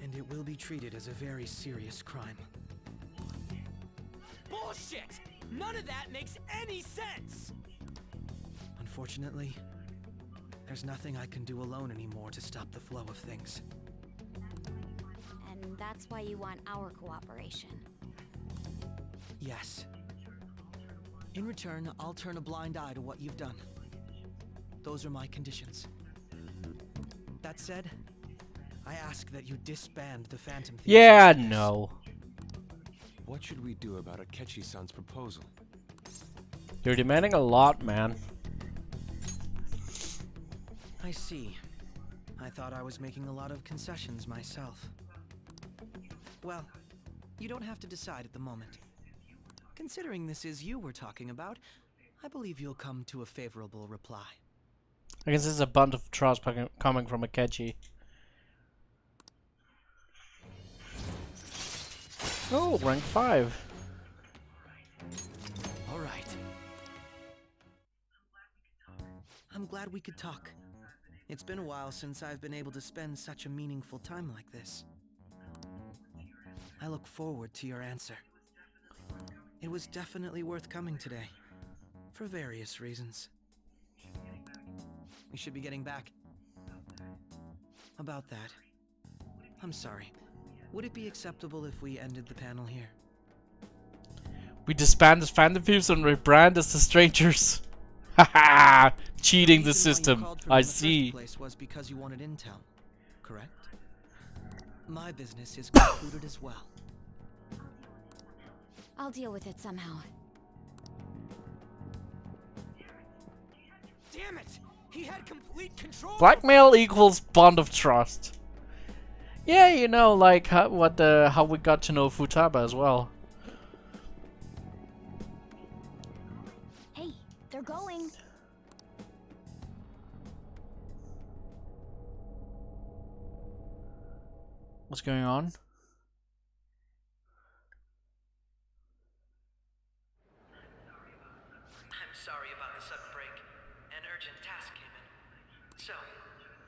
and it will be treated as a very serious crime. Bullshit! None of that makes any sense! Unfortunately, there's nothing I can do alone anymore to stop the flow of things. And that's why you want our cooperation. Yes. In return, I'll turn a blind eye to what you've done. Those are my conditions. That said, I ask that you disband the Phantom Thieves. Yeah, no. What should we do about Akechi-san's proposal? You're demanding a lot, man. I see. I thought I was making a lot of concessions myself. Well, you don't have to decide at the moment. Considering this is you we're talking about, I believe you'll come to a favorable reply. I guess it's a bunch of trust coming from Akechi. Oh, rank 5. All right. I'm glad we could talk. It's been a while since I've been able to spend such a meaningful time like this. I look forward to your answer. It was definitely worth coming today, for various reasons. We should be getting back. About that, I'm sorry. Would it be acceptable if we ended the panel here? We disband as Phantom Thieves and rebrand as the Strangers. Haha! Cheating the system. I see. The place was because you wanted intel, correct? My business is concluded as well. I'll deal with it somehow. Damn it! He had complete control. Blackmail equals bond of trust. Yeah, you know, like how we got to know Futaba as well. Hey, they're going. What's going on? I'm sorry about the sudden break. An urgent task came in. So,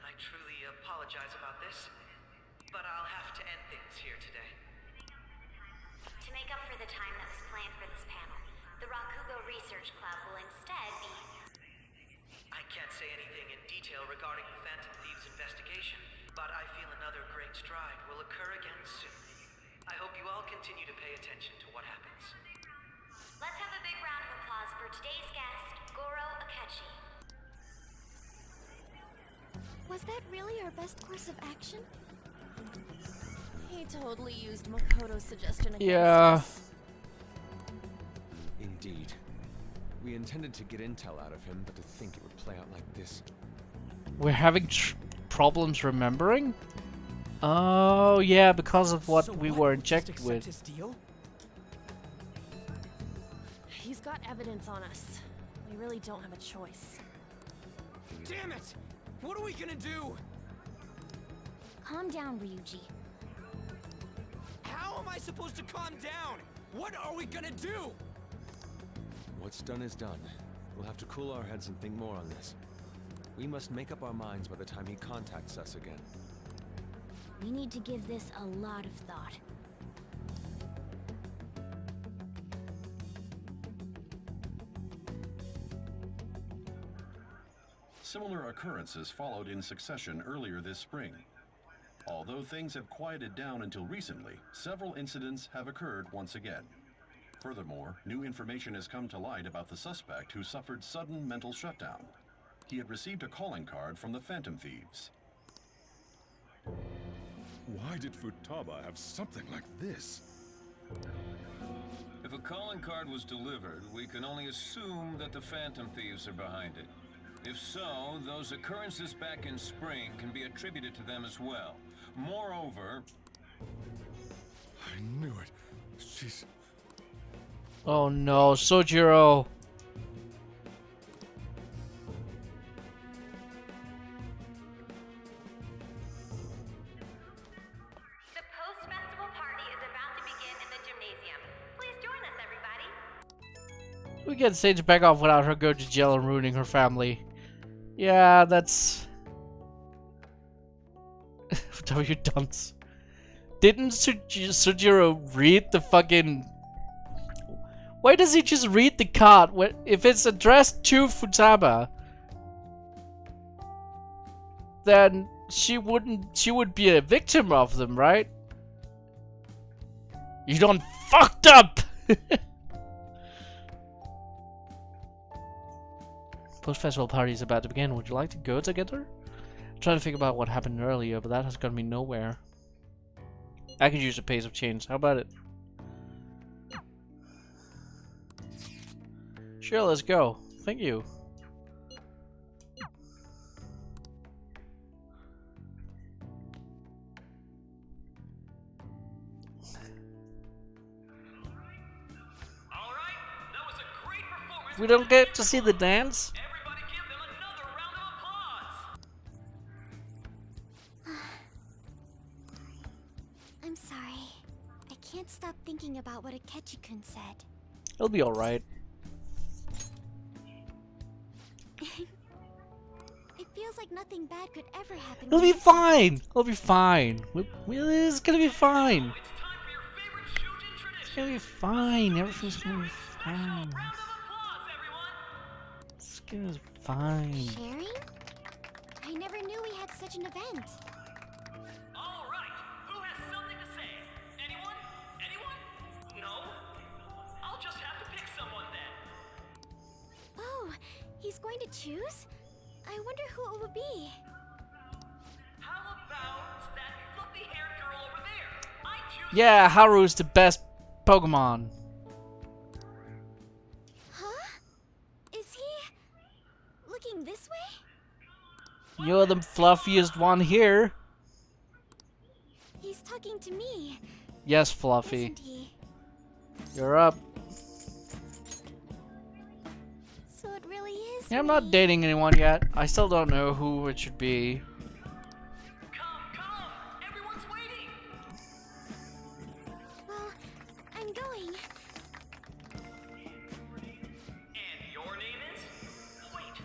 I truly apologize about this, but I'll have to end things here today. To make up for the time that was planned for this panel, the Rakugo Research Club will instead be... I can't say anything in detail regarding the Phantom Thieves investigation, but I feel another great stride will occur again soon. I hope you all continue to pay attention to what happens. Let's have a big round of applause for today's guest, Goro Akechi. Was that really our best course of action? He totally used Makoto's suggestion against us. Indeed. We intended to get intel out of him, but to think it would play out like this. We're having problems remembering? Oh, yeah, because of what we were injected with. His deal? He's got evidence on us. We really don't have a choice. Damn it! What are we gonna do? Calm down, Ryuji. How am I supposed to calm down? What are we gonna do? What's done is done. We'll have to cool our heads and think more on this. We must make up our minds by the time he contacts us again. We need to give this a lot of thought. Similar occurrences followed in succession earlier this spring. Although things have quieted down until recently, several incidents have occurred once again. Furthermore, new information has come to light about the suspect who suffered sudden mental shutdown. He had received a calling card from the Phantom Thieves. Why did Futaba have something like this? If a calling card was delivered, we can only assume that the Phantom Thieves are behind it. If so, those occurrences back in spring can be attributed to them as well. Moreover... I knew it. She's... Oh no, Sojiro. The post-festival party is about to begin in the gymnasium. Please join us, everybody. We get Sage back off without her going to jail and ruining her family. Yeah, that's... W dunce. Didn't Sojiro read the fucking... Why does he just read the card if it's addressed to Futaba? Then she would be a victim of them, right? You done fucked up! Post-festival party is about to begin. Would you like to go together? I'm trying to think about what happened earlier, but that has gotten me nowhere. I could use a pace of change. How about it? Sure, let's go. Thank you. We don't get to see the dance? I'm sorry. I can't stop thinking about what Akechi-kun said. It'll be alright. It feels like nothing bad could ever happen. It'll be fine! It'll be fine. It's gonna be fine. It's gonna be fine. Everything's gonna be fine. It's gonna be fine. Sharing? I never knew we had such an event. Alright, who has something to say? Anyone? Anyone? No? I'll just have to pick someone then. Oh, he's going to choose? I wonder who it would be. How about that fluffy-haired girl over there? I choose... Yeah, Haru's the best Pokemon. Huh? Is he looking this way? You're the fluffiest one here. He's talking to me. Yes, Fluffy. Isn't he? You're up. So it really is. Yeah, I'm not dating anyone yet. I still don't know who it should be. Come, everyone's waiting. I'm going. And your name is? Wait,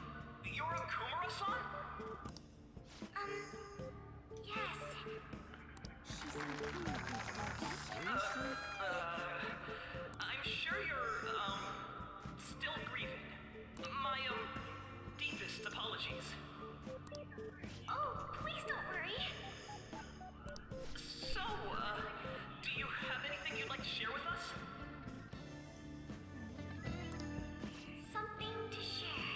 you're a Kumara-san? Yes. I'm sure you're, still grieving. My, deepest apologies. Oh, please don't worry. So, do you have anything you'd like to share with us? Something to share.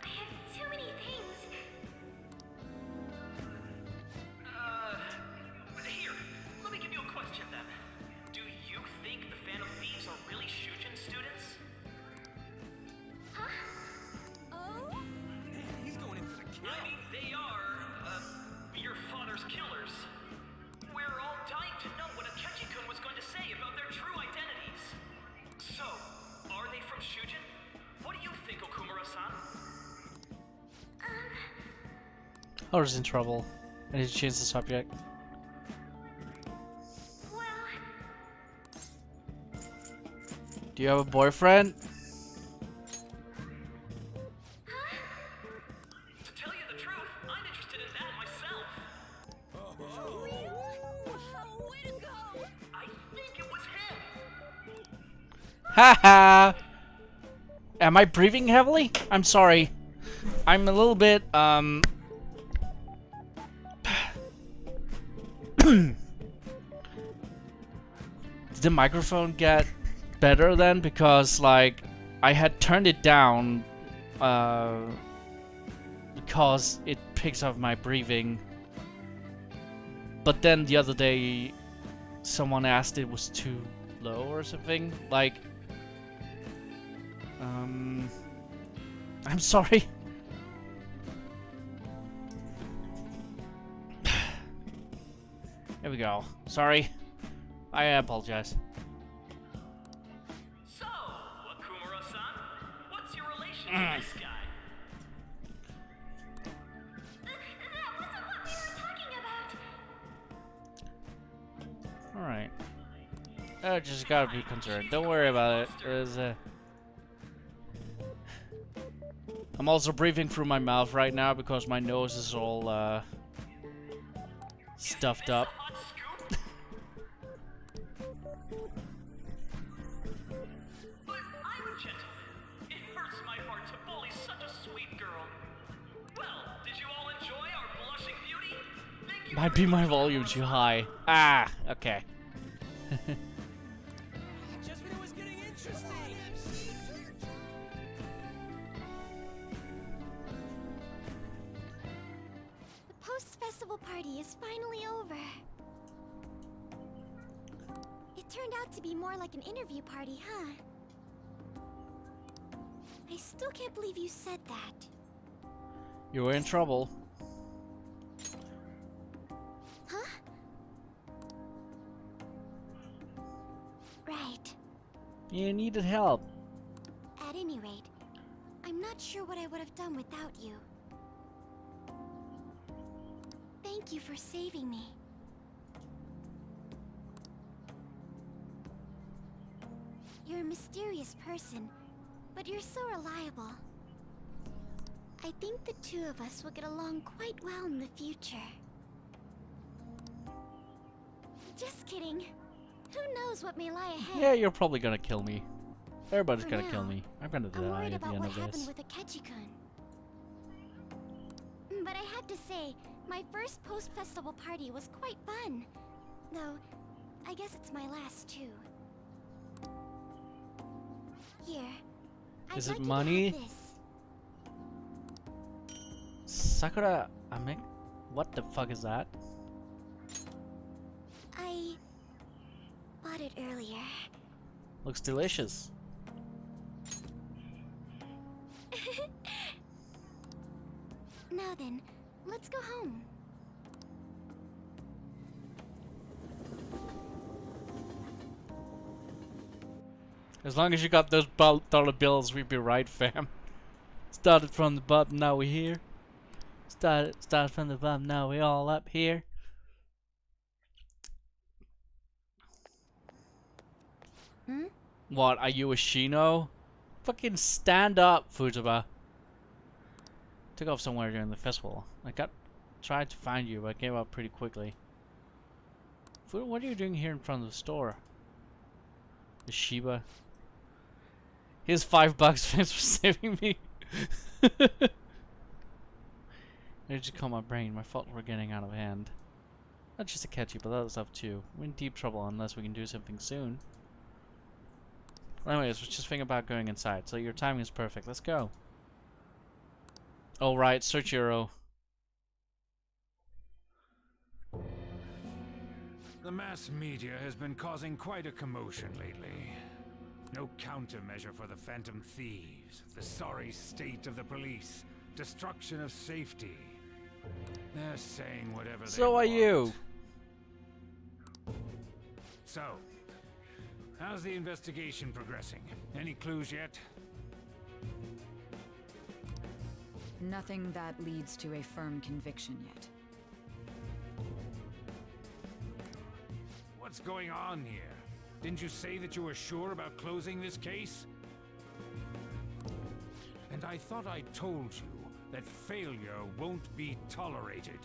I have too many things. Here, let me give you a question then. Do you think the Phantom Thieves are really Shujin students? Huh? Oh? He's going in for the kill. I mean, they are, your father's killers. We're all dying to know what Akechi-kun was going to say about their true identities. So, are they from Shujin? What do you think, Okumura-san? I was in trouble. I need to change the subject. Do you have a boyfriend? To tell you the truth, I'm interested in that myself. For real? Wow, way to go! I think it was him. Haha! Am I breathing heavily? I'm sorry. I'm a little bit, Did the microphone get better then? Because, like, I had turned it down, because it picks up my breathing. But then the other day, someone asked it was too low or something. Like, I'm sorry. Here we go. Sorry. I apologize. So, Okumura-san, what's your relation to this guy? That wasn't what we were talking about. Alright. I just gotta be concerned. Don't worry about it. I'm also breathing through my mouth right now because my nose is all stuffed up. But I'm a gentleman. It hurts my heart to bully such a sweet girl. Well, did you all enjoy our blushing beauty? Thank you. Might be my volume too high. Ah, okay. Just when it was getting interesting. The post-festival party is finally over. It turned out to be more like an interview party, huh? I still can't believe you said that. You were in trouble. Huh? Right. You needed help. At any rate, I'm not sure what I would have done without you. Thank you for saving me. You're a mysterious person, but you're so reliable. I think the two of us will get along quite well in the future. Just kidding. Who knows what may lie ahead? Yeah, you're probably gonna kill me. Everybody's For gonna kill now, me. I'm gonna I'm die worried at the about end what of happened this. with Akechi-kun. But I have to say, my first post-festival party was quite fun. Though, I guess it's my last too. Here. Is I'd it like money? You to have this. Sakura Ame? What the fuck is that? I bought it earlier. Looks delicious. Now then, let's go home. As long as you got those dollar bills, we'd be right, fam. Started from the bottom, now we're here. Started from the bottom, now we're all up here. What, are you a Shino? Fucking stand up, Futaba. Took off somewhere during the festival. Tried to find you, but I gave up pretty quickly. Futa, what are you doing here in front of the store? The Shiba. Here's $5. Thanks for saving me. It just caught my brain. My fault we're getting out of hand. Not just a catchy, but other stuff too. We're in deep trouble unless we can do something soon. Well, anyways, we're just thinking about going inside, so your timing is perfect. Let's go. Oh right, search Euro. The mass media has been causing quite a commotion lately. No countermeasure for the Phantom Thieves, the sorry state of the police, destruction of safety. They're saying whatever they So are want. you. So, how's the investigation progressing? Any clues yet? Nothing that leads to a firm conviction yet. What's going on here? Didn't you say that you were sure about closing this case? And I thought I told you that failure won't be tolerated.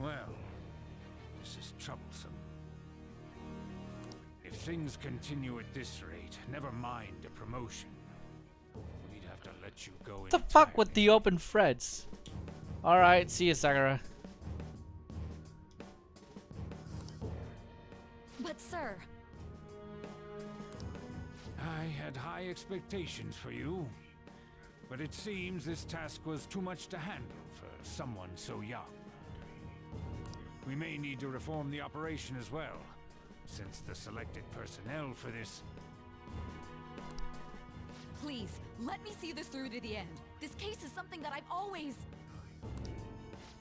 Well, this is troublesome. If things continue at this rate, never mind a promotion. We'd have to let you go. What the fuck with the open threads? Alright, see you, Sakura. But sir... I had high expectations for you, but it seems this task was too much to handle for someone so young. We may need to reform the operation as well, since the selected personnel for this... Please, let me see this through to the end. This case is something that I've always...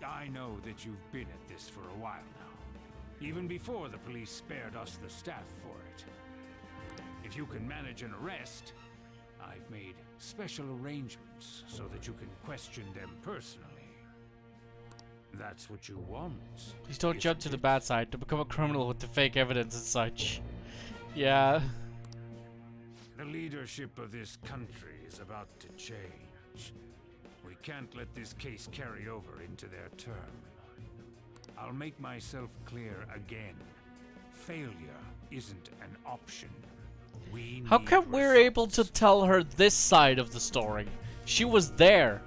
I know that you've been at this for a while now, even before the police spared us the staff for it. If you can manage an arrest, I've made special arrangements so that you can question them personally. That's what you want. Please don't jump to the bad side to become a criminal with the fake evidence and such. Yeah. The leadership of this country is about to change. We can't let this case carry over into their term. I'll make myself clear again. Failure isn't an option. How come we're able to tell her this side of the story? She was there.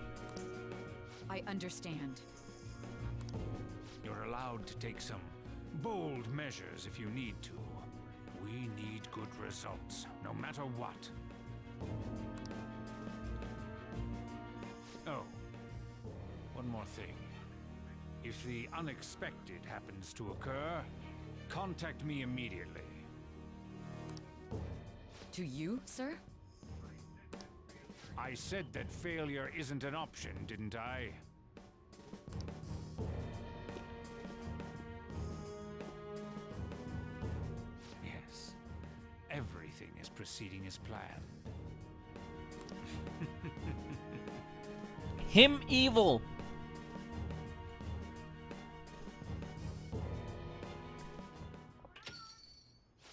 I understand. You're allowed to take some bold measures if you need to. We need good results, no matter what. Oh, one more thing. If the unexpected happens to occur, contact me immediately. To you, sir? I said that failure isn't an option, didn't I? Yes. Everything is proceeding as planned. Him evil.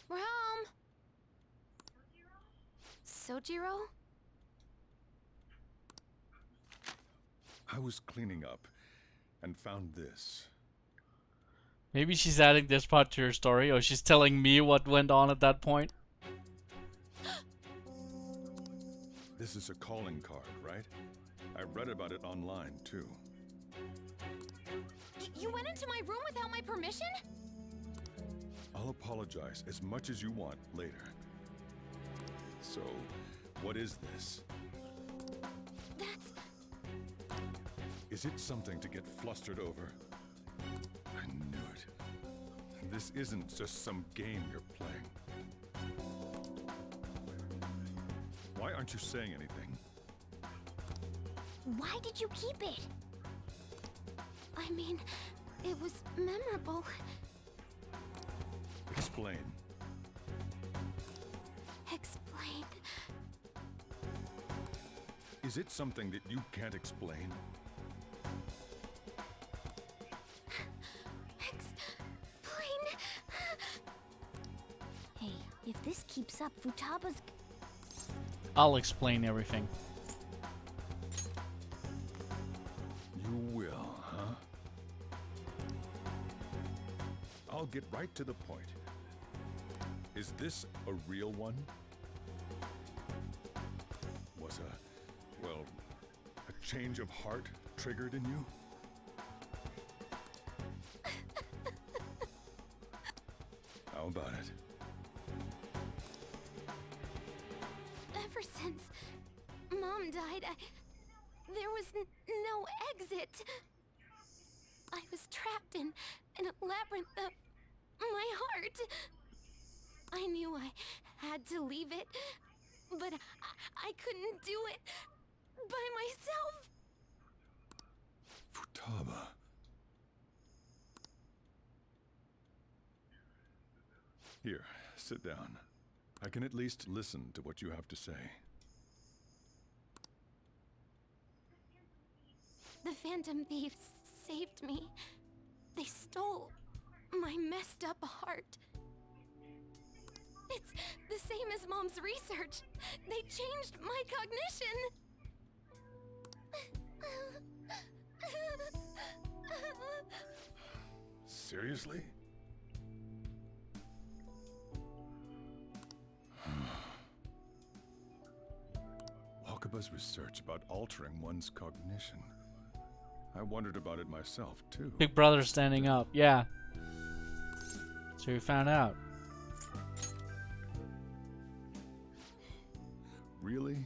We're home. Sojiro? I was cleaning up and found this. Maybe she's adding this part to her story, or she's telling me what went on at that point. This is a calling card, right? I read about it online, too. You went into my room without my permission? I'll apologize as much as you want later. So, what is this? That's... Is it something to get flustered over? I knew it. This isn't just some game you're playing. Why aren't you saying anything? Why did you keep it? I mean, it was memorable. Explain. Explain. Is it something that you can't explain? If this keeps up, Futaba's... I'll explain everything. You will, huh? I'll get right to the point. Is this a real one? Was a change of heart triggered in you? How about it? Ever since Mom died, there was no exit. I was trapped in a labyrinth of my heart. I knew I had to leave it, but I couldn't do it by myself. Futaba. Here, sit down. I can at least listen to what you have to say. The Phantom Thieves saved me. They stole my messed up heart. It's the same as Mom's research. They changed my cognition. Seriously? Wakaba's research about altering one's cognition. I wondered about it myself, too. Big Brother standing up, yeah. So we found out. Really?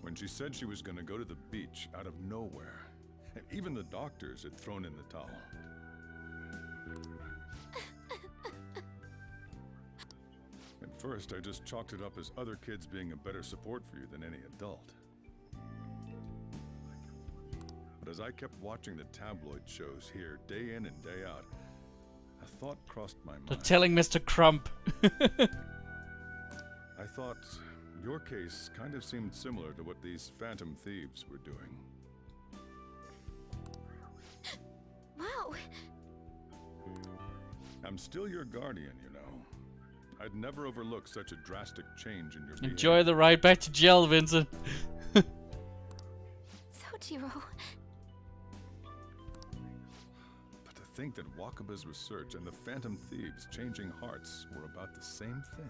When she said she was going to go to the beach out of nowhere, and even the doctors had thrown in the towel. At first, I just chalked it up as other kids being a better support for you than any adult. But as I kept watching the tabloid shows here, day in and day out, a thought crossed my mind. They're telling Mr. Crump. I thought your case kind of seemed similar to what these Phantom Thieves were doing. Wow. I'm still your guardian, you know. I'd never overlook such a drastic change in your behavior. Enjoy the ride back to jail, Vincent. Sojiro. But to think that Wakaba's research and the Phantom Thieves changing hearts were about the same thing.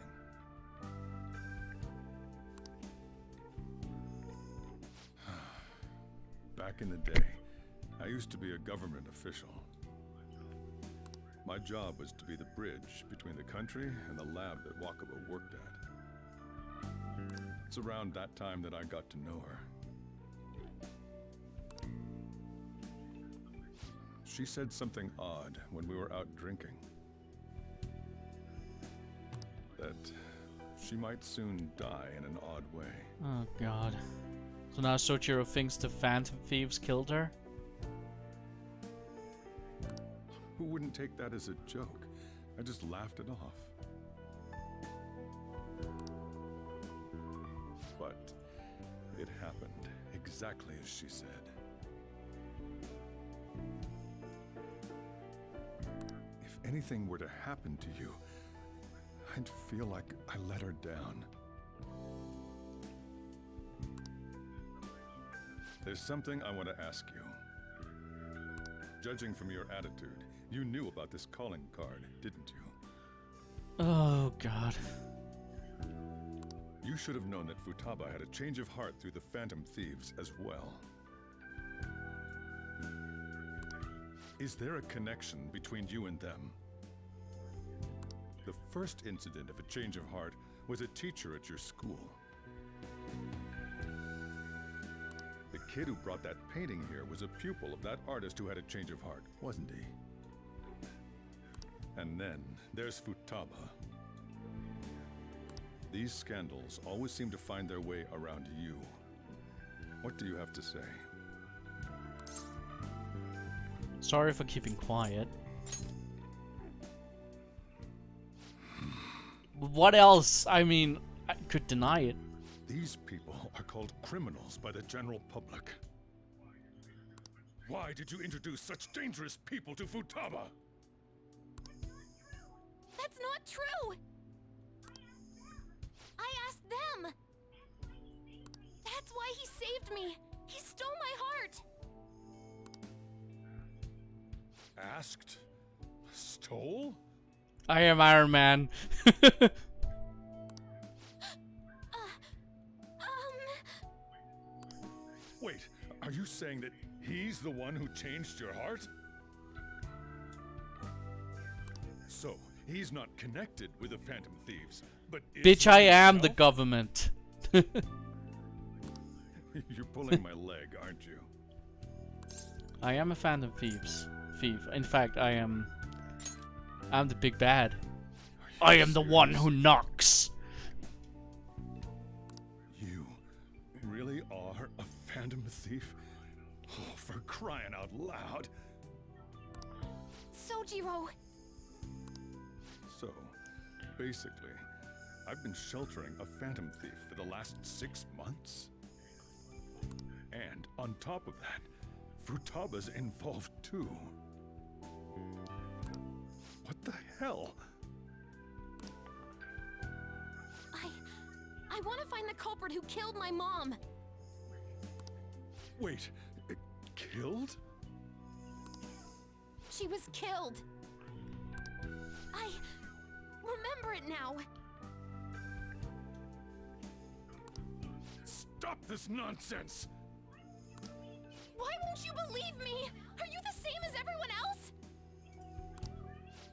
Back in the day, I used to be a government official. My job was to be the bridge between the country and the lab that Wakaba worked at. It's around that time that I got to know her. She said something odd when we were out drinking. That she might soon die in an odd way. Oh god. So now Sojiro thinks the Phantom Thieves killed her? Who wouldn't take that as a joke? I just laughed it off. But it happened exactly as she said. If anything were to happen to you, I'd feel like I let her down. There's something I want to ask you. Judging from your attitude, you knew about this calling card, didn't you? Oh god. You should have known that Futaba had a change of heart through the Phantom Thieves as well. Is there a connection between you and them? The first incident of a change of heart was a teacher at your school. The kid who brought that painting here was a pupil of that artist who had a change of heart, wasn't he? And then there's Futaba. These scandals always seem to find their way around you. What do you have to say? Sorry for keeping quiet. What else? I mean, I could deny it. These people are called criminals by the general public. Why did you introduce such dangerous people to Futaba? That's not true! I asked them! That's why he saved me! He stole my heart! Asked? Stole? I am Iron Man. Wait, are you saying that he's the one who changed your heart? So, he's not connected with the Phantom Thieves, but Bitch, I am the government. You're pulling my leg, aren't you? I am a Phantom thief. In fact, I'm the big bad. I am the one who knocks. You really are a Phantom Thief? Oh, for crying out loud. Sojiro! So, basically, I've been sheltering a Phantom Thief for the last 6 months. And on top of that, Futaba's involved too. What the hell? I want to find the culprit who killed my mom! Wait, killed? She was killed! I remember it now! Stop this nonsense! Why won't you believe me? Are you the same as everyone else?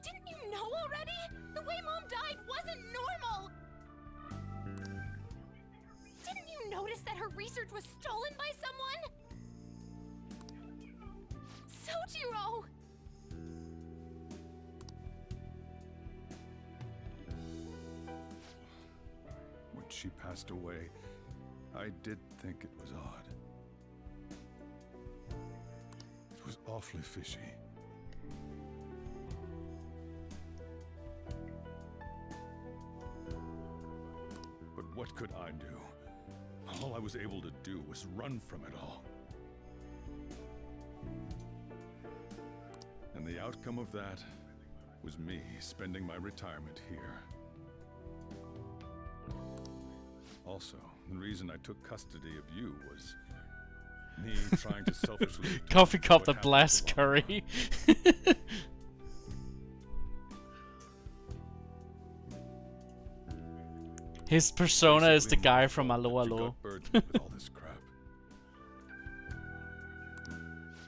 Didn't you know already? The way Mom died wasn't normal! Didn't you notice that her research was stolen by someone? Sojiro! When she passed away, I did think it was odd. It was awfully fishy. But what could I do? All I was able to do was run from it all. And the outcome of that was me spending my retirement here. Also, the reason I took custody of you was me trying to selfishly... Coffee cup the blast curry. His persona is the guy from Allo Allo. with all this crap.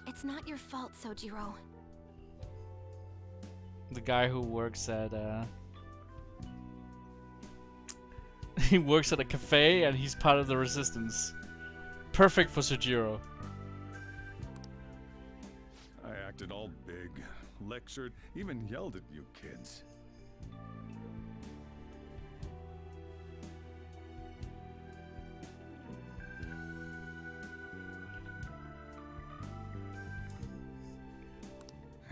It's not your fault, Sojiro. The guy who works at he works at a cafe and he's part of the resistance. Perfect for Sojiro. I acted all big, lectured, even yelled at you kids.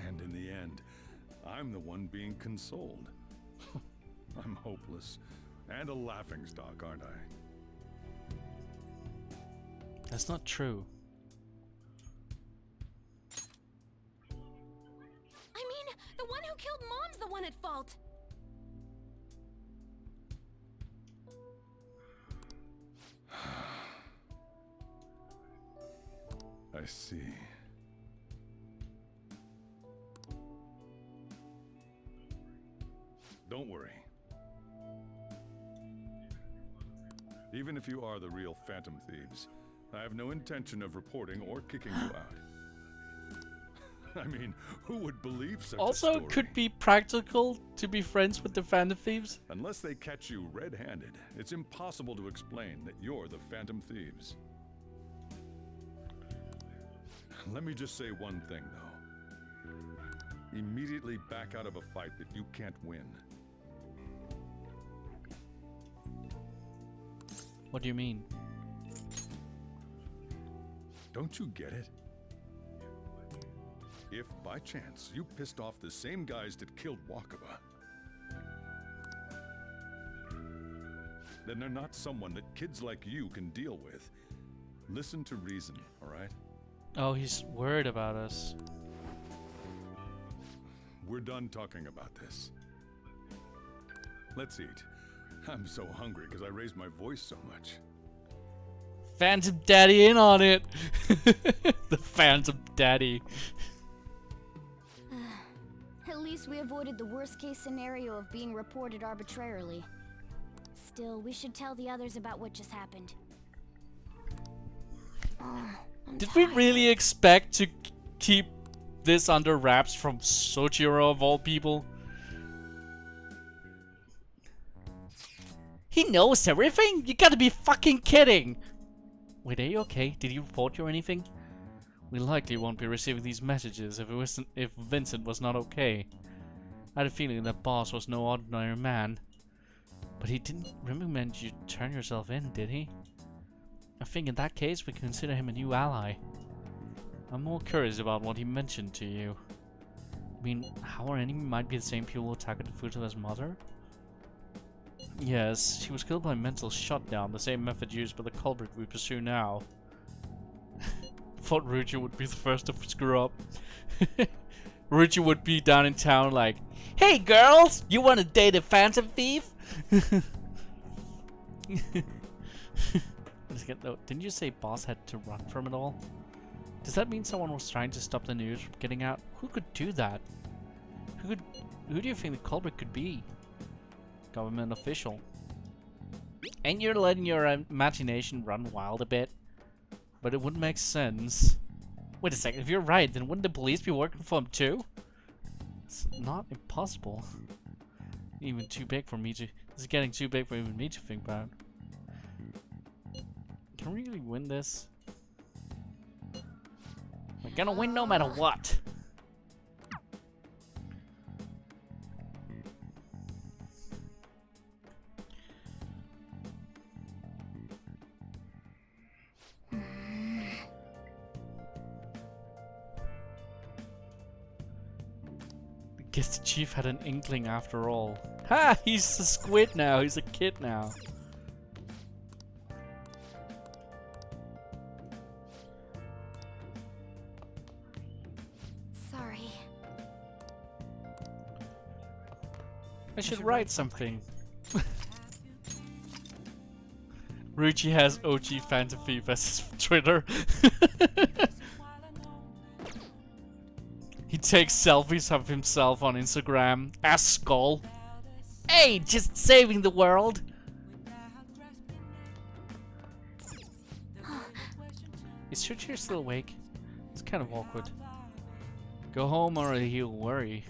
And in the end, I'm the one being consoled. I'm hopeless and a laughingstock, aren't I? That's not true. I mean, the one who killed Mom's the one at fault! I see. Don't worry. Even if you are the real Phantom Thieves, I have no intention of reporting or kicking you out. I mean, who would believe such a Also, story? it could be practical to be friends with the Phantom Thieves. Unless they catch you red-handed, it's impossible to explain that you're the Phantom Thieves. Let me just say one thing, though. Immediately back out of a fight that you can't win. What do you mean? Don't you get it? If, by chance, you pissed off the same guys that killed Wakaba, then they're not someone that kids like you can deal with. Listen to reason, all right? Oh, he's worried about us. We're done talking about this. Let's eat. I'm so hungry because I raised my voice so much. Phantom Daddy in on it! The Phantom Daddy. At least we avoided the worst case scenario of being reported arbitrarily. Still, we should tell the others about what just happened. Did we really expect to keep this under wraps from Sojiro of all people? He knows everything? You gotta be fucking kidding! Wait, are you okay? Did he report you or anything? We likely won't be receiving these messages if Vincent was not okay. I had a feeling that boss was no ordinary man. But he didn't recommend you turn yourself in, did he? I think in that case we consider him a new ally. I'm more curious about what he mentioned to you. I mean, how our enemy might be the same people who attacked Futa's mother? Yes, she was killed by mental shutdown, the same method used by the culprit we pursue now. Thought Ruchi would be the first to screw up. Ruchi would be down in town like, "Hey girls, you wanna date a phantom thief?" Didn't you say boss had to run from it all? Does that mean someone was trying to stop the news from getting out? Who could do that? Who do you think the culprit could be? Government official. And you're letting your imagination run wild a bit? But it wouldn't make sense. Wait a second, if you're right, then wouldn't the police be working for him too? It's not impossible. Even too big for me to... This is getting too big for even me to think about. Can we really win this? We're gonna win no matter what. Guess the chief had an inkling after all. Ha! He's a squid now. He's a kid now. Sorry. I should write something. Ruchi has OG Phantom Thief as his Twitter. He takes selfies of himself on Instagram as Skull. Hey, just saving the world. Is Shuichiro still awake? It's kind of awkward. Go home or he'll worry.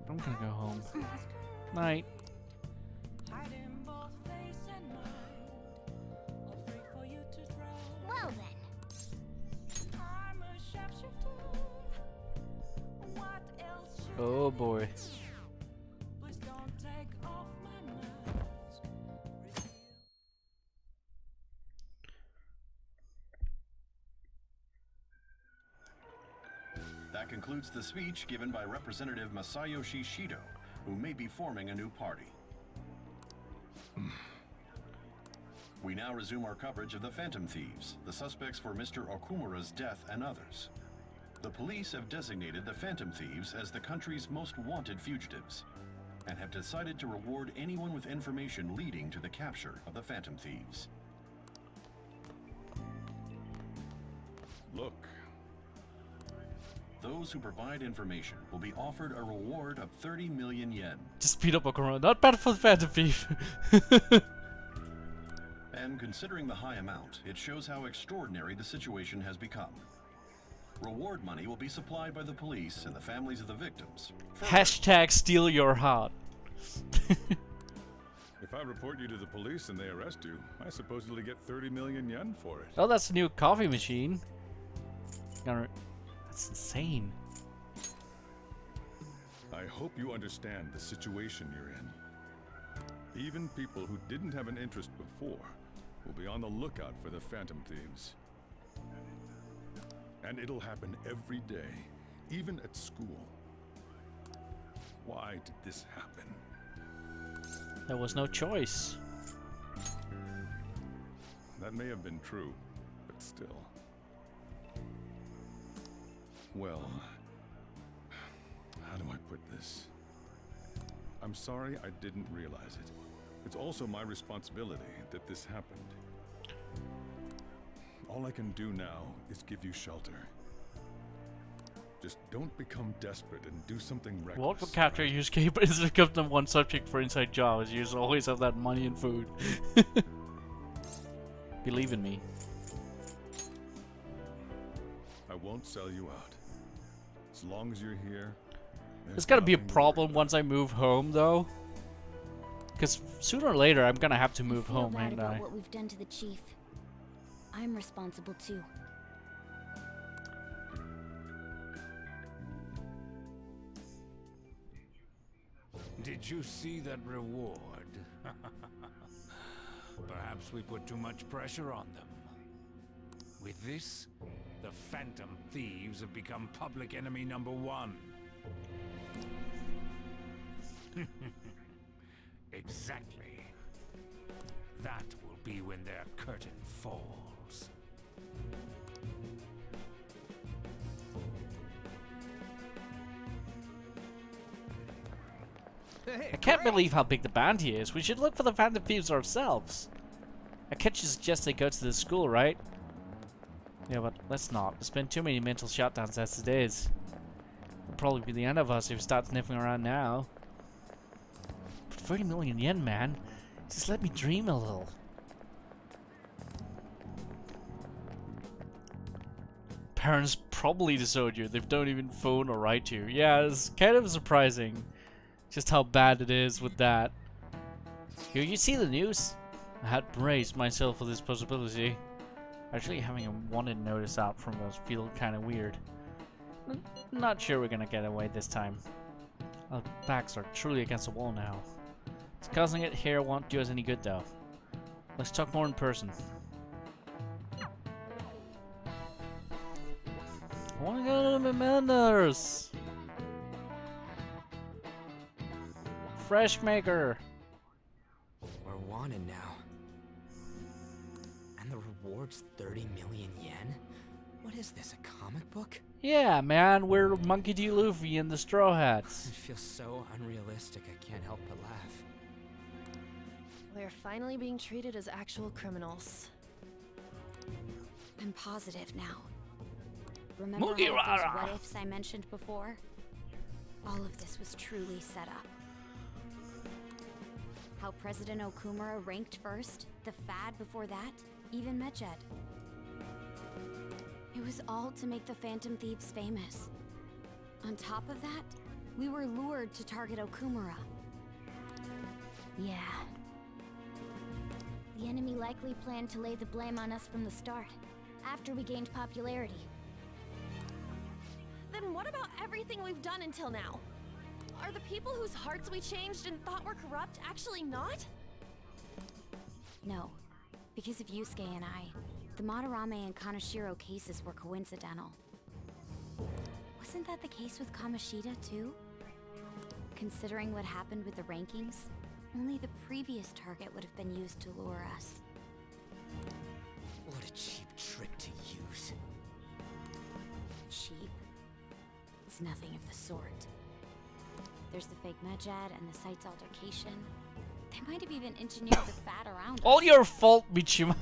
I'm gonna go home. Night. Well then. Oh boy. That concludes the speech given by Representative Masayoshi Shido, who may be forming a new party. We now resume our coverage of the Phantom Thieves, the suspects for Mr. Okumura's death and others. The police have designated the Phantom Thieves as the country's most wanted fugitives, and have decided to reward anyone with information leading to the capture of the Phantom Thieves. Look. Those who provide information will be offered a reward of 30 million yen. Just beat up Okumura. Not bad for the Phantom Thief. And considering the high amount, it shows how extraordinary the situation has become. Reward money will be supplied by the police and the families of the victims. Hashtag steal your heart. If I report you to the police and they arrest you, I supposedly get 30 million yen for it. Oh, that's a new coffee machine. That's insane. I hope you understand the situation you're in. Even people who didn't have an interest before will be on the lookout for the Phantom Thieves. And it'll happen every day, even at school. Why did this happen? There was no choice. That may have been true, but still. Well, how do I put this? I'm sorry I didn't realize it. It's also my responsibility that this happened. All I can do now is give you shelter. Just don't become desperate and do something reckless. What would capture use case is become the one subject for inside jobs. You always have that money and food. Believe in me. I won't sell you out. As long as you're here. There's gotta be a problem once I move home, though. Because sooner or later, I'm gonna have to move home, bad ain't about I? what we've done to the chief. I'm responsible too. Did you see that reward? Perhaps we put too much pressure on them. With this, the Phantom Thieves have become public enemy #1. Exactly. That will be when their curtain falls. I can't believe how big the bounty is. We should look for the Phantom Thieves ourselves. I can't you suggest they go to the school, right? Yeah, but let's not. There's been too many mental shutdowns as it is. It'll probably be the end of us if we start sniffing around now. But 30 million yen, man. Just let me dream a little. Parents probably disowned you. They don't even phone or write you. Yeah, it's kind of surprising. Just how bad it is with that. Here, you see the news? I had braced myself for this possibility. Actually, having a wanted notice out from us feel kind of weird. Not sure we're gonna get away this time. Our backs are truly against the wall now. Discussing it here won't do us any good, though. Let's talk more in person. I wanna go to the Menders! Fresh maker! We're wanted now. And the reward's 30 million yen? What is this, a comic book? Yeah, man, we're Monkey D. Luffy and the Straw Hats. It feels so unrealistic, I can't help but laugh. We're finally being treated as actual criminals. I'm positive now. Remember all of Mugiwara. those what-ifs I mentioned before? All of this was truly set up. How President Okumura ranked first, the Fad before that, even Medjed. It was all to make the Phantom Thieves famous. On top of that, we were lured to target Okumura. Yeah. The enemy likely planned to lay the blame on us from the start, after we gained popularity. Then what about everything we've done until now? Are the people whose hearts we changed and thought were corrupt actually not? No, because of Yusuke and I, the Madarame and Kaneshiro cases were coincidental. Wasn't that the case with Kamoshida, too? Considering what happened with the rankings, only the previous target would have been used to lure us. What a cheap trick to use. Cheap? It's nothing of the sort. There's the fake Medjed and the site's altercation. They might have even engineered the Fad around All us. your fault, Michima.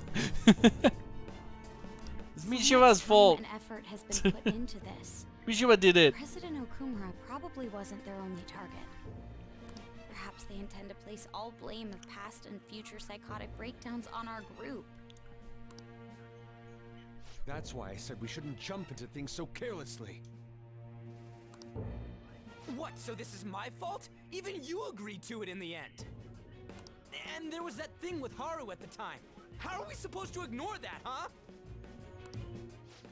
It's Michima's fault. And effort has been put into this. Mishima did it. President Okumura probably wasn't their only target. Perhaps they intend to place all blame of past and future psychotic breakdowns on our group. That's why I said we shouldn't jump into things so carelessly. What, so this is my fault? Even you agreed to it in the end. And there was that thing with Haru at the time. How are we supposed to ignore that, huh?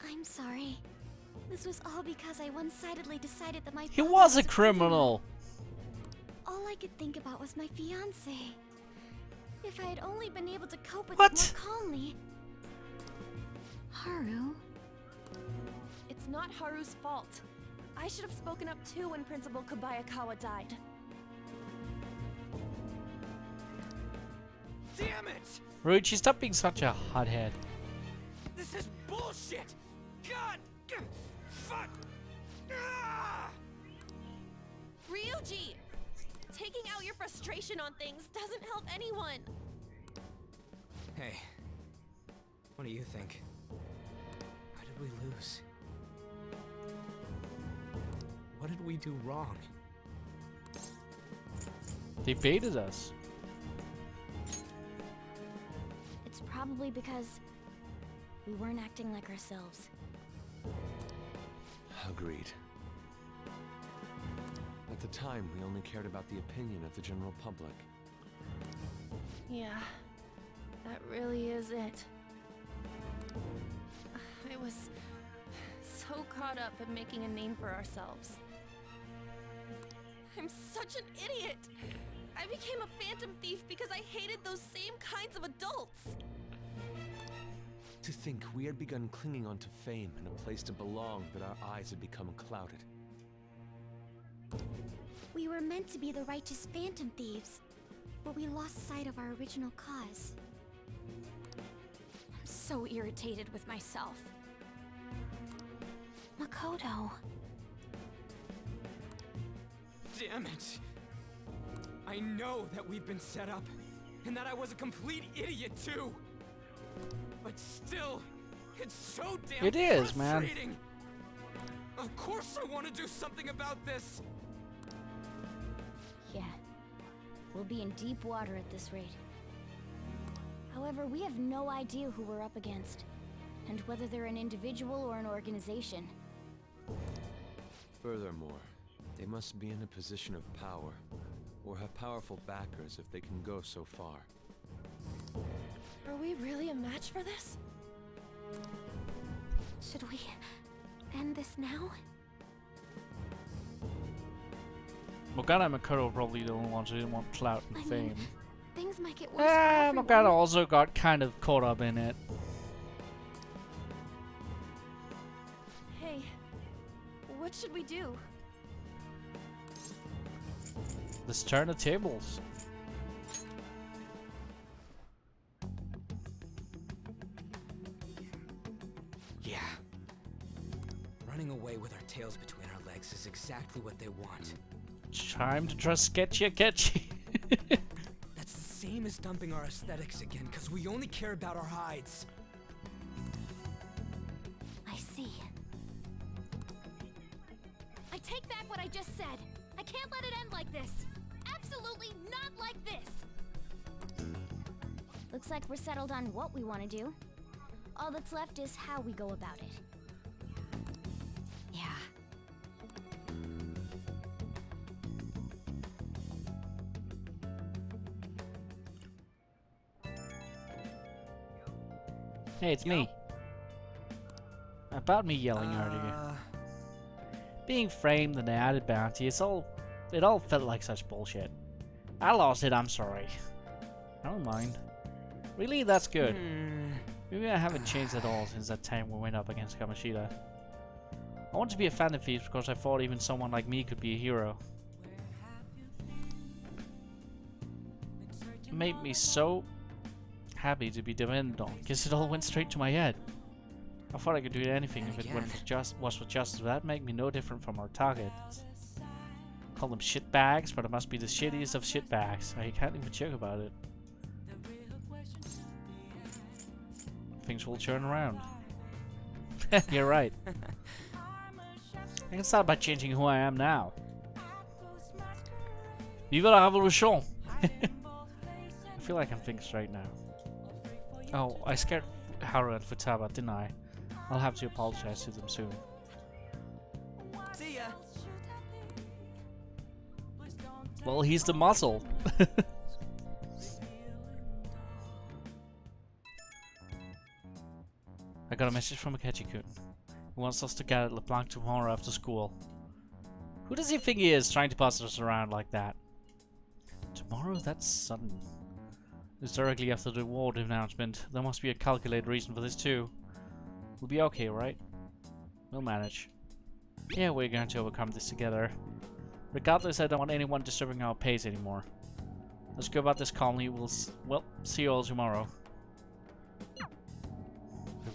I'm sorry. This was all because I one-sidedly decided that my He was a criminal. All I could think about was my fiancé. If I had only been able to cope with What? it more calmly. Haru? It's not Haru's fault. I should have spoken up too when Principal Kobayakawa died. Damn it! Ruichi, stop being such a hothead. This is bullshit! God! Fuck! Ah! Ryuji! Taking out your frustration on things doesn't help anyone. Hey, what do you think? How did we lose? What did we do wrong? They baited us. It's probably because we weren't acting like ourselves. Agreed. At the time, we only cared about the opinion of the general public. Yeah, that really is it. I was so caught up in making a name for ourselves. I'm such an idiot! I became a phantom thief because I hated those same kinds of adults! To think we had begun clinging onto fame and a place to belong, that our eyes had become clouded. We were meant to be the righteous phantom thieves, but we lost sight of our original cause. I'm so irritated with myself. Makoto. Damn it! I know that we've been set up, and that I was a complete idiot too! But still, it's so damn It is, man. frustrating! Of course I want to do something about this! Yeah. We'll be in deep water at this rate. However, we have no idea who we're up against, and whether they're an individual or an organization. Furthermore, they must be in a position of power, or have powerful backers if they can go so far. Are we really a match for this? Should we end this now? Morgana and Makoto were probably the only ones who didn't want clout and fame. Things might get worse for everyone. Morgana also got kind of caught up in it. Hey, what should we do? Let's turn the tables. Yeah. Running away with our tails between our legs is exactly what they want. Time to trust Sketchy. That's the same as dumping our aesthetics again, because we only care about our hides. I see. I take back what I just said. I can't let it end like this. Absolutely not like this. Looks like we're settled on what we want to do. All that's left is how we go about it. Yeah. Hey, it's me. About me yelling earlier. Being framed and the added bounty, it all felt like such bullshit. I lost it, I'm sorry. I don't mind. Really, that's good. Maybe I haven't changed at all since that time we went up against Kamoshida. I want to be a phantom thief because I thought even someone like me could be a hero. It made me so happy to be dependent on, because it all went straight to my head. I thought I could do anything if it was for justice, but that made me no different from our targets. Call them shitbags, but it must be the shittiest of shitbags. I can't even joke about it. Things will turn around. You're right. I can start by changing who I am now. Vive la révolution! I feel like I'm thinking straight now. Oh, I scared Haru and Futaba, didn't I? I'll have to apologize to them soon. See ya. Well, he's the muscle. I got a message from Akechi-kun. He wants us to get at LeBlanc tomorrow after school. Who does he think he is, trying to pass us around like that? Tomorrow? That's sudden. It's directly after the award announcement. There must be a calculated reason for this too. We'll be okay, right? We'll manage. Yeah, we're going to overcome this together. Regardless, I don't want anyone disturbing our pace anymore. Let's go about this calmly. We'll see you all tomorrow. We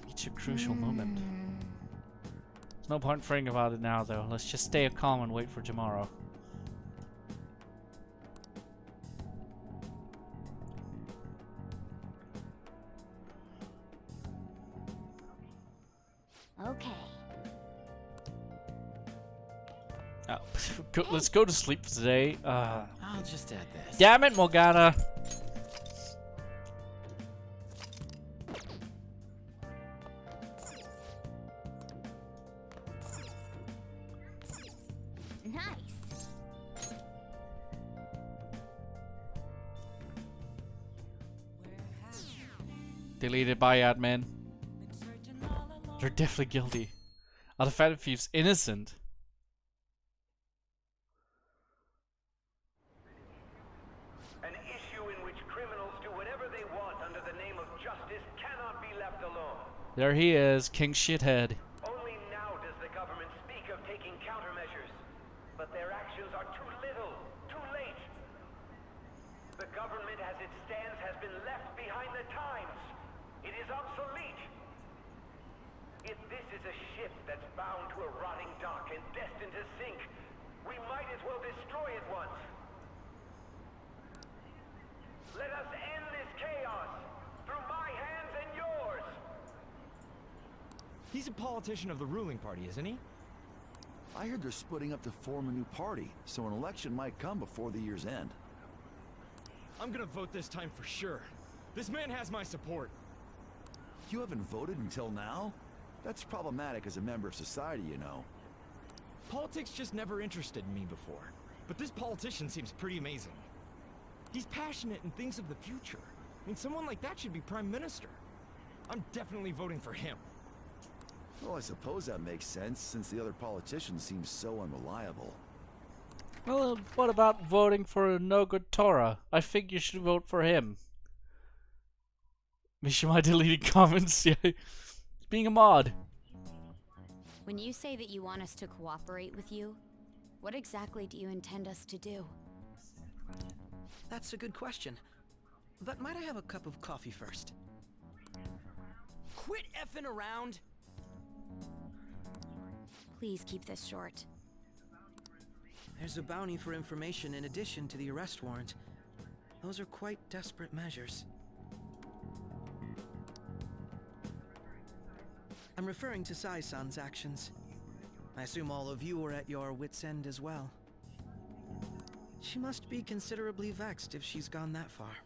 reach a crucial moment. There's no point fretting about it now, though. Let's just stay calm and wait for tomorrow. Okay. Let's go to sleep for today. I'll just add this. Damn it, Morgana! Nice. Deleted by admin. They're definitely guilty. Are the Phantom Thieves innocent? An issue in which criminals do whatever they want under the name of justice cannot be left alone. There he is, King Shithead. Only now does the government speak of taking countermeasures. But their actions are too little, too late. The government as it stands has been left behind the times. It is obsolete. If this is a ship that's bound to a rotting dock and destined to sink, we might as well destroy it once. Let us end this chaos through my hands and yours. He's a politician of the ruling party, isn't he? I heard they're splitting up to form a new party, so an election might come before the year's end. I'm gonna vote this time for sure. This man has my support. You haven't voted until now? That's problematic as a member of society, you know. Politics just never interested me before. But this politician seems pretty amazing. He's passionate and thinks of the future. I mean, someone like that should be prime minister. I'm definitely voting for him. Well, I suppose that makes sense, since the other politicians seem so unreliable. Well, what about voting for No Good Torah? I think you should vote for him. Mishima deleted comments, yeah. Being a mod. When you say that you want us to cooperate with you, what exactly do you intend us to do? That's a good question. But might I have a cup of coffee first? Quit effing around! Please keep this short. There's a bounty for information in addition to the arrest warrant. Those are quite desperate measures. I'm referring to Sai-san's actions. I assume all of you were at your wit's end as well. She must be considerably vexed if she's gone that far.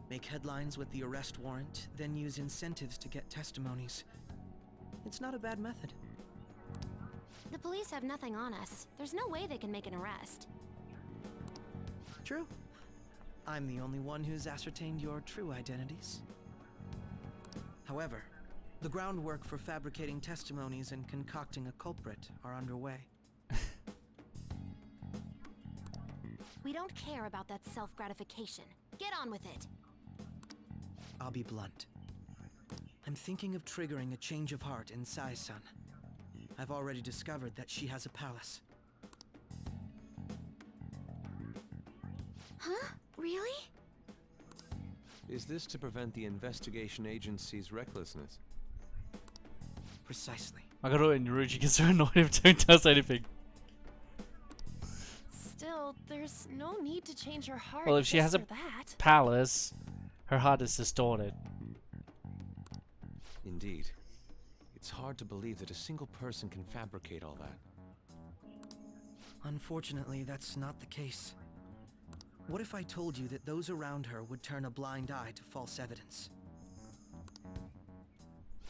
Make headlines with the arrest warrant, then use incentives to get testimonies. It's not a bad method. The police have nothing on us. There's no way they can make an arrest. True. I'm the only one who's ascertained your true identities. However, the groundwork for fabricating testimonies and concocting a culprit are underway. We don't care about that self-gratification. Get on with it. I'll be blunt. I'm thinking of triggering a change of heart in Sai-san. I've already discovered that she has a palace. Huh? Really? Is this to prevent the investigation agency's recklessness? Precisely. Magaru and Yuruji gets so annoyed if don't does anything. Still, there's no need to change her heart. Well, if she has a that. palace, her heart is distorted. Indeed. It's hard to believe that a single person can fabricate all that. Unfortunately, that's not the case. What if I told you that those around her would turn a blind eye to false evidence?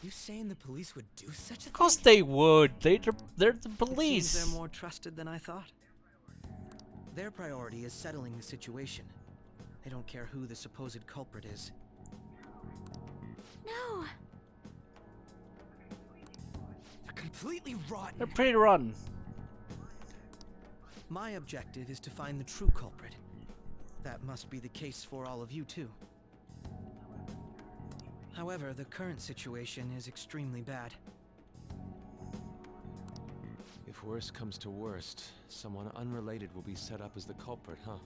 You saying the police would do such a thing? Of course they would. They're the It police. seems they're more trusted than I thought. Their priority is settling the situation. They don't care who the supposed culprit is. No. They're completely rotten. They're pretty rotten. My objective is to find the true culprit. That must be the case for all of you too. However, the current situation is extremely bad. If worst comes to worst, someone unrelated will be set up as the culprit, huh?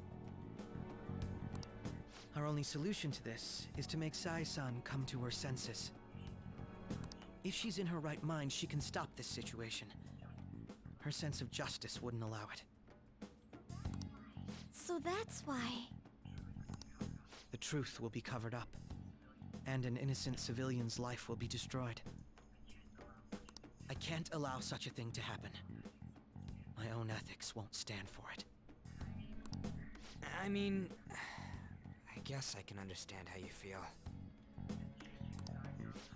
Our only solution to this is to make Sai-san come to her senses. If she's in her right mind, she can stop this situation. Her sense of justice wouldn't allow it. So that's why. The truth will be covered up, and an innocent civilian's life will be destroyed. can't allow such a thing to happen. My own ethics won't stand for it. I mean, I guess I can understand how you feel.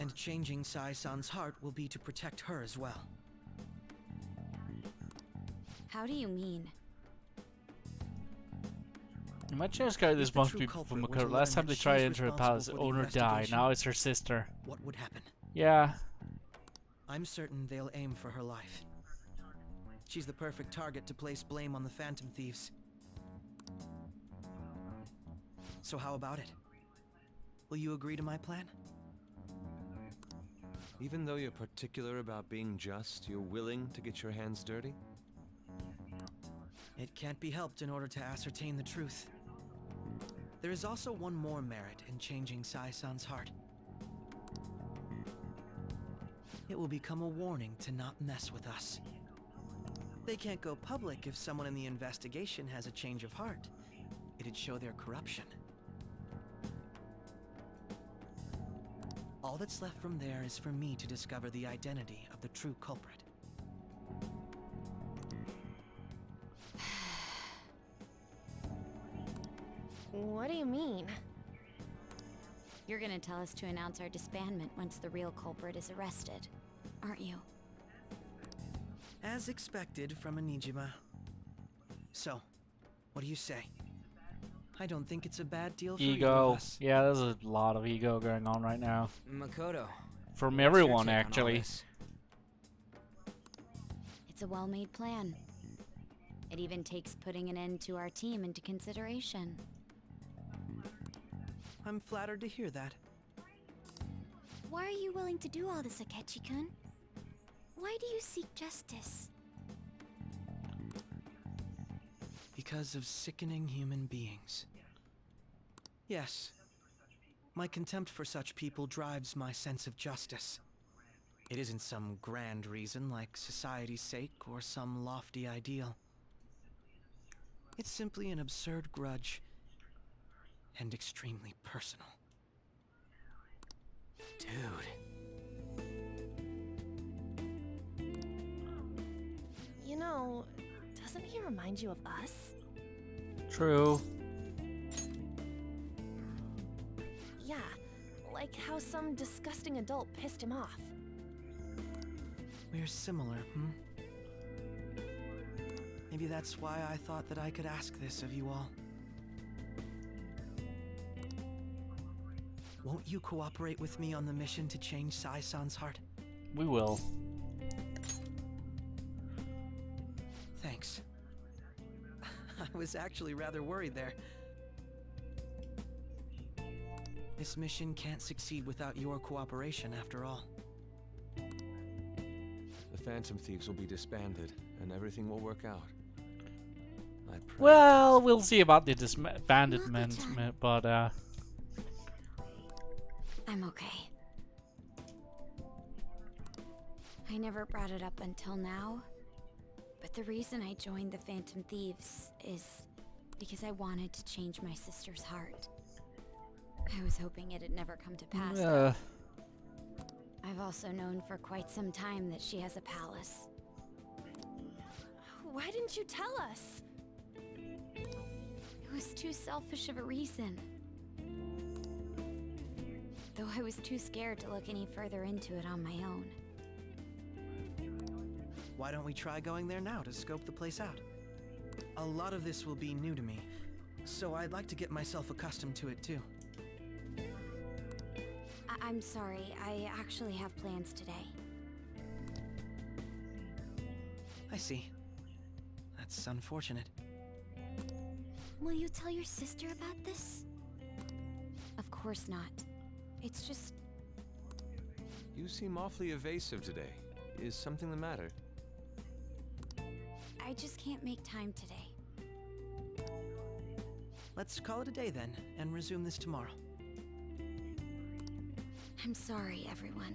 And changing Sai-san's heart will be to protect her as well. How do you mean? Imagine this guy, this must be from Makoto. Last time they tried to enter her palace, the owner died. Now it's her sister. What would happen? Yeah. I'm certain they'll aim for her life. She's the perfect target to place blame on the Phantom Thieves. So how about it? Will you agree to my plan? Even though you're particular about being just, you're willing to get your hands dirty? It can't be helped in order to ascertain the truth. There is also one more merit in changing Sai-san's heart. It will become a warning to not mess with us. They can't go public if someone in the investigation has a change of heart. It'd show their corruption. All that's left from there is for me to discover the identity of the true culprit. What do you mean? You're gonna tell us to announce our disbandment once the real culprit is arrested, aren't you? As expected from a Nijima. So, what do you say? I don't think it's a bad deal for either of Ego. us. Yeah, there's a lot of ego going on right now. Makoto. From what's your everyone, take on all actually. this? It's a well-made plan. It even takes putting an end to our team into consideration. I'm flattered to hear that. Why are you willing to do all this, Akechi-kun? Why do you seek justice? Because of sickening human beings. Yes. My contempt for such people drives my sense of justice. It isn't some grand reason like society's sake or some lofty ideal. It's simply an absurd grudge and extremely personal. Dude. You know, doesn't he remind you of us? True. Yeah, like how some disgusting adult pissed him off. We're similar, hmm? Maybe that's why I thought that I could ask this of you all. Won't you cooperate with me on the mission to change Sai-san's heart? We will. Thanks. I was actually rather worried there. This mission can't succeed without your cooperation, after all. The Phantom Thieves will be disbanded, and everything will work out. I pray. Well, we'll see about the disbandment, but I'm okay. I never brought it up until now, but the reason I joined the Phantom Thieves is because I wanted to change my sister's heart. I was hoping it'd never come to pass. though. I've also known for quite some time that she has a palace. Why didn't you tell us? It was too selfish of a reason. Though I was too scared to look any further into it on my own. Why don't we try going there now to scope the place out? A lot of this will be new to me, so I'd like to get myself accustomed to it too. I'm sorry, I actually have plans today. I see. That's unfortunate. Will you tell your sister about this? Of course not. It's just... You seem awfully evasive today. Is something the matter? I just can't make time today. Let's call it a day then, and resume this tomorrow. I'm sorry, everyone.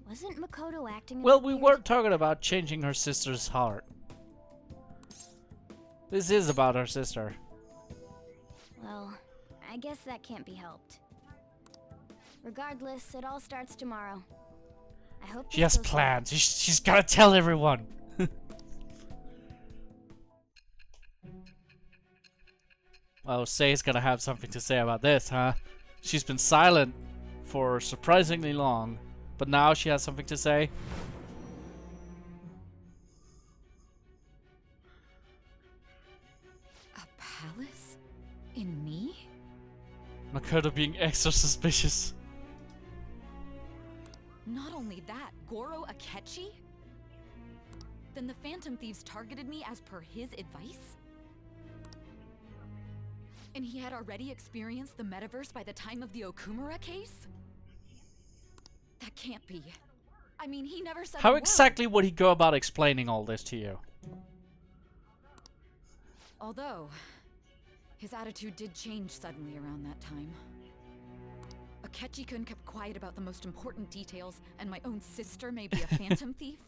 Wasn't Makoto acting... well, we weren't talking about changing her sister's heart. This is about her sister. Well, I guess that can't be helped. Regardless, it all starts tomorrow. I hope She this has goes well. plans. She's gotta tell everyone. Oh, Say's gonna have something to say about this, huh? She's been silent for surprisingly long, but now she has something to say. A palace? In me? Makoto being extra suspicious. Not only that, Goro Akechi? Then the Phantom Thieves targeted me as per his advice? And he had already experienced the metaverse by the time of the Okumura case? That can't be. I mean, he never said a How word. exactly would he go about explaining all this to you? Although, his attitude did change suddenly around that time. Akechi-kun kept quiet about the most important details, and my own sister may be a phantom thief?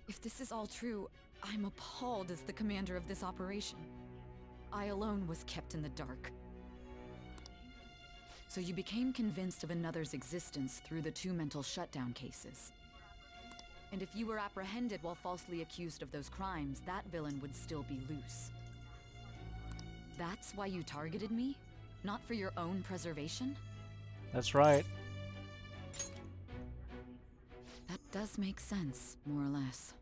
If this is all true, I'm appalled as the commander of this operation. I alone was kept in the dark. So you became convinced of another's existence through the 2 mental shutdown cases. And if you were apprehended while falsely accused of those crimes, that villain would still be loose. That's why you targeted me? Not for your own preservation? That's right. That does make sense, more or less.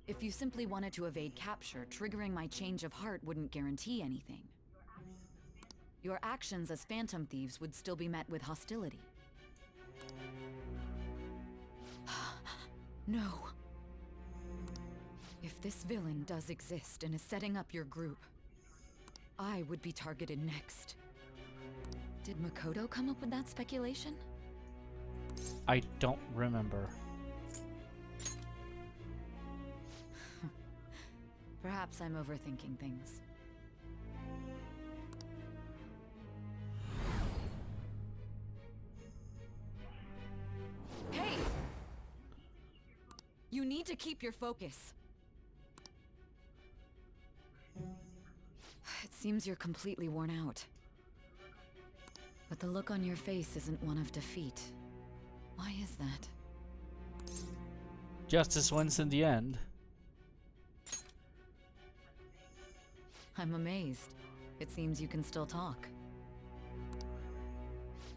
If you simply wanted to evade capture, triggering my change of heart wouldn't guarantee anything. Your actions as phantom thieves would still be met with hostility. No. If this villain does exist and is setting up your group, I would be targeted next. Did Makoto come up with that speculation? I don't remember. Perhaps I'm overthinking things. Hey! You need to keep your focus. It seems you're completely worn out. But the look on your face isn't one of defeat. Why is that? Justice wins in the end. I'm amazed. It seems you can still talk.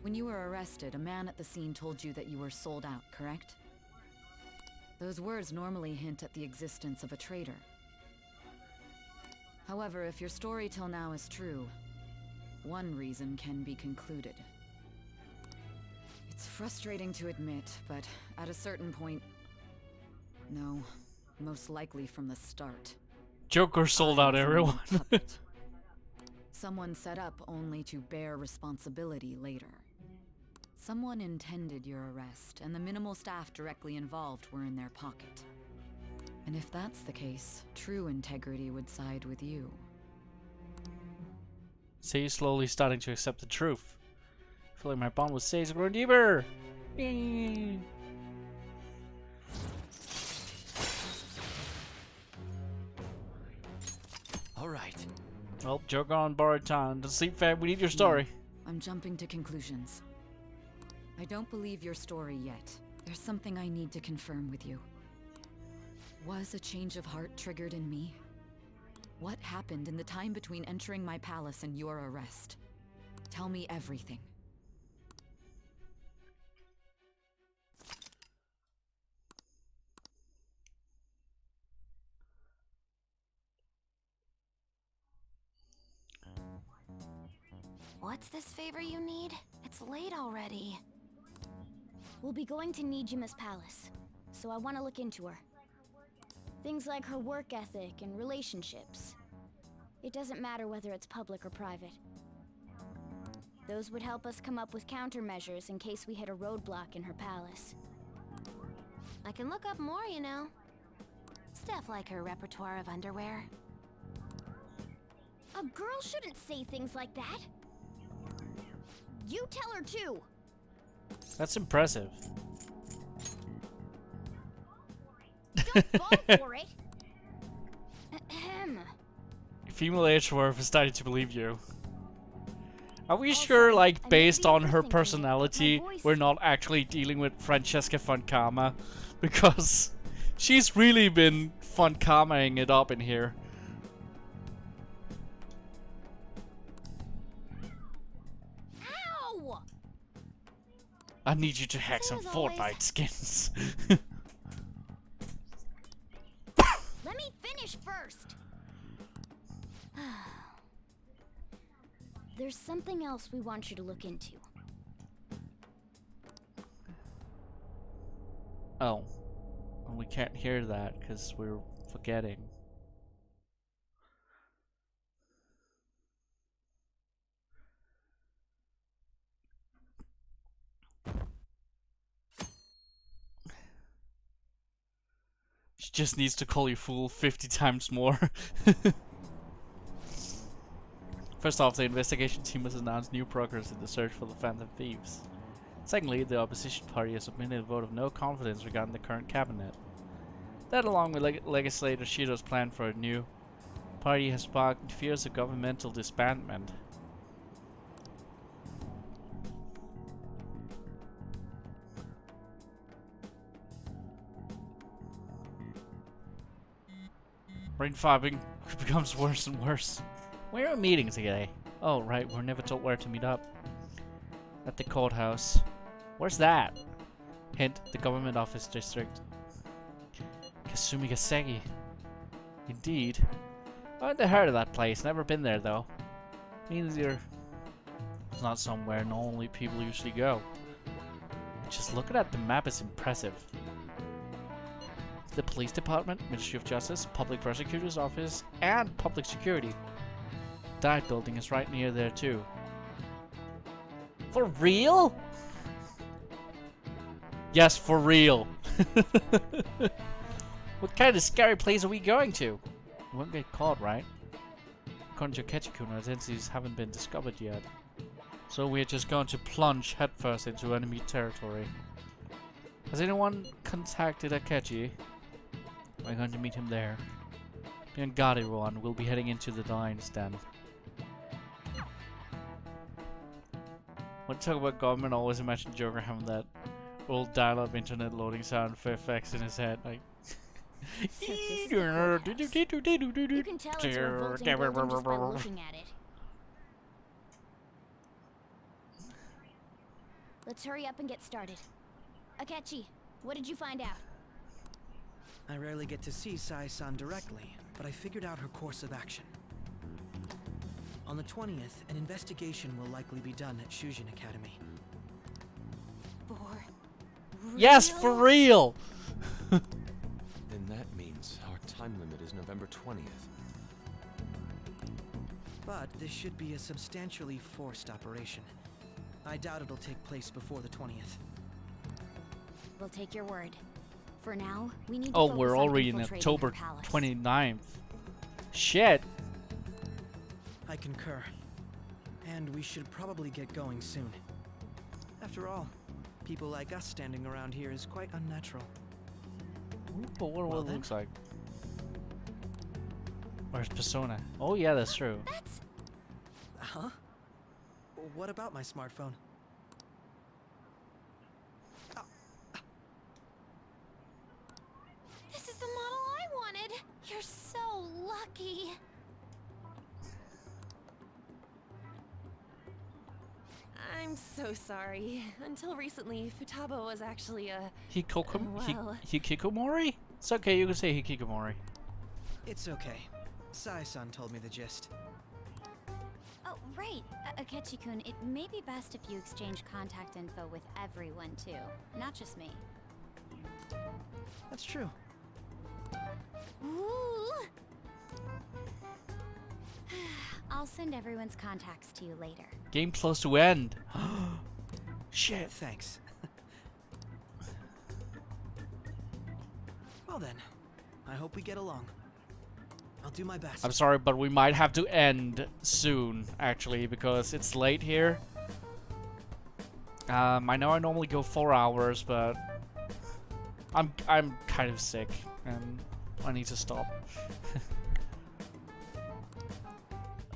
When you were arrested, a man at the scene told you that you were sold out, correct? Those words normally hint at the existence of a traitor. However, if your story till now is true, one reason can be concluded. It's frustrating to admit, but at a certain point... No, most likely from the start. Joker sold out everyone. Someone set up only to bear responsibility later. Someone intended your arrest, and the minimal staff directly involved were in their pocket. And if that's the case, true integrity would side with you. Say you're slowly starting to accept the truth. I feel like my bond with Say is growing deeper. Yay. All right. Well, Joker on borrowed time. The sleep fam, we need your story. I'm jumping to conclusions. I don't believe your story yet. There's something I need to confirm with you. Was a change of heart triggered in me? What happened in the time between entering my palace and your arrest? Tell me everything. What's this favor you need? It's late already. We'll be going to Nijima's palace, so I want to look into her. Things like her work ethic and relationships. It doesn't matter whether it's public or private. Those would help us come up with countermeasures in case we hit a roadblock in her palace. I can look up more, you know. Stuff like her repertoire of underwear. A girl shouldn't say things like that. You tell her too. That's impressive. Don't fall for it. Ahem. Female Edgeworth is starting to believe you. Are we sure, like, based on her personality, we're not actually dealing with Francesca Fontcama? Because she's really been Fontcamaing it up in here. Ow! I need you to hack some Fortnite skins. Let me finish first. There's something else we want you to look into. Oh. We can't hear that because we're forgetting. She just needs to call you fool 50 times more. First off, the investigation team has announced new progress in the search for the Phantom Thieves. Secondly, the opposition party has submitted a vote of no confidence regarding the current cabinet. That, along with legislator Shido's plan for a new party, has sparked fears of governmental disbandment. Brain fobbing becomes worse and worse. Where are meetings today? Oh, right, we're never told where to meet up. At the courthouse. Where's that? Hint, the government office district. Kasumi Gaseki. Indeed. I haven't heard of that place, never been there though. Means it's not somewhere normally people usually go. Just looking at the map is impressive. The police department, Ministry of Justice, Public Prosecutor's Office, and Public Security. That building is right near there too. For real? Yes, for real. What kind of scary place are we going to? We won't get caught, right? According to Ketchikun, our identities haven't been discovered yet. So we're just going to plunge headfirst into enemy territory. Has anyone contacted Akechi? We're going to meet him there. Be on guard, everyone. We'll be heading into the Lion's Den. When I talk about government, I always imagine Joker having that old dial-up internet loading sound for effects in his head, like. You can tell it's a revolting building just by looking at it. Let's hurry up and get started. Akechi, what did you find out? I rarely get to see Sai-san directly, but I figured out her course of action. On the 20th, an investigation will likely be done at Shujin Academy. For yes, for real! Then that means our time limit is November 20th. But this should be a substantially forced operation. I doubt it'll take place before the 20th. We'll take your word. For now, we need to oh, focus we're on already in infiltrating October the palace. 29th. Shit. I concur. And we should probably get going soon. After all, people like us standing around here is quite unnatural. But what it looks like. Where's Persona? Oh yeah, that's true. Huh? What about my smartphone? This is the model I wanted. You're so lucky. I'm so sorry. Until recently, Futaba was actually a... Hikikomori? It's okay, you can say Hikikomori. It's okay. Sai-san told me the gist. Oh, right. Akechi-kun, it may be best if you exchange contact info with everyone, too. Not just me. That's true. Ooh. I'll send everyone's contacts to you later. Game close to end. Shit. Thanks. Well then, I hope we get along. I'll do my best. I'm sorry, but we might have to end soon, actually, because it's late here. I know I normally go 4 hours, but I'm kind of sick, and I need to stop.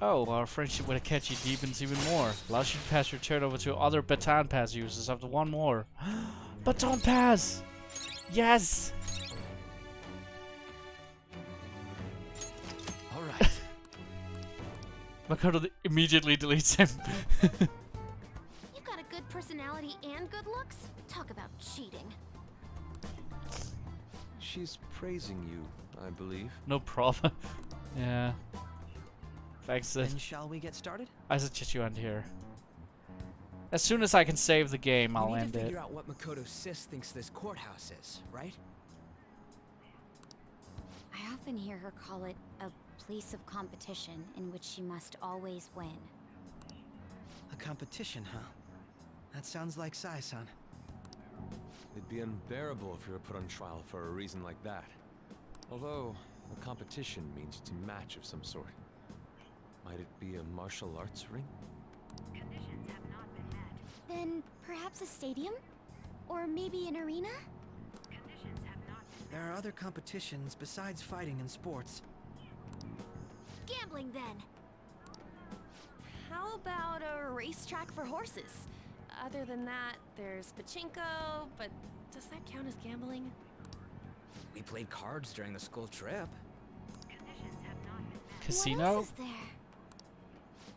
Oh, our friendship with Akechi deepens even more. Allows you to pass your turn over to other Baton Pass users after one more. Baton Pass! Yes! Alright. Makoto immediately deletes him. You got a good personality and good looks? Talk about cheating. She's praising you, I believe. No problem. Yeah. Thanks. Then shall we get started? I suggest you end here. As soon as I can save the game, I'll we need end to it. figure out what Makoto Sis thinks this courthouse is, right? I often hear her call it a place of competition in which she must always win. A competition, huh? That sounds like Sai-san. It'd be unbearable if you were put on trial for a reason like that. Although, a competition means to match of some sort. Might it be a martial arts ring? Conditions have not been met. Then perhaps a stadium? Or maybe an arena? Conditions have not been met. There are other competitions besides fighting and sports. Gambling then! How about a racetrack for horses? Other than that, there's pachinko, but does that count as gambling? We played cards during the school trip. Conditions have not been met. Casino? What else is there?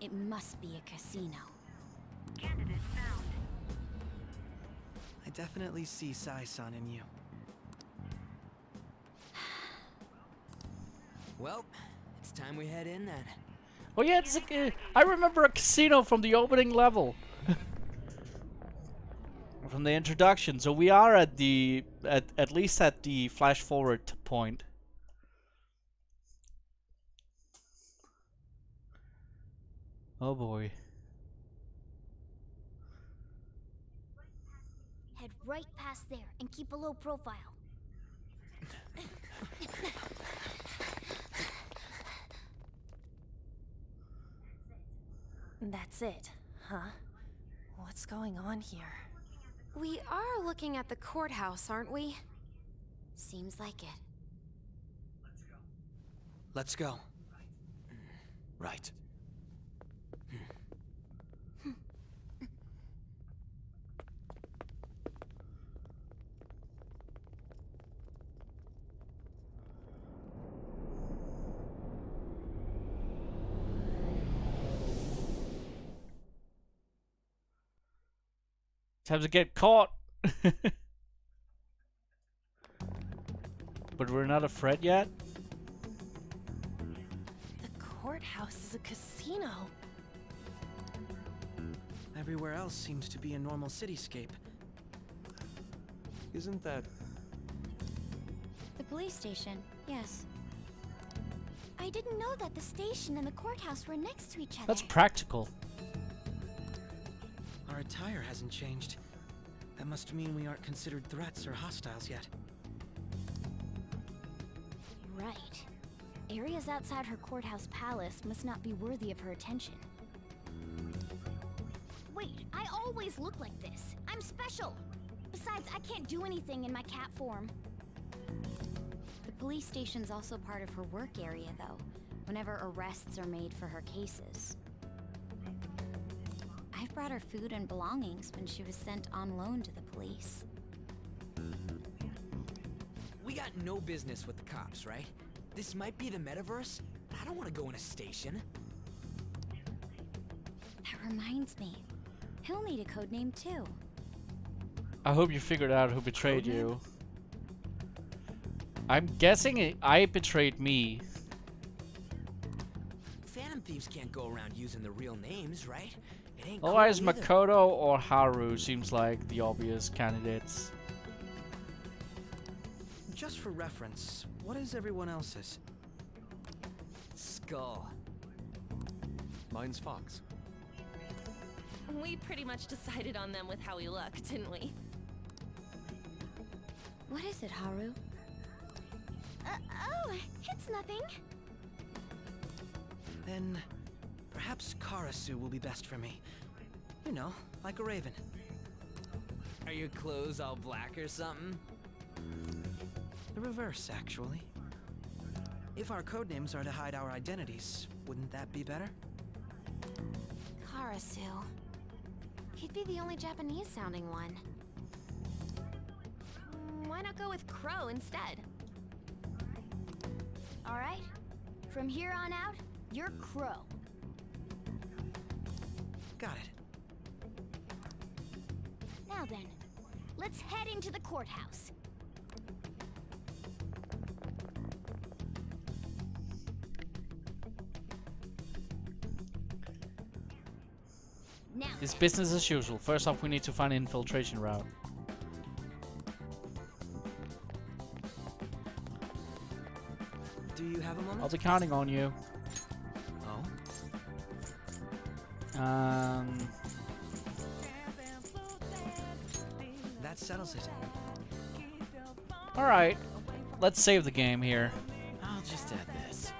It must be a casino. Candidate found. I definitely see Sai-san in you. Well, it's time we head in then. Oh yeah, it's I remember a casino from the opening level. From the introduction. So we are at the at least at the flash forward point. Oh boy. Head right past there and keep a low profile. That's it, huh? What's going on here? We are looking at the courthouse, aren't we? Seems like it. Let's go. Right. Time to get caught. But we're not afraid yet. The courthouse is a casino. Everywhere else seems to be a normal cityscape. Isn't that... The police station, yes. I didn't know that the station and the courthouse were next to each other. That's practical. Our attire hasn't changed. That must mean we aren't considered threats or hostiles yet. Right. Areas outside her courthouse palace must not be worthy of her attention. Wait, I always look like this. I'm special. Besides, I can't do anything in my cat form. The police station's also part of her work area, though, whenever arrests are made for her cases. I've brought her food and belongings when she was sent on loan to the police. We got no business with the cops, right? This might be the metaverse, but I don't want to go in a station. That reminds me. He'll need a codename too. I hope you figured out who betrayed you. I'm guessing I betrayed me. Phantom thieves can't go around using the real names, right? It ain't Otherwise, cool either. Makoto or Haru seems like the obvious candidates. Just for reference, what is everyone else's? Skull. Mine's Fox. We pretty much decided on them with how we look, didn't we? What is it, Haru? Oh, it's nothing. Then perhaps Karasu will be best for me. You know, like a raven. Are your clothes all black or something? The reverse, actually. If our codenames are to hide our identities, wouldn't that be better? Arisu. He'd be the only Japanese-sounding one. Why not go with Crow instead? Alright? From here on out, you're Crow. Got it. Now then, let's head into the courthouse. Now It's business as usual. First off, we need to find an infiltration route. Do you have a moment? I'll be counting on you. Oh? That settles it. Alright. Let's save the game here. I'll just add this.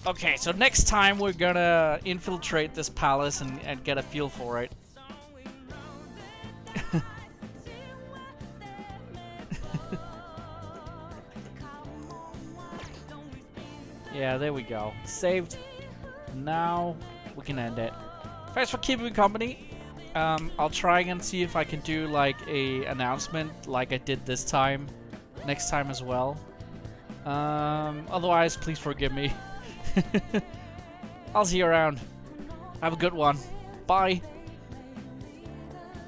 Okay, so next time we're gonna infiltrate this palace and get a feel for it. Yeah, there we go. Saved. Now we can end it. Thanks for keeping me company. I'll try and see if I can do like a announcement like I did this time. Next time as well. Otherwise, please forgive me. I'll see you around. Have a good one. Bye.